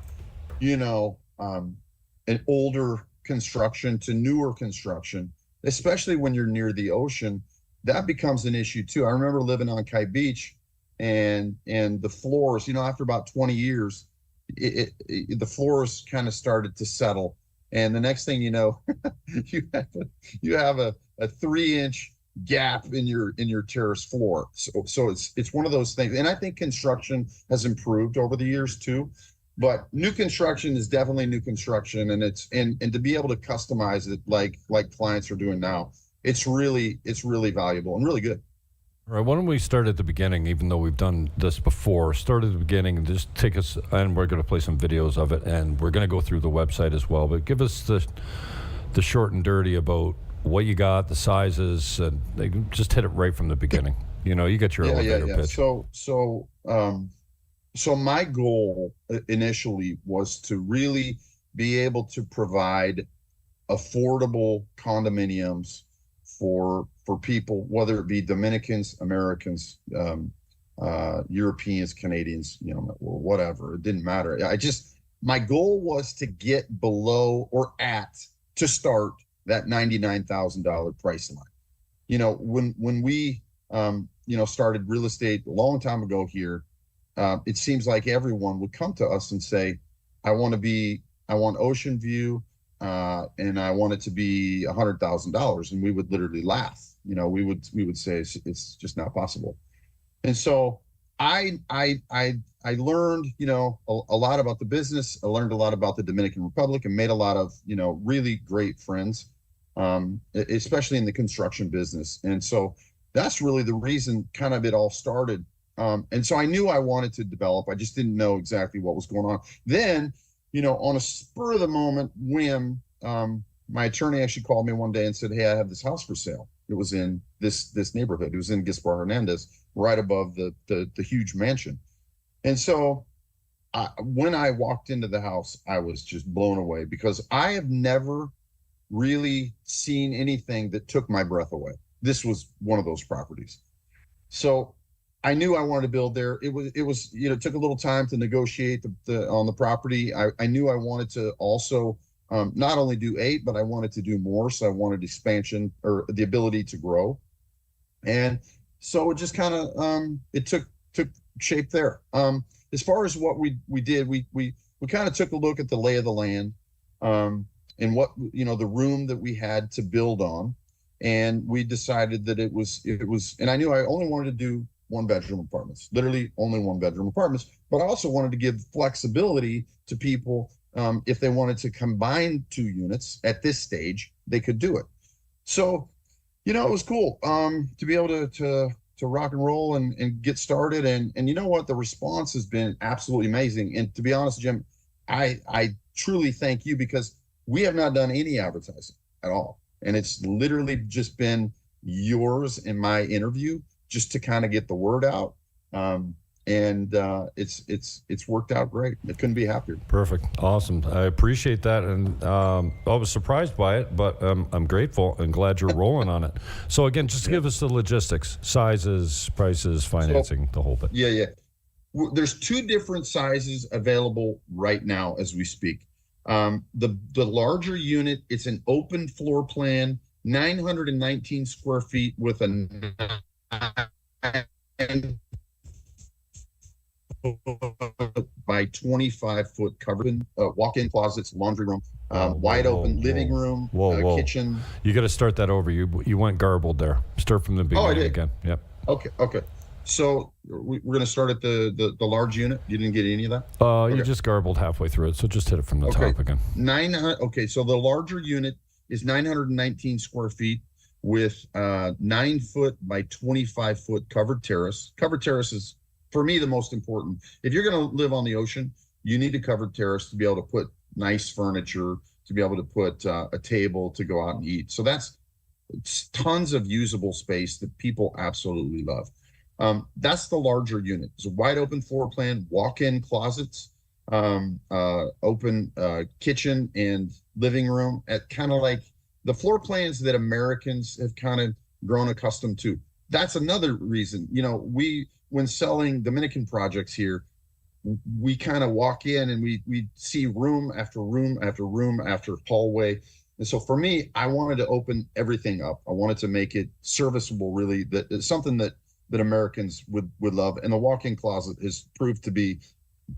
an older construction to newer construction, especially when you're near the ocean, that becomes an issue too. I remember living on Kite Beach and the floors, after about 20 years, the floors kind of started to settle. And the next thing you know, you have a 3-inch gap in your terrace floor. So it's one of those things. And I think construction has improved over the years too. But new construction is definitely new construction, and and to be able to customize it like clients are doing now, it's really valuable and really good. All right, why don't we start at the beginning, even though we've done this before. Start at the beginning and just take us, and we're going to play some videos of it, and we're going to go through the website as well. But give us the short and dirty about what you got, the sizes, and just hit it right from the beginning. You got your elevator pitch. So my goal initially was to really be able to provide affordable condominiums for people, whether it be Dominicans, Americans, Europeans, Canadians, or whatever. It didn't matter. My goal was to get below or to start that $99,000 price line. When we, started real estate a long time ago here, it seems like everyone would come to us and say, I want ocean view, and I want it to be $100,000. And we would literally laugh. We would say it's just not possible. And so I learned, a lot about the business. I learned a lot about the Dominican Republic and made a lot of, really great friends, especially in the construction business. And so that's really the reason kind of it all started. And so I knew I wanted to develop. I just didn't know exactly what was going on. Then, on a spur of the moment whim, my attorney actually called me one day and said, hey, I have this house for sale. It was in this neighborhood. It was in Gaspar Hernandez, right above the huge mansion. And so when I walked into the house, I was just blown away because I have never really seen anything that took my breath away. This was one of those properties. So I knew I wanted to build there. It was it took a little time to negotiate on the property. I knew I wanted to also not only do 8, but I wanted to do more. So I wanted expansion or the ability to grow. And so it just kind of it took shape there. As far as what we did, we kind of took a look at the lay of the land, and what the room that we had to build on, and we decided that it was. And I knew I only wanted to do 1-bedroom apartments, literally only 1-bedroom apartments. But I also wanted to give flexibility to people. If they wanted to combine 2 units at this stage, they could do it. So, it was cool to be able to rock and roll and get started. And you know what? The response has been absolutely amazing. And to be honest, Jim, I truly thank you because we have not done any advertising at all. And it's literally just been yours and my interview just to kind of get the word out. And it's worked out great. I couldn't be happier. Perfect. Awesome. I appreciate that. And I was surprised by it, but I'm grateful and glad you're rolling on it. So again, just give us the logistics, sizes, prices, financing, the whole bit. Yeah. There's 2 different sizes available right now as we speak. The larger unit, it's an open floor plan, 919 square feet with a 9 by 25 foot covered walk-in closets, laundry room, wide open living room, kitchen. You got to start that over. You went garbled there. Start from the beginning again. Yep. Okay. So we're going to start at the large unit. You didn't get any of that? You just garbled halfway through it, so just hit it from the top again. So the larger unit is 919 square feet with 9 foot by 25 foot covered terrace. Covered terrace is, for me, the most important. If you're going to live on the ocean, you need a covered terrace to be able to put nice furniture, to be able to put a table to go out and eat. So that's tons of usable space that people absolutely love. That's the larger unit. It's a wide open floor plan, walk-in closets, open kitchen and living room, at kind of like the floor plans that Americans have kind of grown accustomed to. That's another reason, when selling Dominican projects here, we kind of walk in and we see room after room after room after hallway. And so for me, I wanted to open everything up. I wanted to make it serviceable, really, that it's something that Americans would love. And the walk-in closet has proved to be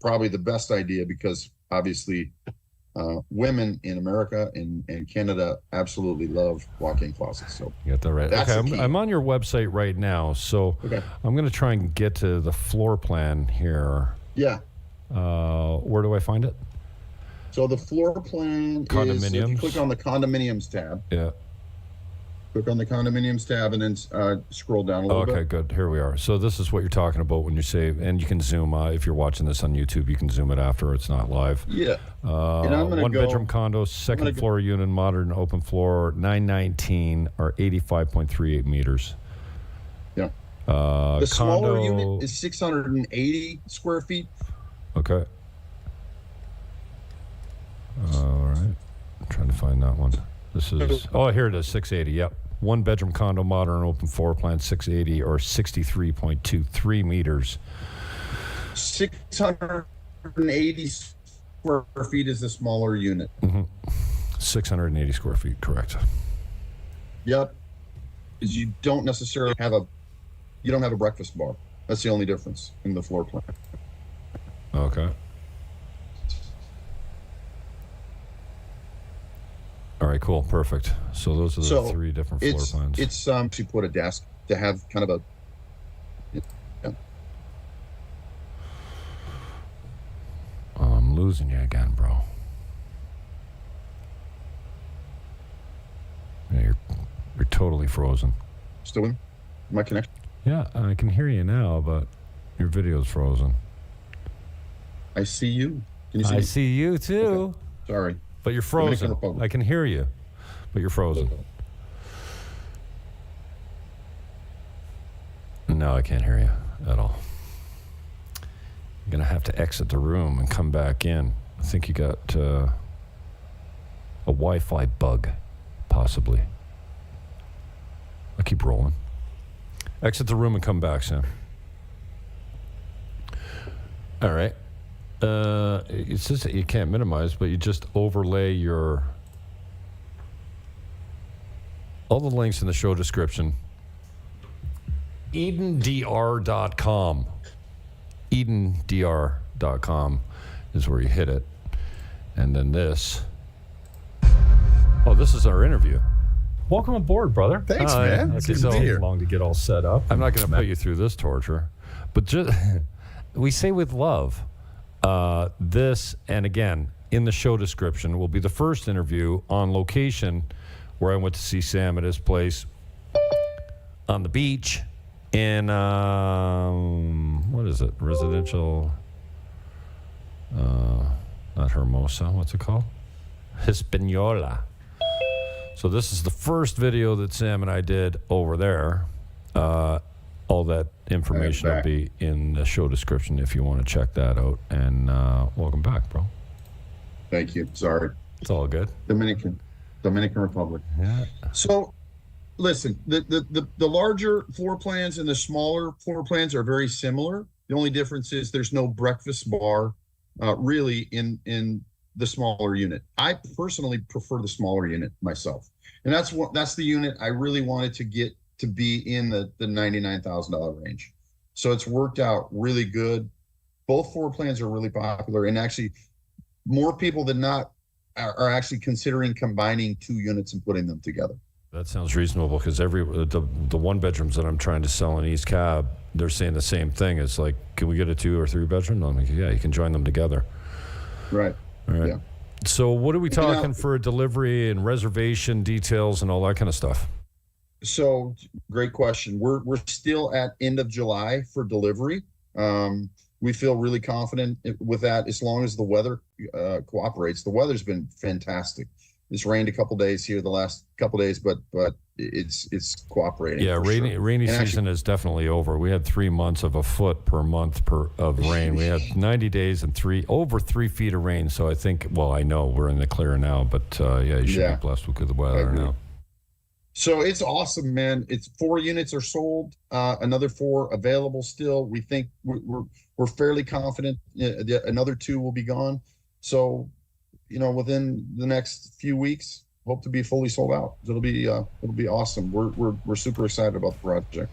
probably the best idea because obviously women in America and Canada absolutely love walk-in closets. So you got that right. Okay, I'm on your website right now, so I'm going to try and get to the floor plan here. Yeah. Where do I find it? So the floor plan is, if you click on the condominiums tab. Yeah. Click on the condominiums tab and then scroll down a little bit. Okay, good. Here we are. So this is what you're talking about when you say, and you can zoom. If you're watching this on YouTube, you can zoom it after it's not live. Yeah. And I'm gonna 1-bedroom condo, second floor unit, modern open floor, 919 or 85.38 meters. Yeah. The smaller unit is 680 square feet. Okay. All right. I'm trying to find that one. This is, here it is, 680. Yep. one bedroom condo, modern open floor plan, 680 or 63.23 meters. 680 square feet is the smaller unit. 680 square feet, correct. Yep. Is you don't necessarily have a breakfast bar. That's the only difference in the floor plan. Okay. All right, cool, perfect. So those are the three different floor plans. It's she put a desk to have kind of a. Yeah. Oh, I'm losing you again, bro. Yeah, you're totally frozen. Still in my connection? Yeah, I can hear you now, but your video's frozen. I see you. Can you see I me? see you too. Okay. Sorry. But you're frozen. I can hear you, but you're frozen. No, I can't hear you at all. You're going to have to exit the room and come back in. I think you got a Wi-Fi bug, possibly. I'll keep rolling. Exit the room and come back, Sam. All right. It says that you can't minimize, but you just overlay all the links in the show description. EdenDR.com. EdenDR.com is where you hit it. And then this. Oh, this is our interview. Welcome aboard, brother. Thanks, man. It's good to be here. long to get all set up. I'm not going to put you through this torture, but just we say with love. This, and again, in the show description, will be the first interview on location where I went to see Sam at his place on the beach in, what is it? Residential, not Hermosa, what's it called? Hispaniola. So this is the first video that Sam and I did over there. All that information will be in the show description if you want to check that out. And welcome back, bro. Thank you. Sorry. It's all good. Dominican Republic. Yeah. So, listen, the larger floor plans and the smaller floor plans are very similar. The only difference is there's no breakfast bar, really, in the smaller unit. I personally prefer the smaller unit myself, and that's the unit I really wanted to get to be in the $99,000 range. So it's worked out really good. Both floor plans are really popular, and actually more people than not are actually considering combining two units and putting them together. That sounds reasonable because the one bedrooms that I'm trying to sell in East Cab, they're saying the same thing. It's like, can we get a 2 or 3 bedroom? I'm like, yeah, you can join them together. Right. All right. Yeah. So what are we talking for a delivery and reservation details and all that kind of stuff? So great question. We're still at end of July for delivery. We feel really confident with that as long as the weather cooperates. The weather's been fantastic. It's rained a couple days here the last couple days, but it's cooperating. Yeah, rainy season is definitely over. We had 3 months of a foot per month of rain. We had 90 days and over 3 feet of rain. So I think, well, I know we're in the clear now, but you should be blessed with good weather now. So it's awesome, man. It's 4 units are sold, another 4 available still. We think we're fairly confident another 2 will be gone. So, within the next few weeks, hope to be fully sold out. It'll be awesome. We're super excited about the project.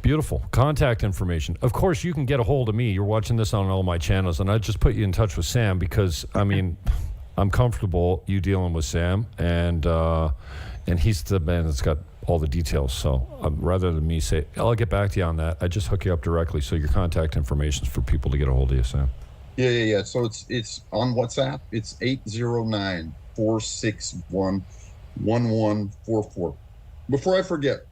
Beautiful. Contact information. Of course, you can get a hold of me. You're watching this on all my channels, and I just put you in touch with Sam because, I mean, I'm comfortable you dealing with Sam, and he's the man that's got all the details. So rather than me say, I'll get back to you on that, I just hook you up directly. So your contact information is for people to get a hold of you, Sam. Yeah. So it's on WhatsApp. It's 809-461-1144. Before I forget,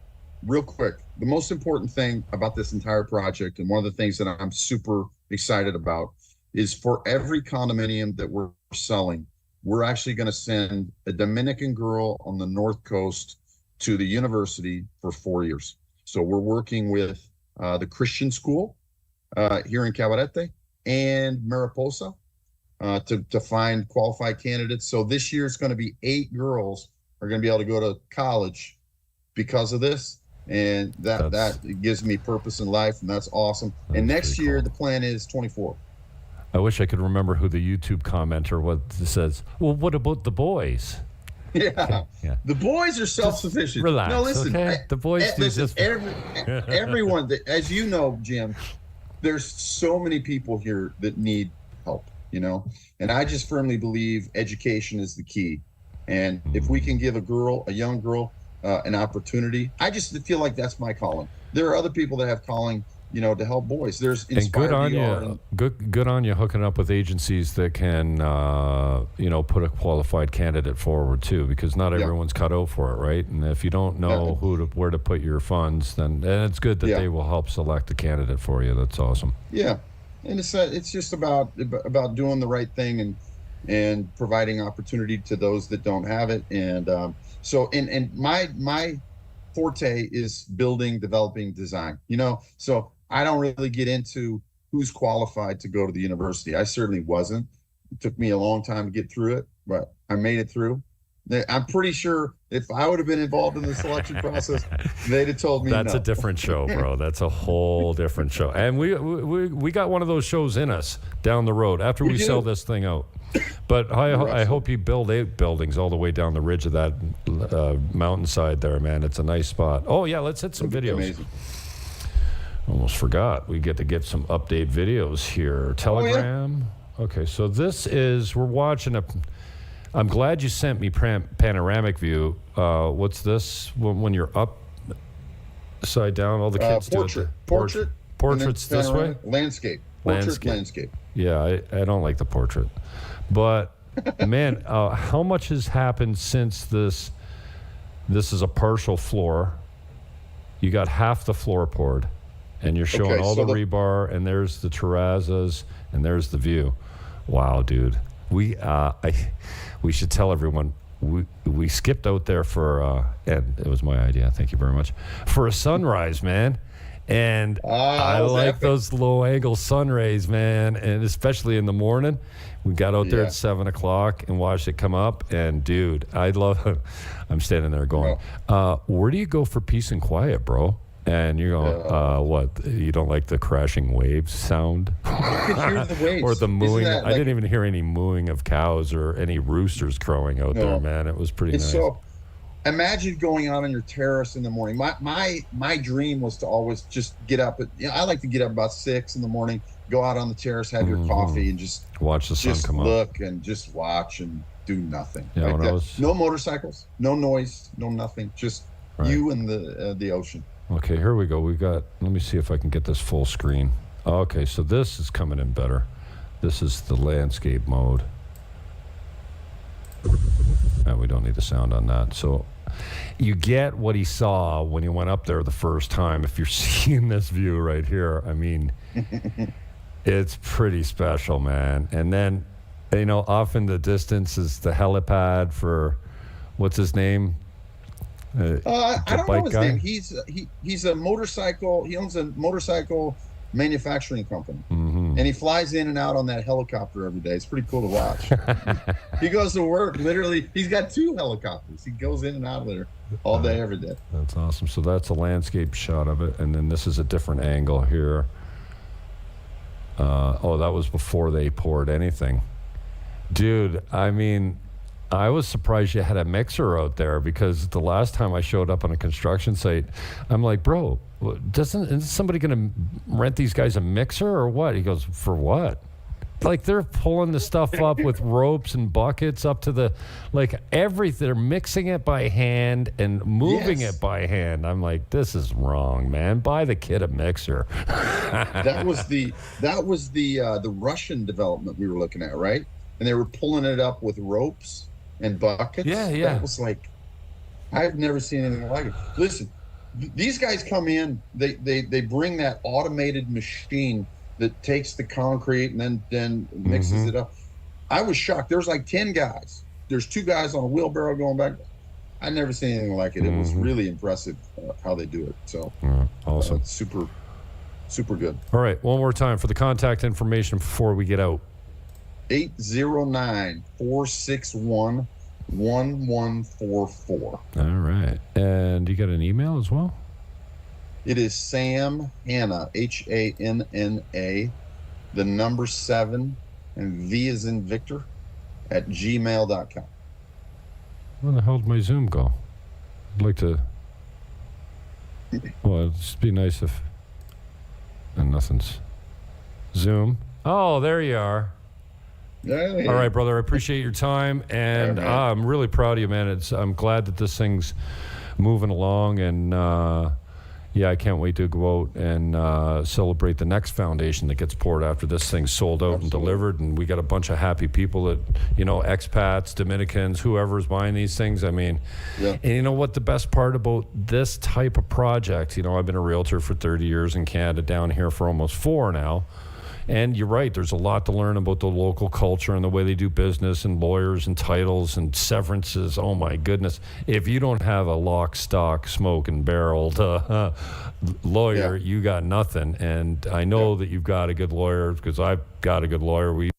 real quick, the most important thing about this entire project, and one of the things that I'm super excited about, is for every condominium that we're selling, we're actually going to send a Dominican girl on the North Coast to the university for 4 years. So we're working with the Christian school here in Cabarete and Mariposa to find qualified candidates. So this year it's going to be 8 girls are going to be able to go to college because of this, and that gives me purpose in life, and that's awesome. And next year, the plan is 24. I wish I could remember who the YouTube commenter says. Well, what about the boys? Yeah. Yeah. The boys are self-sufficient. Relax. No, listen. Okay? The boys do listen, just. everyone, as you know, Jim, there's so many people here that need help, you know, and I just firmly believe education is the key. And if we can give a young girl, an opportunity, I just feel like that's my calling. There are other people that have calling, you know, to help boys. There's and good on VR you. Good on you hooking up with agencies that can, you know, put a qualified candidate forward too, because not everyone's cut out for it, right? And if you don't know where to put your funds, then it's good that they will help select a candidate for you. That's awesome. Yeah, and it's just about doing the right thing and providing opportunity to those that don't have it. And so my forte is building, developing, design, you know, so I don't really get into who's qualified to go to the university. I certainly wasn't. It took me a long time to get through it, but I made it through. I'm pretty sure if I would have been involved in the selection process, they'd have told me that's no. a different show, bro. That's a whole different show. And we got one of those shows in us down the road after we sell this thing out. But I hope you build 8 buildings all the way down the ridge of that mountainside there, man. It's a nice spot. Oh, yeah, let's hit some videos. Amazing. Almost forgot. We get to get some update videos here. Telegram. Okay, so this is, we're watching I'm glad you sent me panoramic view. What's this? When you're upside down, all the kids do it. Portraits this way? Landscape. Landscape. Yeah, I don't like the portrait. But, man, how much has happened since this is a partial floor. You got half the floor poured, and you're showing all the rebar, and there's the terrazas, and there's the view. Wow, dude. We should tell everyone, we skipped out there for, and it was my idea, thank you very much, for a sunrise, man. And I like those low angle sun rays, man, and especially in the morning. We got out there at 7 o'clock and watched it come up. And dude, I'm standing there going, where do you go for peace and quiet, bro? And you're going, what? You don't like the crashing waves sound? You could hear the waves. Or the mooing. Like, I didn't even hear any mooing of cows or any roosters crowing out there, man. It was pretty nice. So, imagine going out on your terrace in the morning. My dream was to always just get up I like to get up about 6 in the morning, go out on the terrace, have your coffee, and just watch the sun come up. Look and just watch and do nothing. Yeah, no motorcycles, no noise, no nothing. Just you and the ocean. Okay, here we go. Let me see if I can get this full screen. Okay, so this is coming in better. This is the landscape mode. We don't need the sound on that. So you get what he saw when he went up there the first time. If you're seeing this view right here, I mean, it's pretty special, man. And then, you know, off in the distance is the helipad for, what's his name? I don't know his name. He's a motorcycle. He owns a motorcycle manufacturing company, and he flies in and out on that helicopter every day. It's pretty cool to watch. He goes to work literally. He's got 2 helicopters. He goes in and out of there all day, every day. That's awesome. So that's a landscape shot of it, and then this is a different angle here. That was before they poured anything, dude. I mean, I was surprised you had a mixer out there, because the last time I showed up on a construction site, I'm like, bro, isn't somebody going to rent these guys a mixer or what? He goes, for what? Like, they're pulling the stuff up with ropes and buckets up to the, like, everything. They're mixing it by hand and moving it by hand. I'm like, this is wrong, man. Buy the kid a mixer. That was the Russian development we were looking at, right? And they were pulling it up with ropes and buckets. Yeah. That was like, I've never seen anything like it. Listen, these guys come in, they bring that automated machine that takes the concrete and then mixes it up. I was shocked. There's like 10 guys. There's 2 guys on a wheelbarrow going back. I've never seen anything like it. It was really impressive how they do it. So awesome. Super good. All right, one more time for the contact information before we get out. 809-461 1144. All right. And you got an email as well? It is Sam Hanna, Hanna, the number 7, and V as in Victor, at gmail.com. Where the hell did my Zoom go? I'd like to. Well, it'd just be nice if. And nothing's. Zoom. Oh, there you are. Hey. All right, brother. I appreciate your time, and All right. I'm really proud of you, man. I'm glad that this thing's moving along, and yeah, I can't wait to go out and celebrate the next foundation that gets poured after this thing's sold out and delivered. And we got a bunch of happy people that, expats, Dominicans, whoever's buying these things. I mean, Yeah. and you know what the best part about this type of project, I've been a realtor for 30 years in Canada, down here for almost 4 now. And you're right, there's a lot to learn about the local culture and the way they do business and lawyers and titles and severances. Oh my goodness. If you don't have a lock, stock, smoke and barreled lawyer, you got nothing. And I know that you've got a good lawyer because I've got a good lawyer.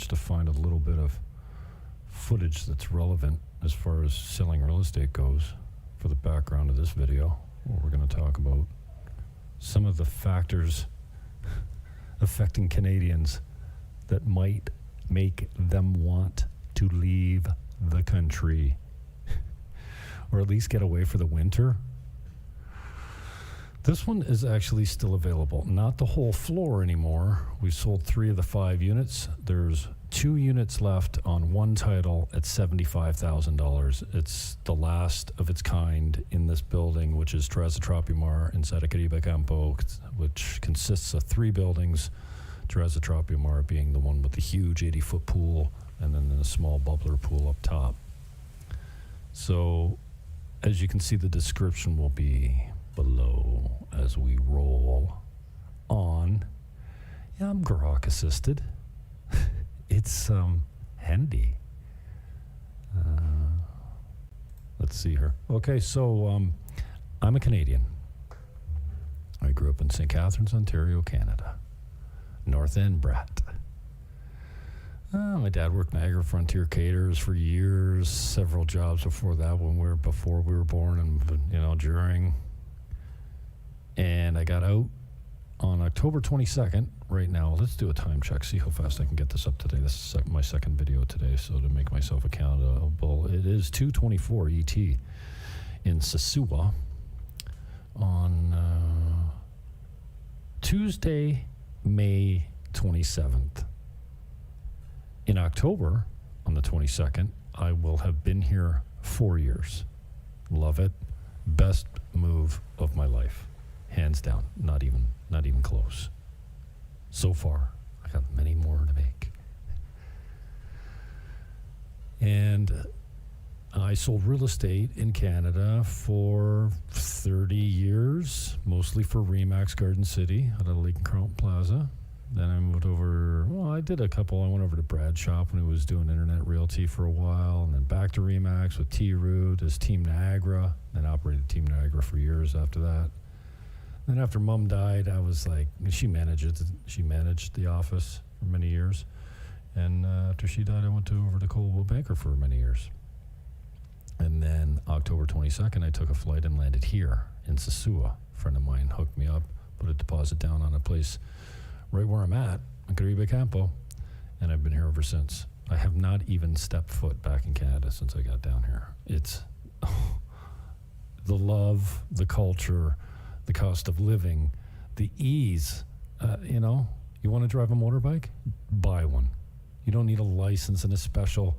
research to find a little bit of footage that's relevant as far as selling real estate goes for the background of this video, where we're going to talk about some of the factors affecting Canadians that might make them want to leave the country or at least get away for the winter. This one is actually still available. Not the whole floor anymore. We sold 3 of the 5 units. There's 2 units left on one title at $75,000. It's the last of its kind in this building, which is Terraza Tropimar inside of Caribe, Campo, which consists of 3 buildings. Terraza Tropimar being the one with the huge 80-foot pool, and then the small bubbler pool up top. So, as you can see, the description will be below as we roll on. Yeah, I'm Grok assisted. It's handy. Let's see here. Okay, so I'm a Canadian. I grew up in St. Catharines, Ontario, Canada. North End brat. My dad worked Niagara Frontier Caterers for years, several jobs before that before we were born and during. And I got out on October 22nd. Right now, let's do a time check, see how fast I can get this up today. This is my second video today, so to make myself accountable, it is 2:24 ET in Sosua on Tuesday, May 27th. In October, on the 22nd, I will have been here 4 years. Love it. Best move of my life. Hands down. Not even close. So far, I got many more to make. And I sold real estate in Canada for 30 years, mostly for Remax Garden City out of Lake Crown Plaza. Then I moved over, I did a couple. I went over to Brad's shop when he was doing internet realty for a while, and then back to Remax with T-Root as Team Niagara, then operated Team Niagara for years after that. Then after Mom died, I was like, she managed the office for many years. And after she died, I went over to Coldwell Banker for many years. And then October 22nd, I took a flight and landed here in Sosua. A friend of mine hooked me up, put a deposit down on a place right where I'm at, in Caribe, Campo, and I've been here ever since. I have not even stepped foot back in Canada since I got down here. It's the love, the culture, the cost of living, the ease. You want to drive a motorbike? Buy one. You don't need a license and a special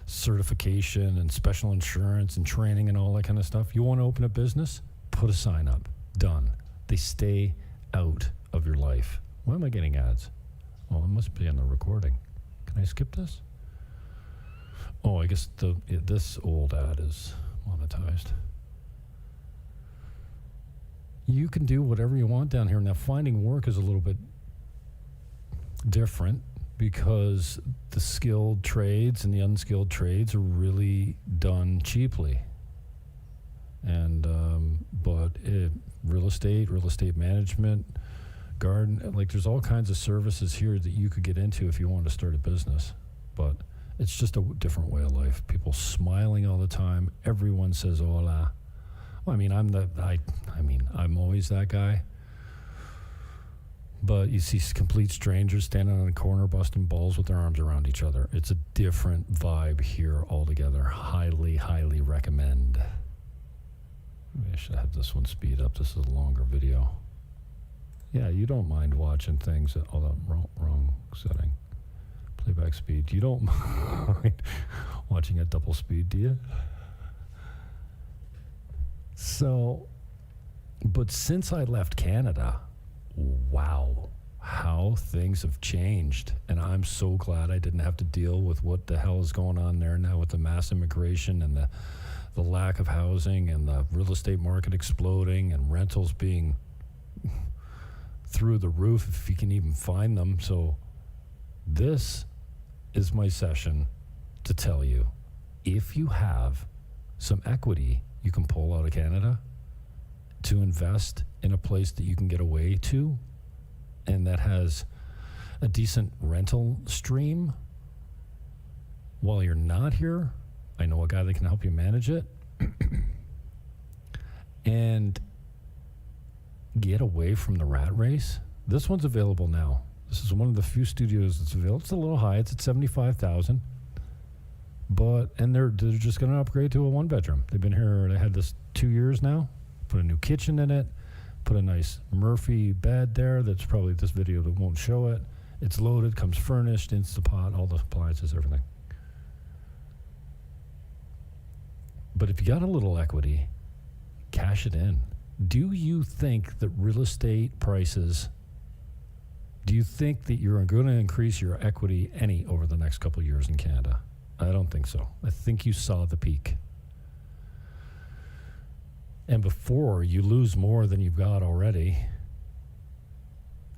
certification and special insurance and training and all that kind of stuff. You want to open a business? Put a sign up. Done. They stay out of your life. Why am I getting ads? Oh, it must be on the recording. Can I skip this? Oh, I guess this old ad is monetized. You can do whatever you want down here. Now, finding work is a little bit different because the skilled trades and the unskilled trades are really done cheaply. And, real estate management, garden, there's all kinds of services here that you could get into if you wanted to start a business. But it's just a different way of life. People smiling all the time. Everyone says hola. Well, I'm always that guy. But you see complete strangers standing on a corner busting balls with their arms around each other. It's a different vibe here altogether. Highly, highly recommend. Maybe I should have this one speed up. This is a longer video. Yeah, you don't mind watching things at wrong setting. Playback speed. You don't mind watching at double speed, do you? So, but since I left Canada, wow, how things have changed. And I'm so glad I didn't have to deal with what the hell is going on there now with the mass immigration and the lack of housing and the real estate market exploding and rentals being through the roof if you can even find them. So this is my session to tell you, if you have some equity you can pull out of Canada to invest in a place that you can get away to and that has a decent rental stream while you're not here, I know a guy that can help you manage it and get away from the rat race. This one's available now. This is one of the few studios that's available. It's a little high. It's at $75,000. And they're just going to upgrade to a 1-bedroom. They've been here. They had this 2 years now. Put a new kitchen in it. Put a nice Murphy bed there. That's probably this video that won't show it. It's loaded, comes furnished, Instapot, all the appliances, everything. But if you got a little equity, cash it in. Do you think that real estate prices, do you think that you're going to increase your equity any over the next couple of years in Canada? I don't think so. I think you saw the peak. And before you lose more than you've got already,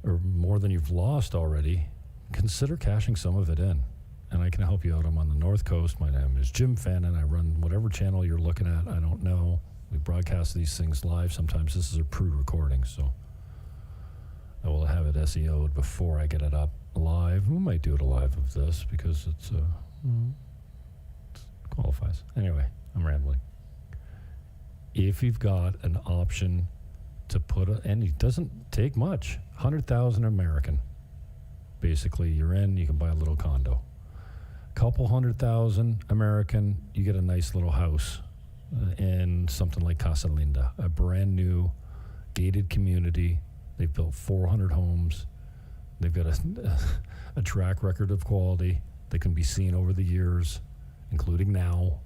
or more than you've lost already, consider cashing some of it in. And I can help you out. I'm on the North Coast. My name is Jim Fannin. I run whatever channel you're looking at. I don't know. We broadcast these things live. Sometimes this is a pre-recording, so I will have it SEO'd before I get it up live. We might do it live of this because it qualifies. Anyway, I'm rambling. If you've got an option to put and it doesn't take much, 100,000 American. Basically, you're in, you can buy a little condo. Couple 100,000 American, you get a nice little house in something like Casa Linda, a brand new gated community. They've built 400 homes. They've got a track record of quality that can be seen over the years, including now.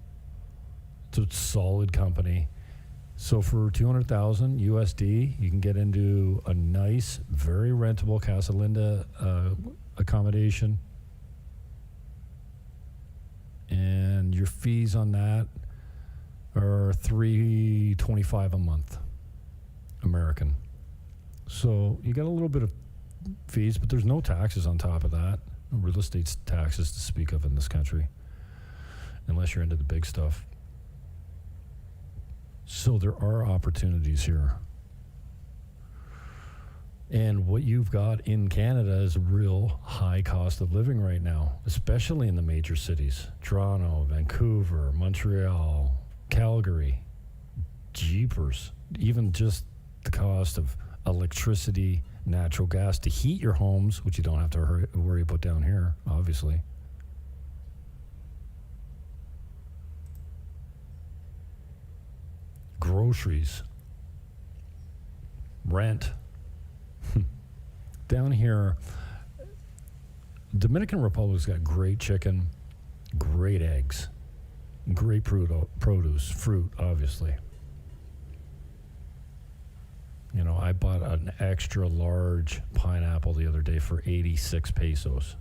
It's a solid company. So for 200,000 USD, you can get into a nice, very rentable Casa Linda accommodation. And your fees on that are $325 a month, American. So you get a little bit of fees, but there's no taxes on top of that. No real estate taxes to speak of in this country, unless you're into the big stuff. So there are opportunities here. And what you've got in Canada is a real high cost of living right now, especially in the major cities. Toronto, Vancouver, Montreal, Calgary, jeepers. Even just the cost of electricity, natural gas to heat your homes, which you don't have to worry about down here, obviously. Groceries, rent. Down here, Dominican Republic's got great chicken, great eggs, great produce, fruit, obviously. You know, I bought an extra large pineapple the other day for 86 pesos.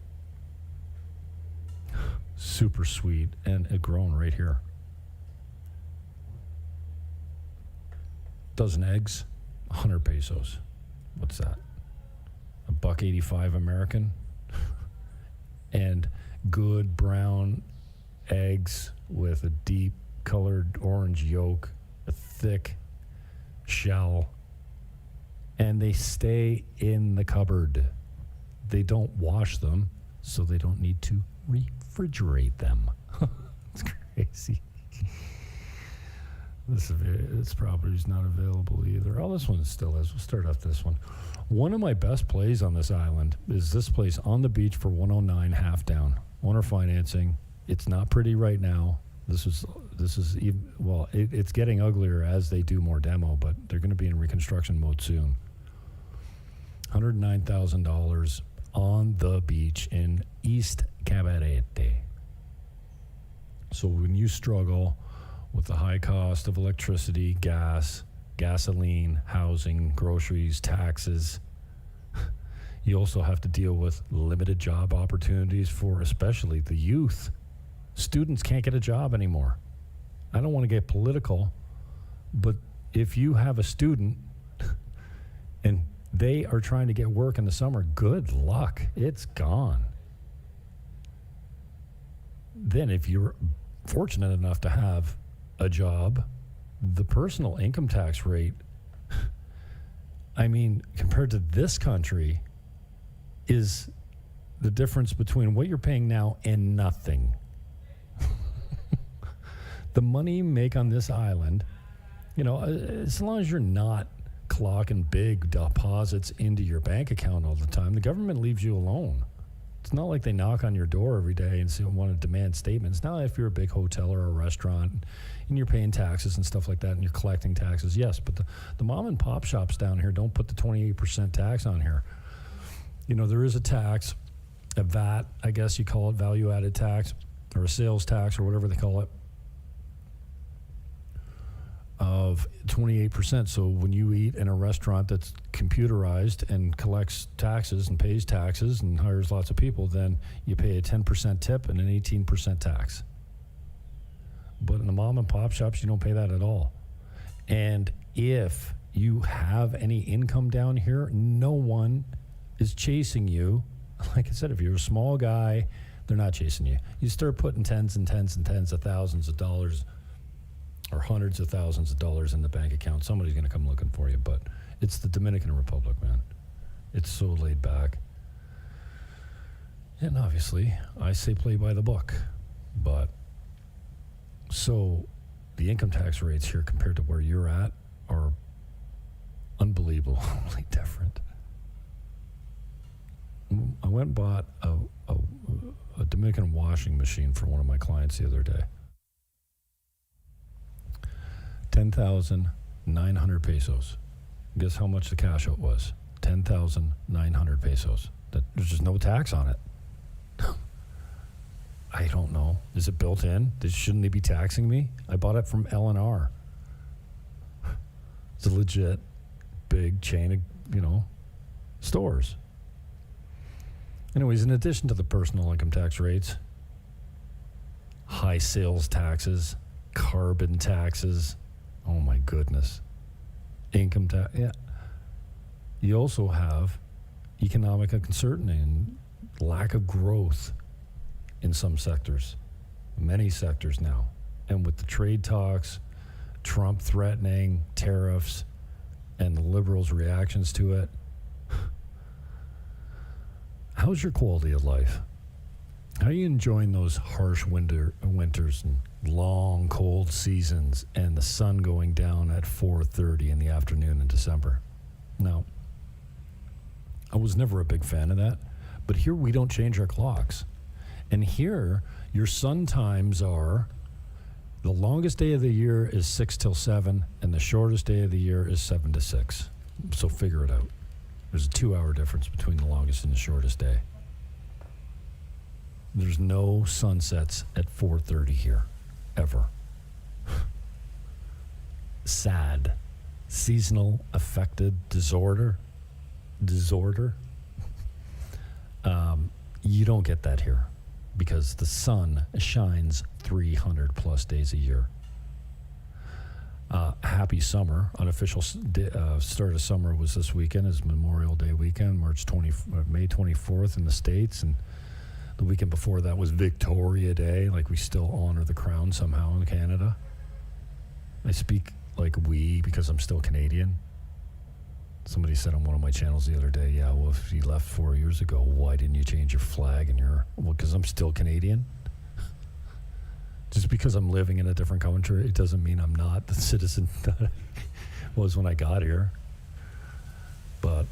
Super sweet, and it grown right here. Dozen eggs, 100 pesos. What's that? $1.85 American. And good brown eggs with a deep colored orange yolk, a thick shell, and they stay in the cupboard. They don't wash them, so they don't need to refrigerate them. It's crazy. This property is not available either. Oh, this one still is. We'll start off this one. One of my best plays on this island is this place on the beach for 109 half down. Owner financing. It's not pretty right now. This is even, well, it's getting uglier as they do more demo, but they're going to be in reconstruction mode soon. $109,000 on the beach in East Cabarete. So when you struggle with the high cost of electricity, gas, gasoline, housing, groceries, taxes, you also have to deal with limited job opportunities for especially the youth. Students can't get a job anymore. I don't want to get political, but if you have a student and they are trying to get work in the summer, good luck. It's gone. Then if you're fortunate enough to have a job, the personal income tax rate, I mean, compared to this country, is the difference between what you're paying now and nothing. The money you make on this island, as long as you're not clocking big deposits into your bank account all the time, the government leaves you alone. It's not like they knock on your door every day and want to demand statements. Now, if you're a big hotel or a restaurant and you're paying taxes and stuff like that and you're collecting taxes, yes, but the mom and pop shops down here don't put the 28% tax on here. There is a tax, a VAT, I guess you call it, value-added tax, or a sales tax, or whatever they call it, of 28%. So when you eat in a restaurant that's computerized and collects taxes and pays taxes and hires lots of people, then you pay a 10% tip and an 18% tax. But in the mom and pop shops, you don't pay that at all. And if you have any income down here, no one is chasing you. Like I said, if you're a small guy, they're not chasing you. You start putting tens and tens and tens of thousands of dollars or hundreds of thousands of dollars in the bank account, somebody's going to come looking for you. But it's the Dominican Republic, man. It's so laid back. And obviously, I say play by the book. But so the income tax rates here compared to where you're at are unbelievably different. I went and bought a Dominican washing machine for one of my clients the other day. 10,900 pesos. Guess how much the cash out was? 10,900 pesos. There's just no tax on it. I don't know. Is it built in? Shouldn't they be taxing me? I bought it from L&R. It's a legit big chain of, stores. Anyways, in addition to the personal income tax rates, high sales taxes, carbon taxes, oh my goodness, income tax, yeah. You also have economic uncertainty and lack of growth in some sectors, many sectors now. And with the trade talks, Trump threatening tariffs, and the liberals' reactions to it, how's your quality of life? How are you enjoying those harsh winters and long, cold seasons and the sun going down at 4:30 in the afternoon in December? Now, I was never a big fan of that, but here we don't change our clocks. And here, your sun times are, the longest day of the year is 6 till 7, and the shortest day of the year is 7 to 6. So figure it out. There's a 2-hour difference between the longest and the shortest day. There's no sunsets at 4:30 here, ever. Sad. Seasonal affected disorder. You don't get that here because the sun shines 300 plus days a year. Happy summer. Unofficial start of summer was this weekend, is Memorial Day weekend, May 24th in the States, and the weekend before that was Victoria Day. Like, we still honor the crown somehow in Canada. I speak like we because I'm still Canadian. Somebody said on one of my channels the other day, yeah, well, if you left 4 years ago, why didn't you change your flag and well, because I'm still Canadian. Just because I'm living in a different country, it doesn't mean I'm not the citizen that I was when I got here. But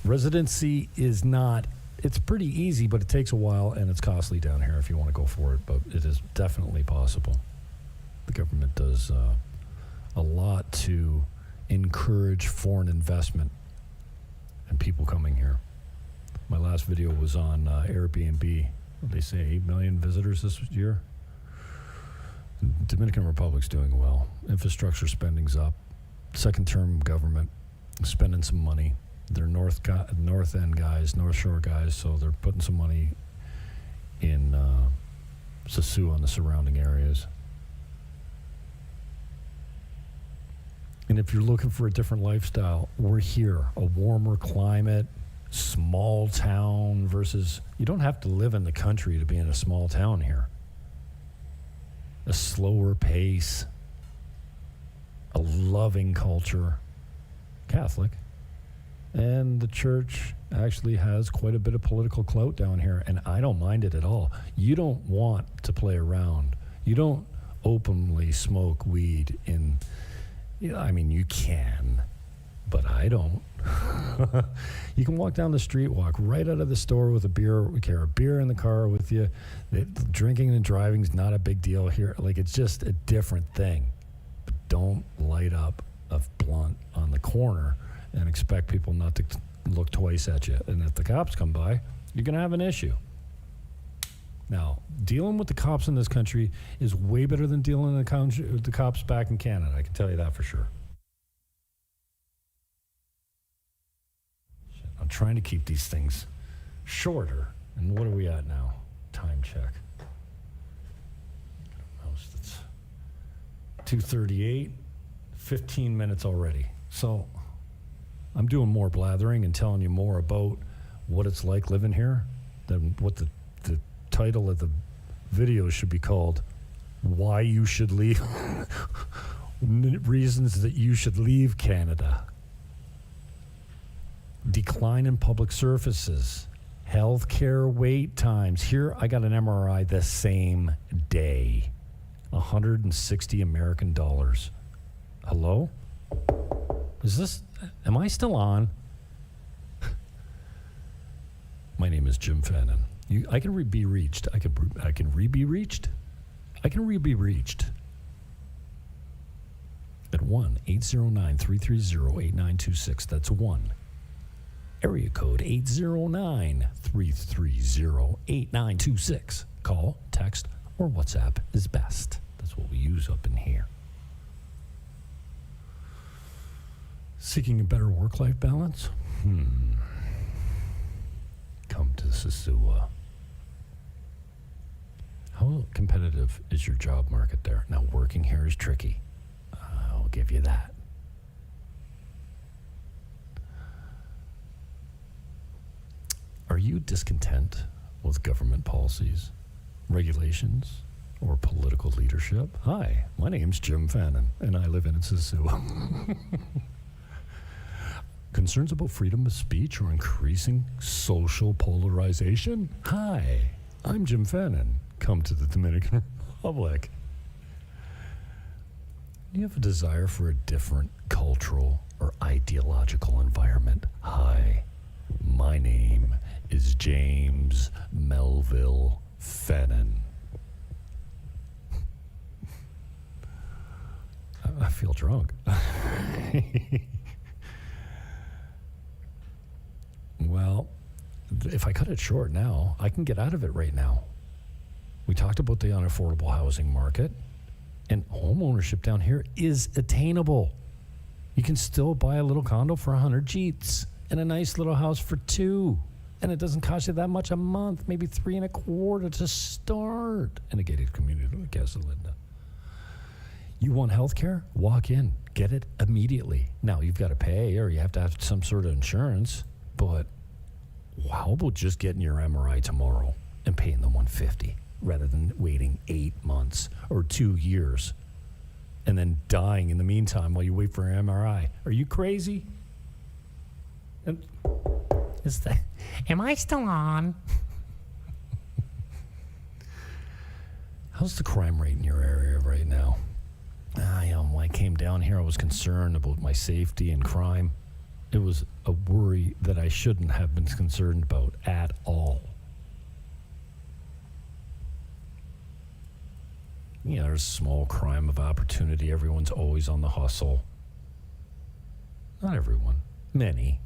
residency is not, it's pretty easy, but it takes a while and it's costly down here if you want to go for it, but it is definitely possible. The government does a lot to encourage foreign investment and people coming here. My last video was on Airbnb. They say 8 million visitors this year. Dominican Republic's doing well. Infrastructure spending's up. Second term government spending some money. They're North End guys, North Shore guys, so they're putting some money in Sosua and the surrounding areas. And if you're looking for a different lifestyle, we're here. A warmer climate, small town versus, you don't have to live in the country to be in a small town here. A slower pace, a loving culture, Catholic, and the church actually has quite a bit of political clout down here, and I don't mind it at all. You don't want to play around. You don't openly smoke weed in, I mean, you can, but I don't. You can walk down the street, walk right out of the store with a beer, carry a beer in the car with you. Drinking and driving is not a big deal here. Like, it's just a different thing. But don't light up a blunt on the corner and expect people not to look twice at you. And if the cops come by, you're going to have an issue. Now, dealing with the cops in this country is way better than dealing with the cops back in Canada. I can tell you that for sure. I'm trying to keep these things shorter. And what are we at now? Time check. It's 2:38, 15 minutes already. So I'm doing more blathering and telling you more about what it's like living here than what the title of the video should be called. Why you should leave. Reasons that you should leave Canada. Decline in public services, healthcare wait times. Here, I got an MRI the same day, $160 American dollars. Hello? Am I still on? My name is Jim Fannin. I can be reached. I can be reached. I can be reached at 1-809-330-8926. That's 1. Area code 809-330-8926. Call, text, or WhatsApp is best. That's what we use up in here. Seeking a better work-life balance? Come to Sosua. How competitive is your job market there? Now, working here is tricky. I'll give you that. Are you discontent with government policies, regulations, or political leadership? Hi, my name's Jim Fannin, and I live in Sosua. Concerns about freedom of speech or increasing social polarization? Hi, I'm Jim Fannin. Come to the Dominican Republic. Do you have a desire for a different cultural or ideological environment? Hi, my name is James Melville Fannin. I feel drunk. Well, if I cut it short now, I can get out of it right now. We talked about the unaffordable housing market, and home ownership down here is attainable. You can still buy a little condo for 100 G's and a nice little house for 2. And it doesn't cost you that much a month, maybe $3.25 to start in a gated community like Casalinda. You want health care? Walk in, get it immediately. Now, you've got to pay or you have to have some sort of insurance, but how about just getting your MRI tomorrow and paying the $150 rather than waiting 8 months or 2 years and then dying in the meantime while you wait for an MRI? Are you crazy? Am I still on? How's the crime rate in your area right now? When I came down here, I was concerned about my safety and crime. It was a worry that I shouldn't have been concerned about at all. There's small crime of opportunity. Everyone's always on the hustle. Not everyone. Many.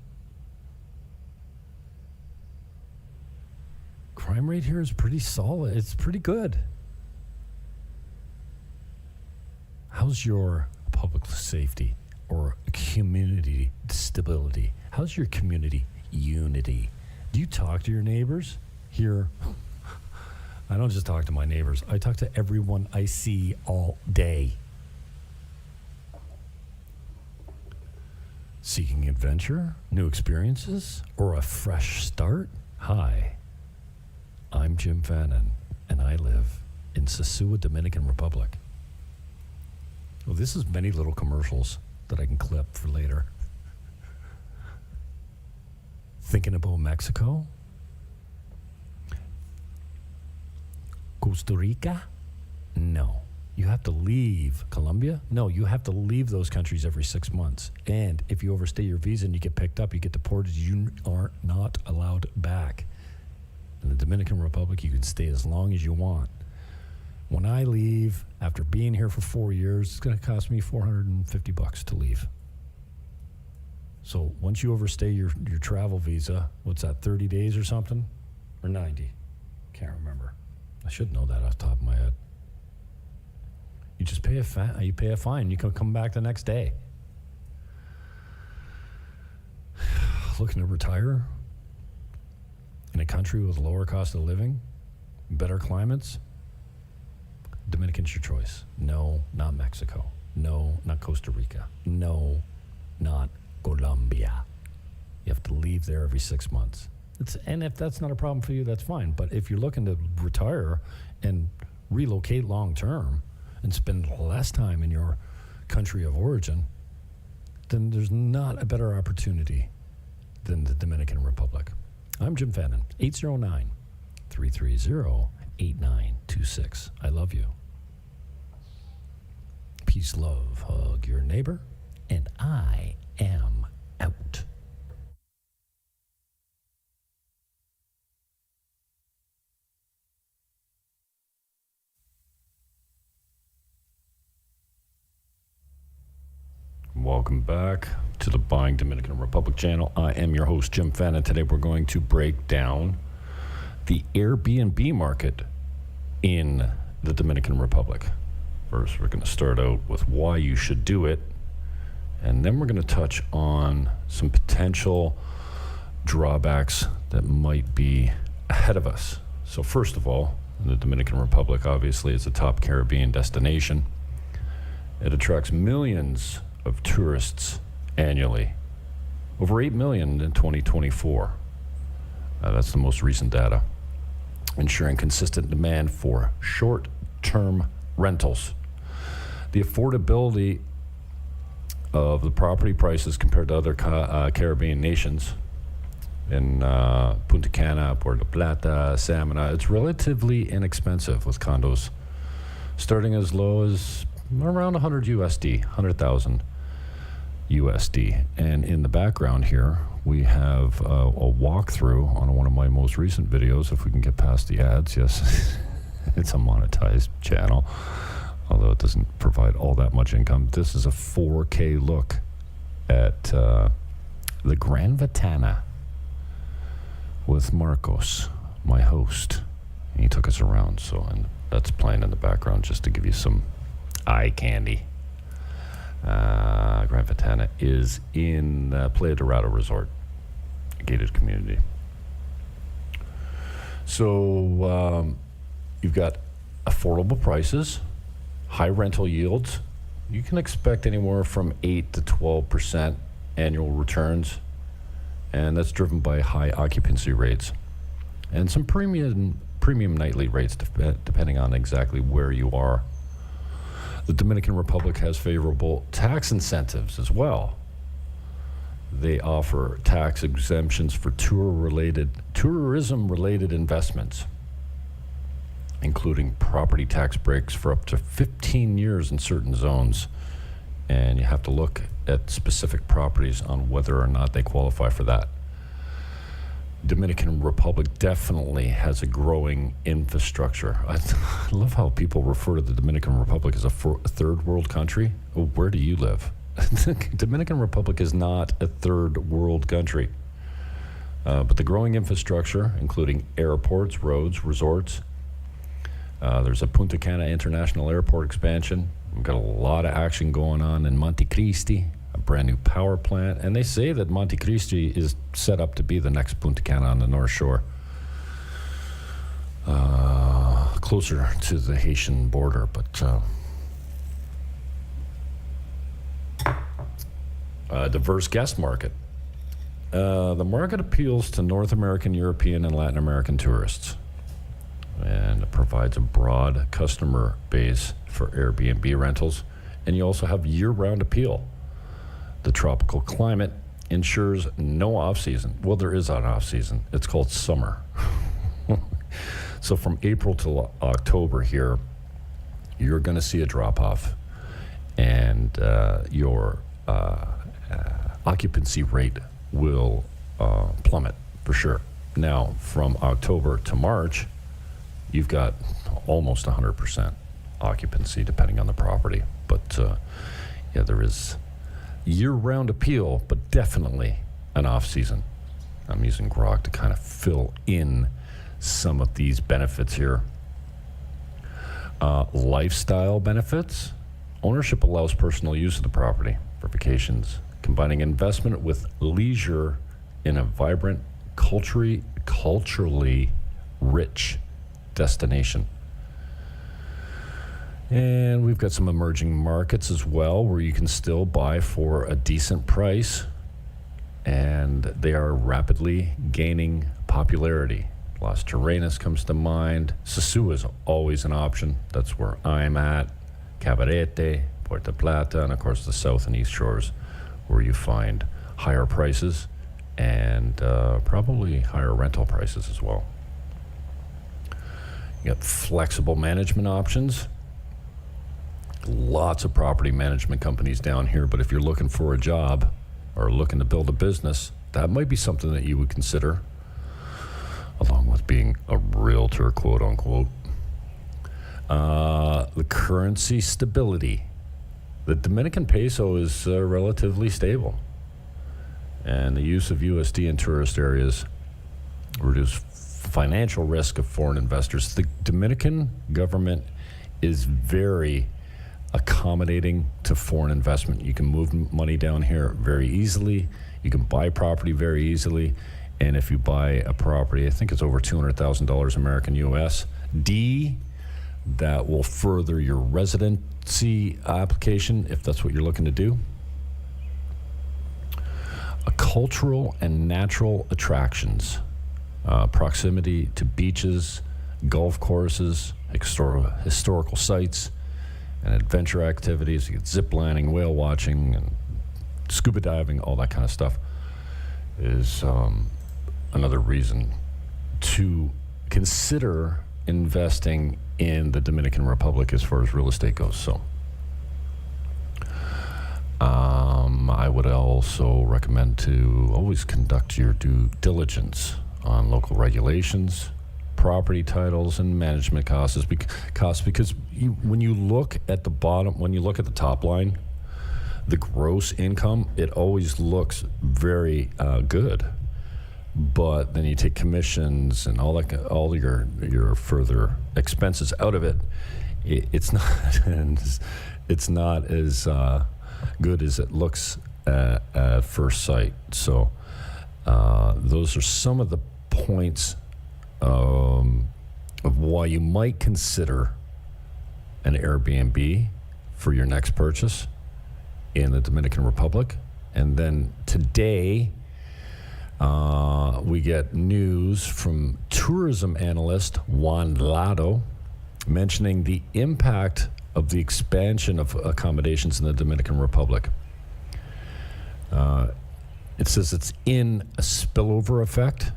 Crime rate here is pretty solid. It's pretty good. How's your public safety or community stability? How's your community unity? Do you talk to your neighbors? Here, I don't just talk to my neighbors. I talk to everyone I see all day. Seeking adventure, new experiences, or a fresh start? Hi, I'm Jim Fannin, and I live in Sosúa, Dominican Republic. Well, this is many little commercials that I can clip for later. Thinking about Mexico? Costa Rica? No. You have to leave Colombia? No, you have to leave those countries every 6 months. And if you overstay your visa and you get picked up, you get deported, you are not allowed back. In the Dominican Republic, you can stay as long as you want. When I leave, after being here for 4 years, it's going to cost me $450 to leave. So once you overstay your travel visa, what's that, 30 days or something? Or 90? Can't remember. I should know that off the top of my head. You just pay a fine. You can come back the next day. Looking to retire in a country with lower cost of living, better climates? Dominican's your choice. No, not Mexico. No, not Costa Rica. No, not Colombia. You have to leave there every 6 months. And if that's not a problem for you, that's fine. But if you're looking to retire and relocate long term and spend less time in your country of origin, then there's not a better opportunity than the Dominican Republic. I'm Jim Fannin, 809-330-8926. I love you. Peace, love, hug your neighbor, and I am out. Welcome back to the Buying Dominican Republic channel. I am your host, Jim Fannin. Today we're going to break down the Airbnb market in the Dominican Republic. First, we're going to start out with why you should do it, and then we're going to touch on some potential drawbacks that might be ahead of us. So first of all, the Dominican Republic obviously is a top Caribbean destination. It attracts millions of tourists annually, over 8 million in 2024. That's the most recent data, ensuring consistent demand for short-term rentals. The affordability of the property prices compared to other Caribbean nations in Punta Cana, Puerto Plata, Samana, it's relatively inexpensive, with condos starting as low as around 100 USD, 100,000 USD. And in the background here, we have a walkthrough on one of my most recent videos. If we can get past the ads, yes, it's a monetized channel, although it doesn't provide all that much income. This is a 4K look at the Grand Vitana with Marcos, my host. He took us around, and that's playing in the background just to give you some eye candy. Grand Vitana is in Playa Dorado Resort, a gated community. So you've got affordable prices, high rental yields. You can expect anywhere from 8 to 12% annual returns, and that's driven by high occupancy rates and some premium nightly rates, depending on exactly where you are. The Dominican Republic has favorable tax incentives as well. They offer tax exemptions for tourism-related investments, including property tax breaks for up to 15 years in certain zones. And you have to look at specific properties on whether or not they qualify for that. Dominican Republic definitely has a growing infrastructure. I love how people refer to the Dominican Republic as a third world country. Well, where do you live? Dominican Republic is not a third world country. But the growing infrastructure, including airports, roads, resorts. There's a Punta Cana International Airport expansion. We've got a lot of action going on in Monte Cristi, a brand new power plant, and they say that Monte Cristi is set up to be the next Punta Cana on the North Shore, closer to the Haitian border. But diverse guest market. The market appeals to North American, European, and Latin American tourists, and it provides a broad customer base for Airbnb rentals, and you also have year-round appeal. The tropical climate ensures no off-season. Well, there is an off-season. It's called summer. So from April to October here, you're going to see a drop-off, and your occupancy rate will plummet for sure. Now, from October to March, you've got almost 100% occupancy, depending on the property. But yeah, there is year-round appeal, but definitely an off-season. I'm using grok to kind of fill in some of these benefits here. Lifestyle benefits. Ownership allows personal use of the property for vacations, combining investment with leisure in a vibrant, culturally rich destination. And we've got some emerging markets as well where you can still buy for a decent price, and they are rapidly gaining popularity. Las Terrenas comes to mind. Sosúa is always an option. That's where I'm at. Cabarete, Puerto Plata, and of course the south and east shores, where you find higher prices and probably higher rental prices as well. You got flexible management options. Lots of property management companies down here, but if you're looking for a job or looking to build a business, that might be something that you would consider, along with being a realtor, quote unquote. The currency stability. The Dominican peso is relatively stable, and the use of USD in tourist areas reduce financial risk of foreign investors. The Dominican government is very accommodating to foreign investment. You can move money down here very easily. You can buy property very easily. And if you buy a property, I think it's over $200,000 American US, that will further your residency application if that's what you're looking to do. Cultural and natural attractions, proximity to beaches, golf courses, historical sites, and adventure activities. You get zip lining, whale watching, and scuba diving, all that kind of stuff is another reason to consider investing in the Dominican Republic as far as real estate goes. So I would also recommend to always conduct your due diligence on local regulations, property titles, and management costs because when you look at the top line, the gross income, it always looks very good. But then you take commissions and all your further expenses out of it, it's not as good as it looks at first sight. So those are some of the points of why you might consider an Airbnb for your next purchase in the Dominican Republic. And then today, we get news from tourism analyst Juan Lado mentioning the impact of the expansion of accommodations in the Dominican Republic. It says it's in a spillover effect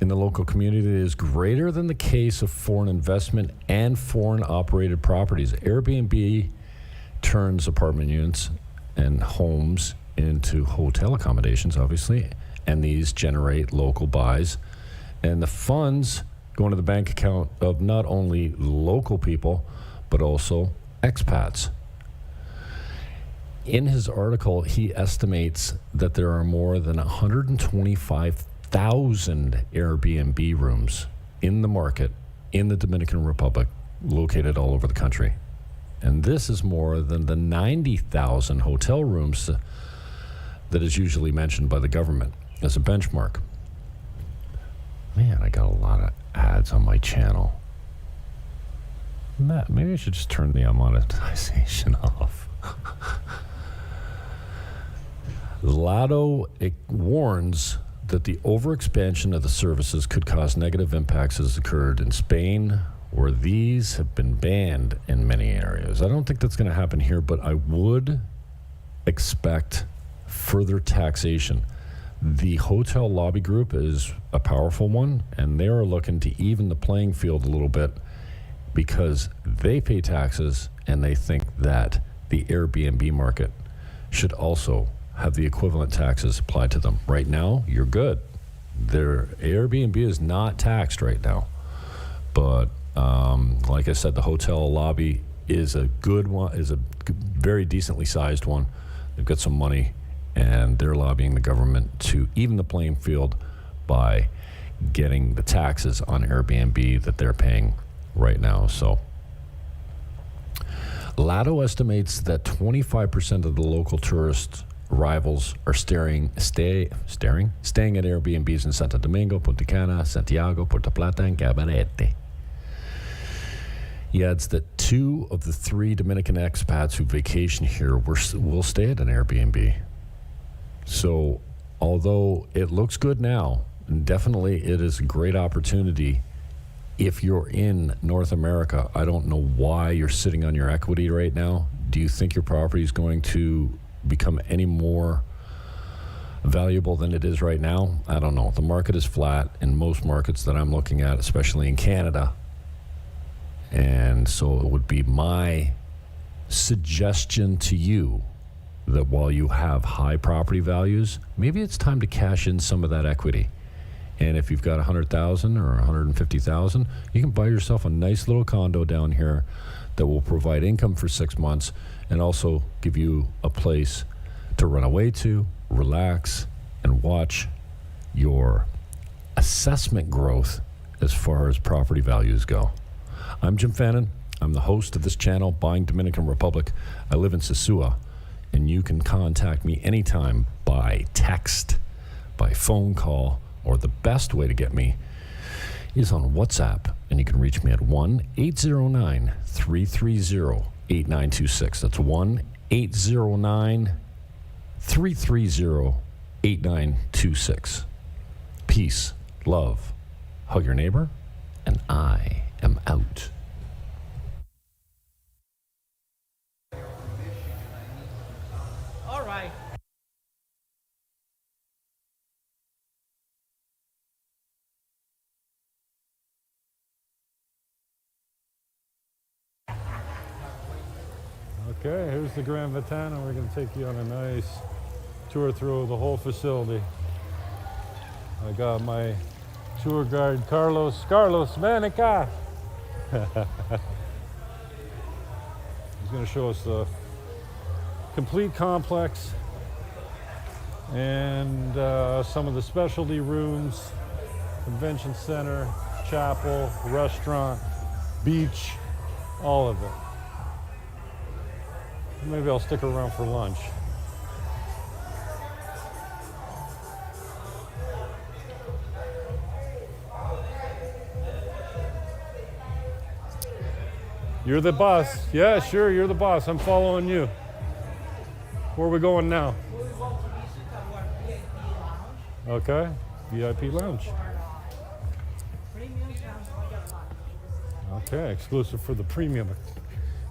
in the local community that is greater than the case of foreign investment and foreign operated properties. Airbnb turns apartment units and homes into hotel accommodations, obviously, and these generate local buys. And the funds go into the bank account of not only local people, but also expats. In his article, he estimates that there are more than 125,000 Airbnb rooms in the market in the Dominican Republic, located all over the country. And this is more than the 90,000 hotel rooms that is usually mentioned by the government as a benchmark. Man, I got a lot of ads on my channel. Maybe I should just turn the monetization off. Lado warns that the overexpansion of the services could cause negative impacts as occurred in Spain, where these have been banned in many areas. I don't think that's going to happen here, but I would expect further taxation. The hotel lobby group is a powerful one, and they are looking to even the playing field a little bit because they pay taxes and they think that the Airbnb market should also have the equivalent taxes applied to them. Right now, you're good. Their Airbnb is not taxed right now. But like I said, the hotel lobby is a good one, is a very decently sized one. They've got some money, and they're lobbying the government to even the playing field by getting the taxes on Airbnb that they're paying right now. So Lado estimates that 25% of the local tourist arrivals are staying at Airbnbs in Santo Domingo, Punta Cana, Santiago, Puerto Plata, and Cabarete. He adds that 2 of the 3 Dominican expats who vacation here will stay at an Airbnb. So although it looks good now, and definitely it is a great opportunity if you're in North America. I don't know why you're sitting on your equity right now. Do you think your property is going to become any more valuable than it is right now? I don't know. The market is flat in most markets that I'm looking at, especially in Canada. And so it would be my suggestion to you that while you have high property values, maybe it's time to cash in some of that equity. And if you've got 100,000 or 150,000, you can buy yourself a nice little condo down here that will provide income for 6 months and also give you a place to run away to, relax, and watch your assessment growth as far as property values go. I'm Jim Fannin. I'm the host of this channel, Buying Dominican Republic. I live in Sosua, and you can contact me anytime by text, by phone call, or the best way to get me is on WhatsApp, and you can reach me at 1-809-330-8926. That's 1-809-330-8926. Peace, love, hug your neighbor, and I am out. All right. Okay, here's the Grand Vitana. We're going to take you on a nice tour through the whole facility. I got my tour guide, Carlos, Manica. He's going to show us the complete complex and some of the specialty rooms, convention center, chapel, restaurant, beach, all of it. Maybe I'll stick around for lunch. You're the boss. Yeah, sure, you're the boss. I'm following you. Where are we going now? We want to visit our VIP lounge. Okay, VIP lounge. Premium and Royal Lounge. Okay, exclusive for the premium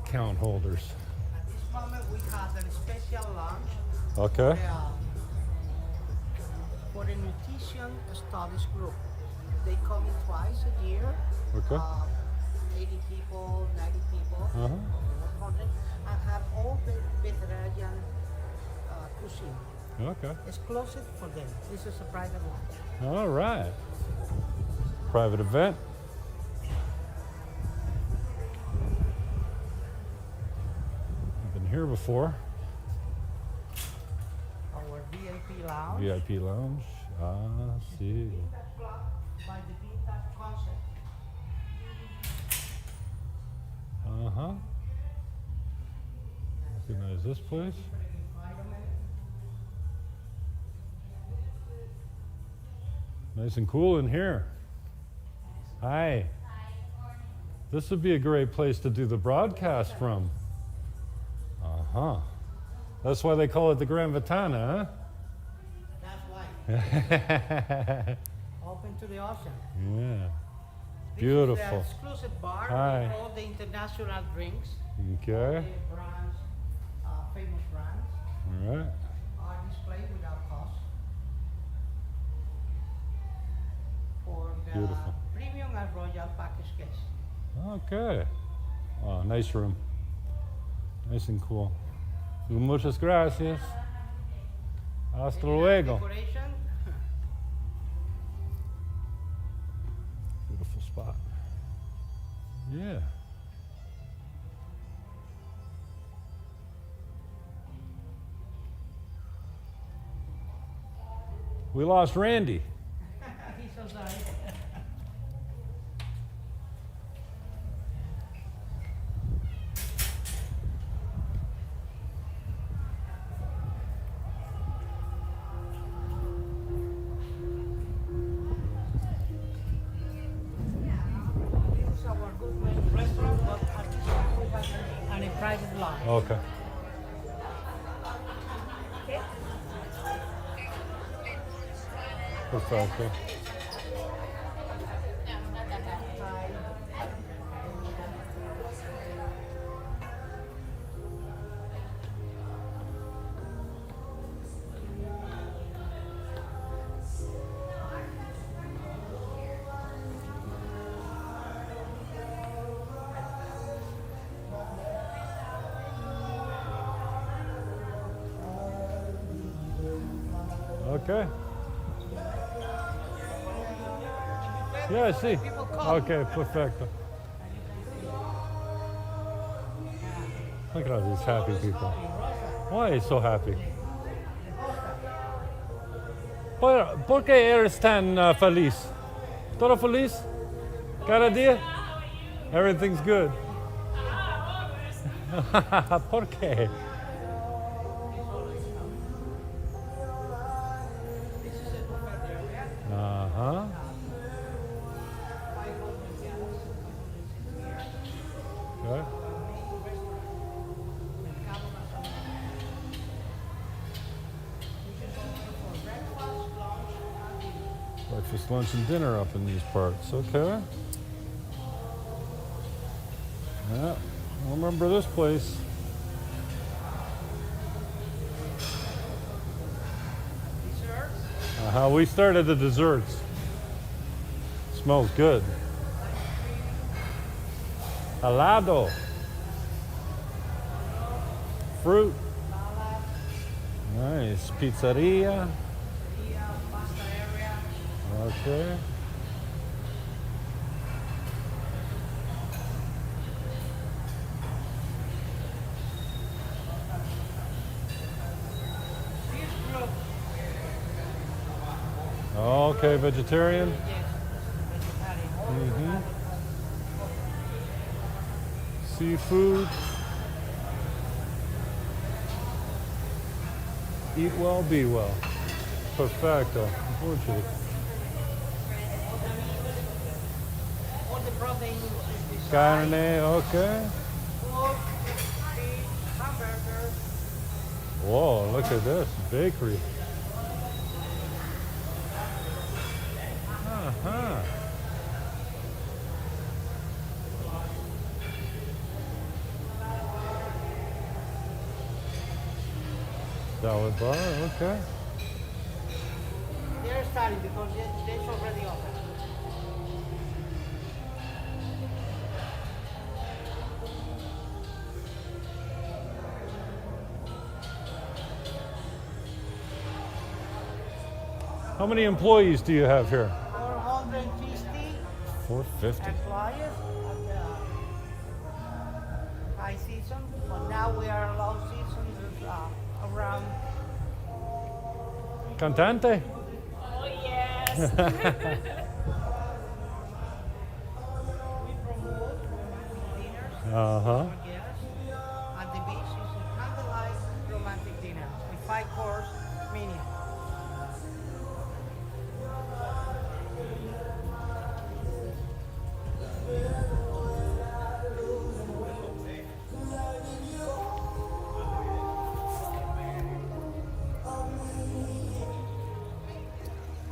account holders. At this moment, we have a special lounge Okay. for the nutrition studies group. They come in twice a year. Okay. 80 people, 90 people, 100, and have all the vegetarian cuisine. Okay. Exclusive for them. This is a private lounge. All right. Private event. I've been here before. Our VIP lounge. VIP lounge. Ah, see. By the vintage concept. Uh-huh. Recognize this place? Nice and cool in here. Hi. This would be a great place to do the broadcast from. Uh-huh. That's why they call it the Grand Vitana, That's why. huh? Open to the ocean. Yeah. This Beautiful. is the exclusive bar Hi. with all the international drinks. Okay. The brands, famous brands, All right. are displayed without cost. For the Beautiful. premium and royal package guests. Okay. Oh, nice room. Nice and cool. Muchas gracias. Hasta luego. Decoration. Beautiful spot. Yeah. We lost Randy. He's so sorry. This is our good restaurant, but at this time we have a private lounge. Okay. Perfecto. Okay. Yeah, sí. Okay, perfecto. Look at all these happy people. Why are you so happy? ¿Por qué eres tan feliz? ¿Todo feliz? ¿Cada día? Everything's good. ¿Por qué? Uh-huh. Okay. Breakfast, lunch, and dinner up in these parts. Okay. Yeah, I remember this place. We started the desserts. Smells good. Helado. Fruit. Nice. Pizzeria. Okay. Okay, vegetarian. Mm-hmm. Seafood. Eat well, be well. Perfecto. Unfortunately. All the protein is Carne, okay. pork, beef, hamburgers. Whoa, look at this. Bakery. Uh-huh. Salad bar, okay. They're starting because they're already open. How many employees do you have here? 450 450. employees at the high season, but now we are low season. There's around. Cantante? Oh, yes. We promote romantic dinners Uh-huh. for guests. At the beach is a candlelight romantic dinner with 5-course menu.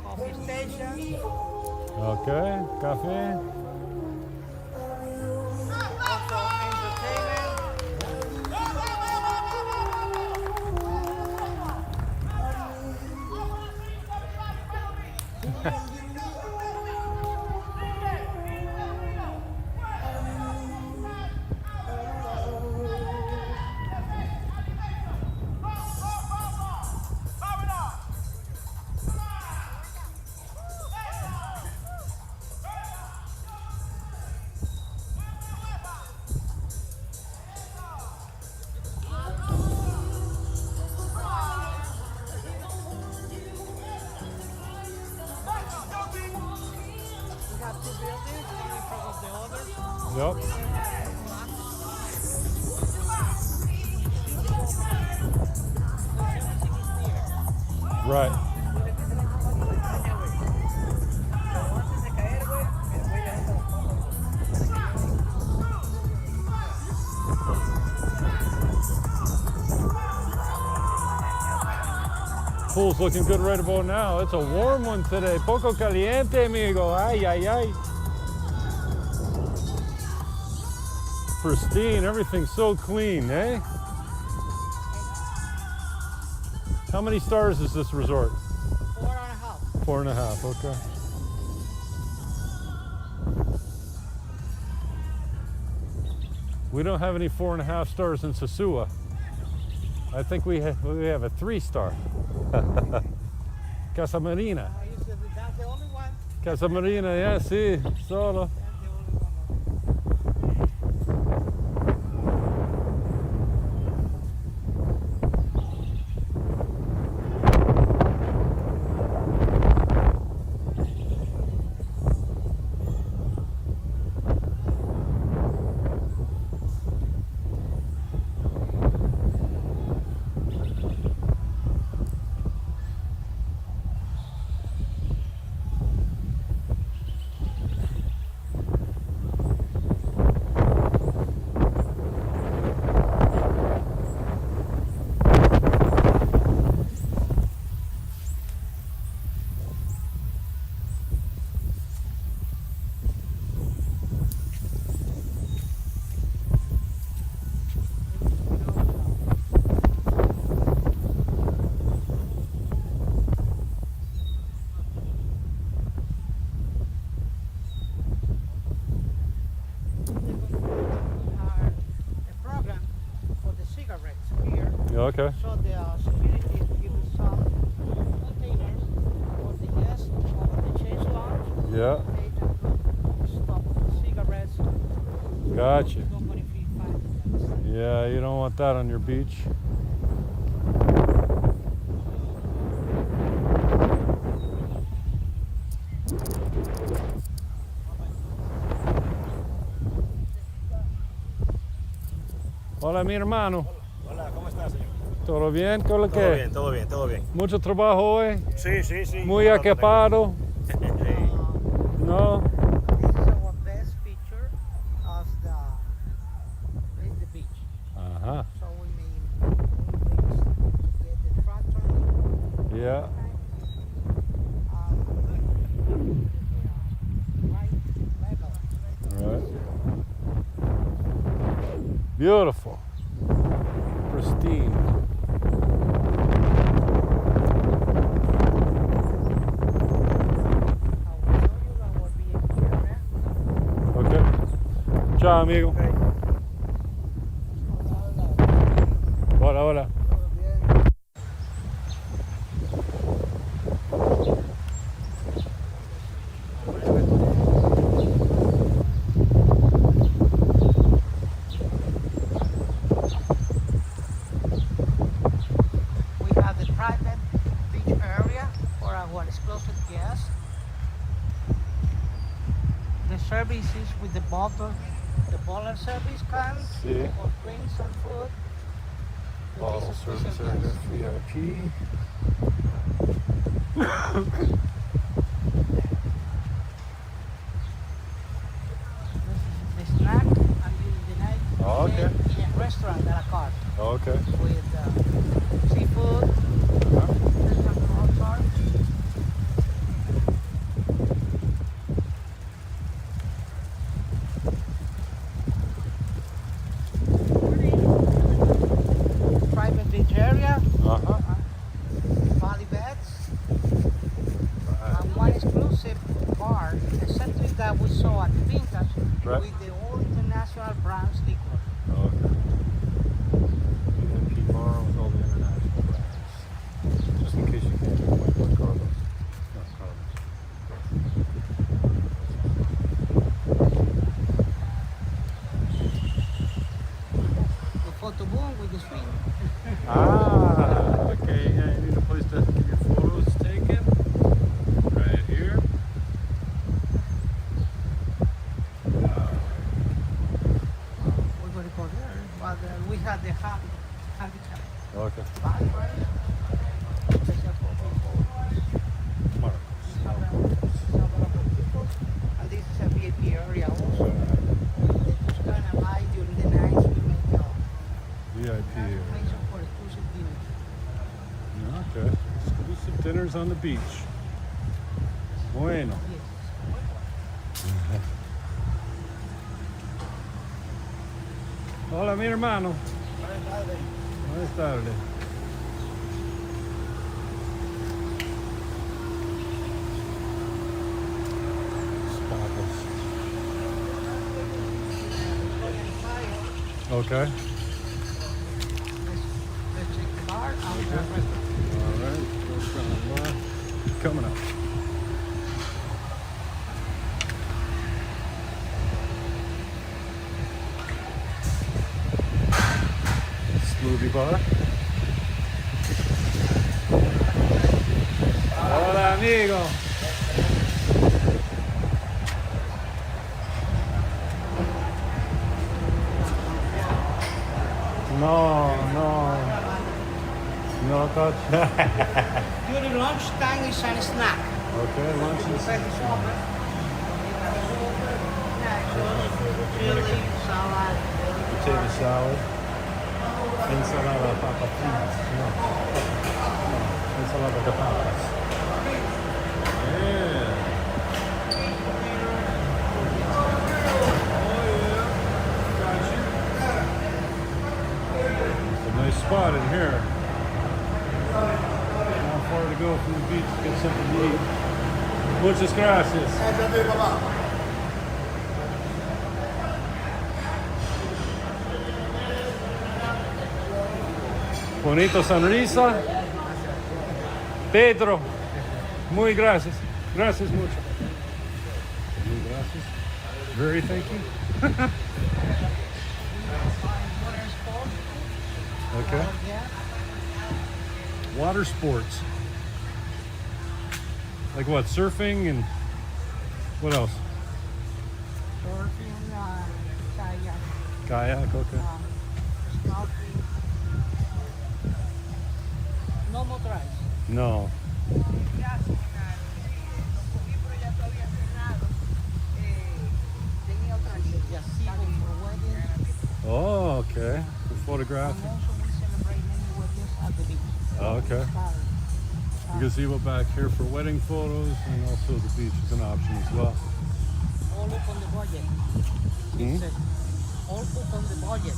Coffee station, Okay, coffee. also entertainment. Yep. Right. Pool's looking good right about now. It's a warm one today. Poco caliente, amigo. Ay, ay, ay. Pristine. Everything's so clean, eh? How many stars is this resort? 4.5. 4.5, okay. We don't have any 4.5 stars in Sosua. I think we have a 3-star. Casa Marina. That's the only one. Casa Marina, yeah, sí, solo. That's the only one. Okay. So the security give us some containers for the guests of the change lounge. Yeah. They can stop cigarettes. Gotcha. Company fee fine. Yeah, you don't want that on your beach. Hola, mi hermano. Hola, ¿cómo estás, señor? ¿Todo bien? ¿Con lo Todo que? bien, todo bien, todo bien. Mucho trabajo hoy. Sí, sí, sí. Muy No, no tengo- equipado. No. This is our best feature of the beach. Ajá. So we made ways to get the tractor Yeah. right level. Right. Beautiful. Pristine. Okay. Ciao, amigo. Hola, hola. We have the private beach area for our exclusive guests. The service is with the bottle, the bottle service comes Sí. for drinks and food. With Bottle this service special area, guest. VIP. This is the snack and during the night Oh, okay. in a restaurant at a cart Okay. with seafood, and all sorts. Private beach area, Uh-huh. valley beds, and one exclusive bar, essentially that we saw at Vintage Right. with the all international brands liquor. Okay. VIP bar with all the international brands. Just in case you can't get like Carlos. Not Carlos. The photo boom with the swing. Ah, okay. Yeah, you need a place to get your photos taken. Right here. we have the handicap Okay. bike, right? Special for people. Several people. And this is a VIP area also. They just kind of buy during the nights. We make VIP area. information for exclusive dinners. Okay. Exclusive dinners on the beach. Bueno. Yes. Hola, mi hermano. Buenas tardes. Sparkles. Okay. Let's check the bar and the restaurant. All right. Restaurant bar. Coming up. Smoothie bar. Hola, amigo. No touch. During lunchtime is a snack. Okay, lunch is Chili, salad. potato salad. Ensalada papatas. No. Ensalada de papas. Yeah. It's a nice spot in here. Not far to go from the beach to get something to eat. Muchas gracias. Bonito sonrisa. Pedro. Muy gracias. Gracias mucho. Muy gracias. Very thank you. Okay. Water sports. Like what? Surfing and what else? Surfing, kayak, Kayak, okay. snorkeling. No motorized. No. Tenía otra jacuzzi for weddings. Oh, okay. For And photographing. also we celebrate many weddings at the beach. Oh, okay. You can see what back here for wedding photos, and also the beach is an option as well. All up on the budget. Hmm? It says, all put on the budget.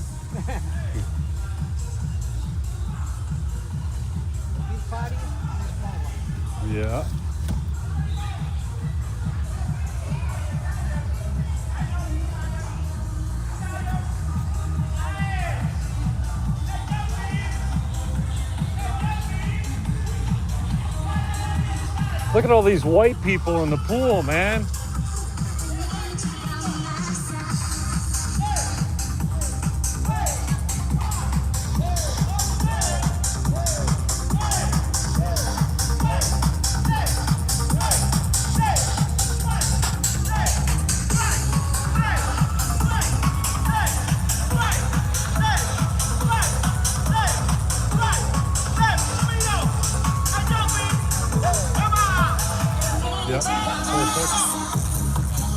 Big party and a small one. Yeah. Look at all these white people in the pool, man. Yep, perfect.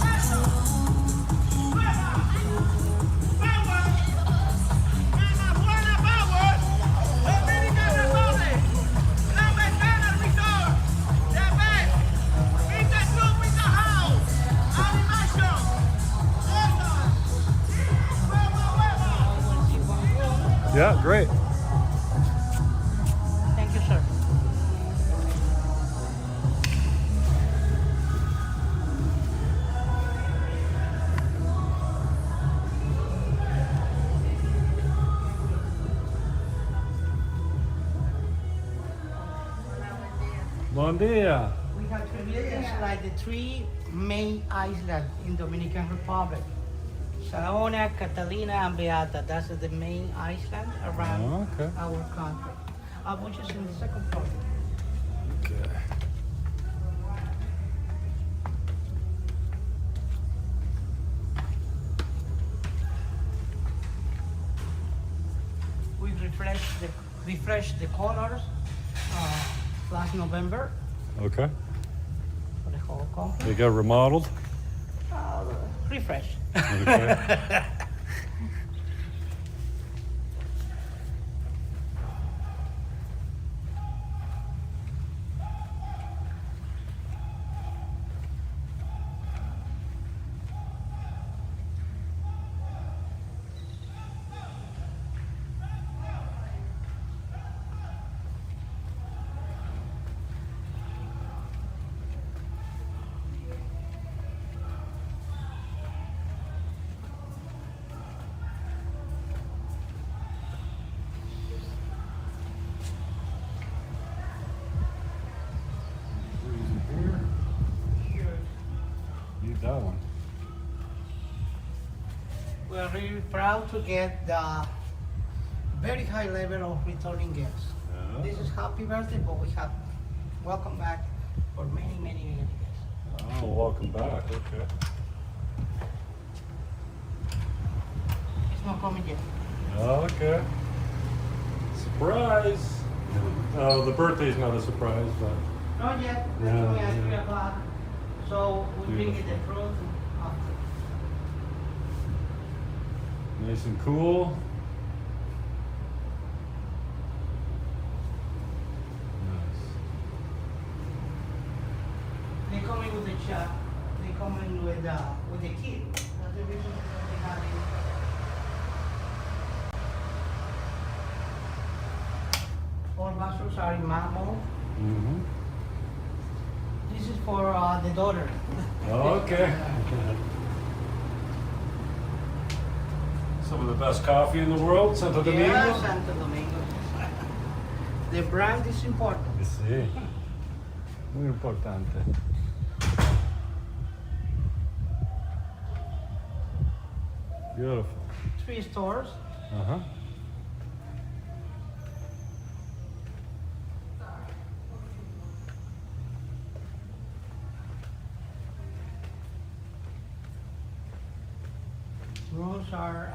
Yeah, great. Thank you, sir. Bon dia. We have communities like the three main islands in Dominican Republic. Saona, Catalina, and Beata. That's the main island around Oh, okay. our country. Which is in the second floor. Okay. refresh the colors last November Okay. for the whole complex. They got remodeled. Refresh. Okay. Need that one. We are really proud to get the very high level of returning guests. Yeah. This is happy birthday, but we have welcome back for many, many, many guests. Oh, welcome back. Okay. It's not coming yet. Okay. Surprise. Oh, the birthday's not a surprise, but Not yet. It's Yeah, coming at yeah. 3 o'clock. So we bring it the fruit after. nice and cool. Nice. They come in with the chat. They come in with the kit. That's the reason they have it. All muscles are in mammal. Mm-hmm. This is for the daughter. Okay. Some of the best coffee in the world, Santo Domingo. Yeah, Santo Domingo. The brand is important. Sí. Muy importante. Beautiful. 3 stores. Uh-huh. Rooms are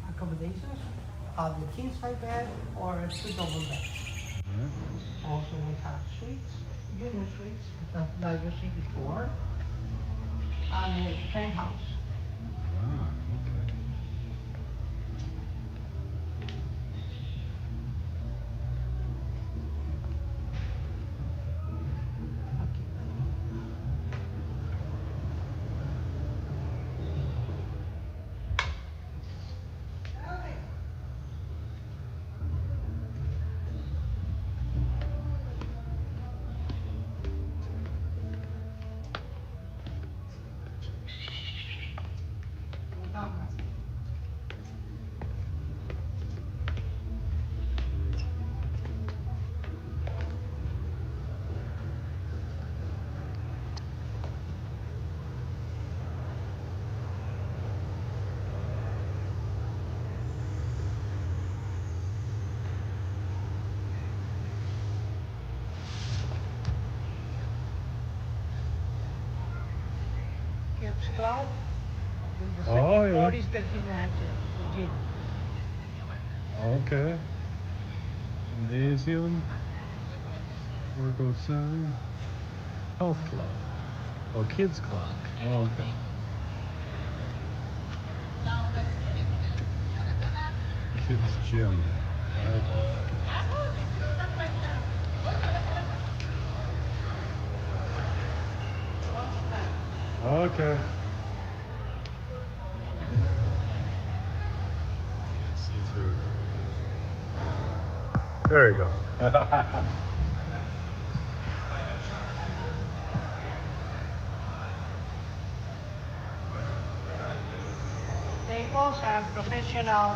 accommodations, the king size bed or 2 double beds. Also we have suites, unit suites that you see before, and a penthouse. Wow, okay. Kids Club. with the Oh, second yeah. floor is the gym. Okay. Gymnasium. Work outside. Health club. Oh, kids club. Oh, okay. Kids gym. Okay. See through. There you go. They also have professional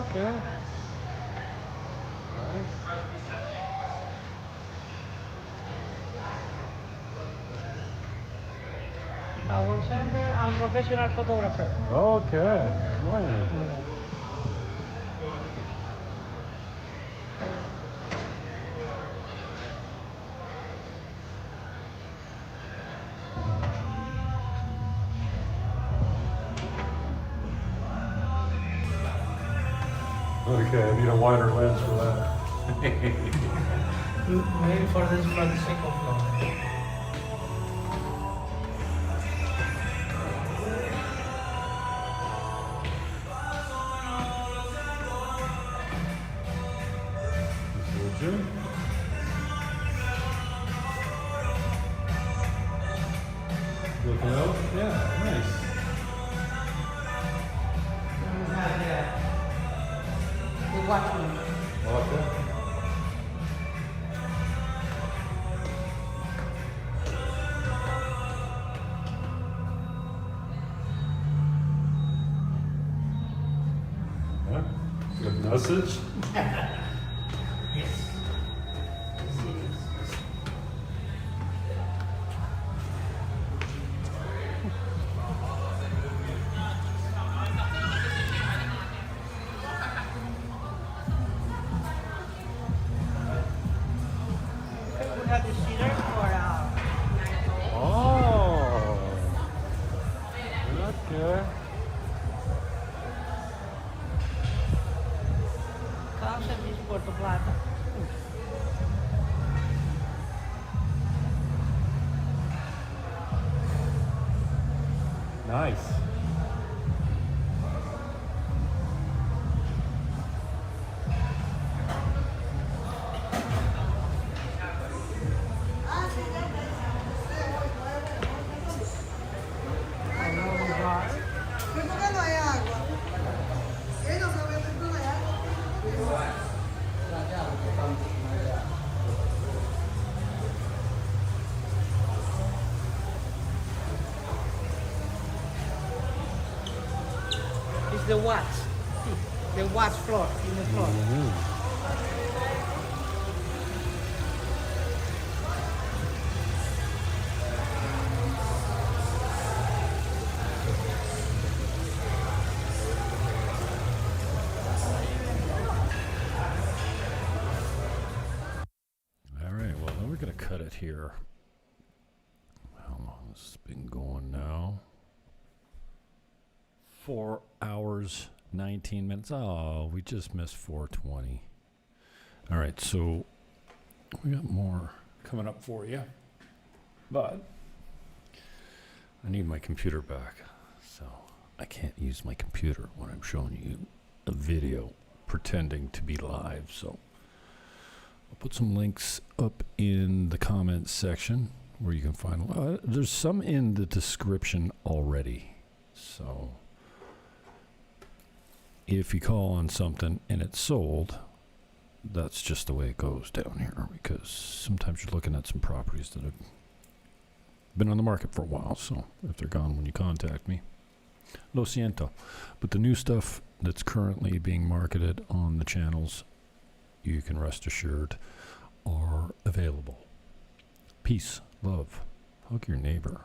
Okay. our center and professional photographer. Okay. Right. Okay, I need a wider lens for that. Maybe for the second floor. Would you? Looking out? Yeah, nice. We have the watchman. Okay. Yeah, good message. Yes. We have the cedar for Oh. Okay. Causa de Puerto Plata. Nice. It's the watts. The watts floor in the floor. All right, well, then we're going to cut it here. How long has this been going now? 4 hours, 19 minutes. Oh, we just missed 4:20. All right, so we got more coming up for you. But I need my computer back. So I can't use my computer when I'm showing you a video pretending to be live. So I'll put some links up in the comments section where you can find. There's some in the description already. So if you call on something and it's sold, that's just the way it goes down here, because sometimes you're looking at some properties that have been on the market for a while. So if they're gone when you contact me, lo siento. But the new stuff that's currently being marketed on the channels, you can rest assured, are available. Peace, love, hug your neighbor.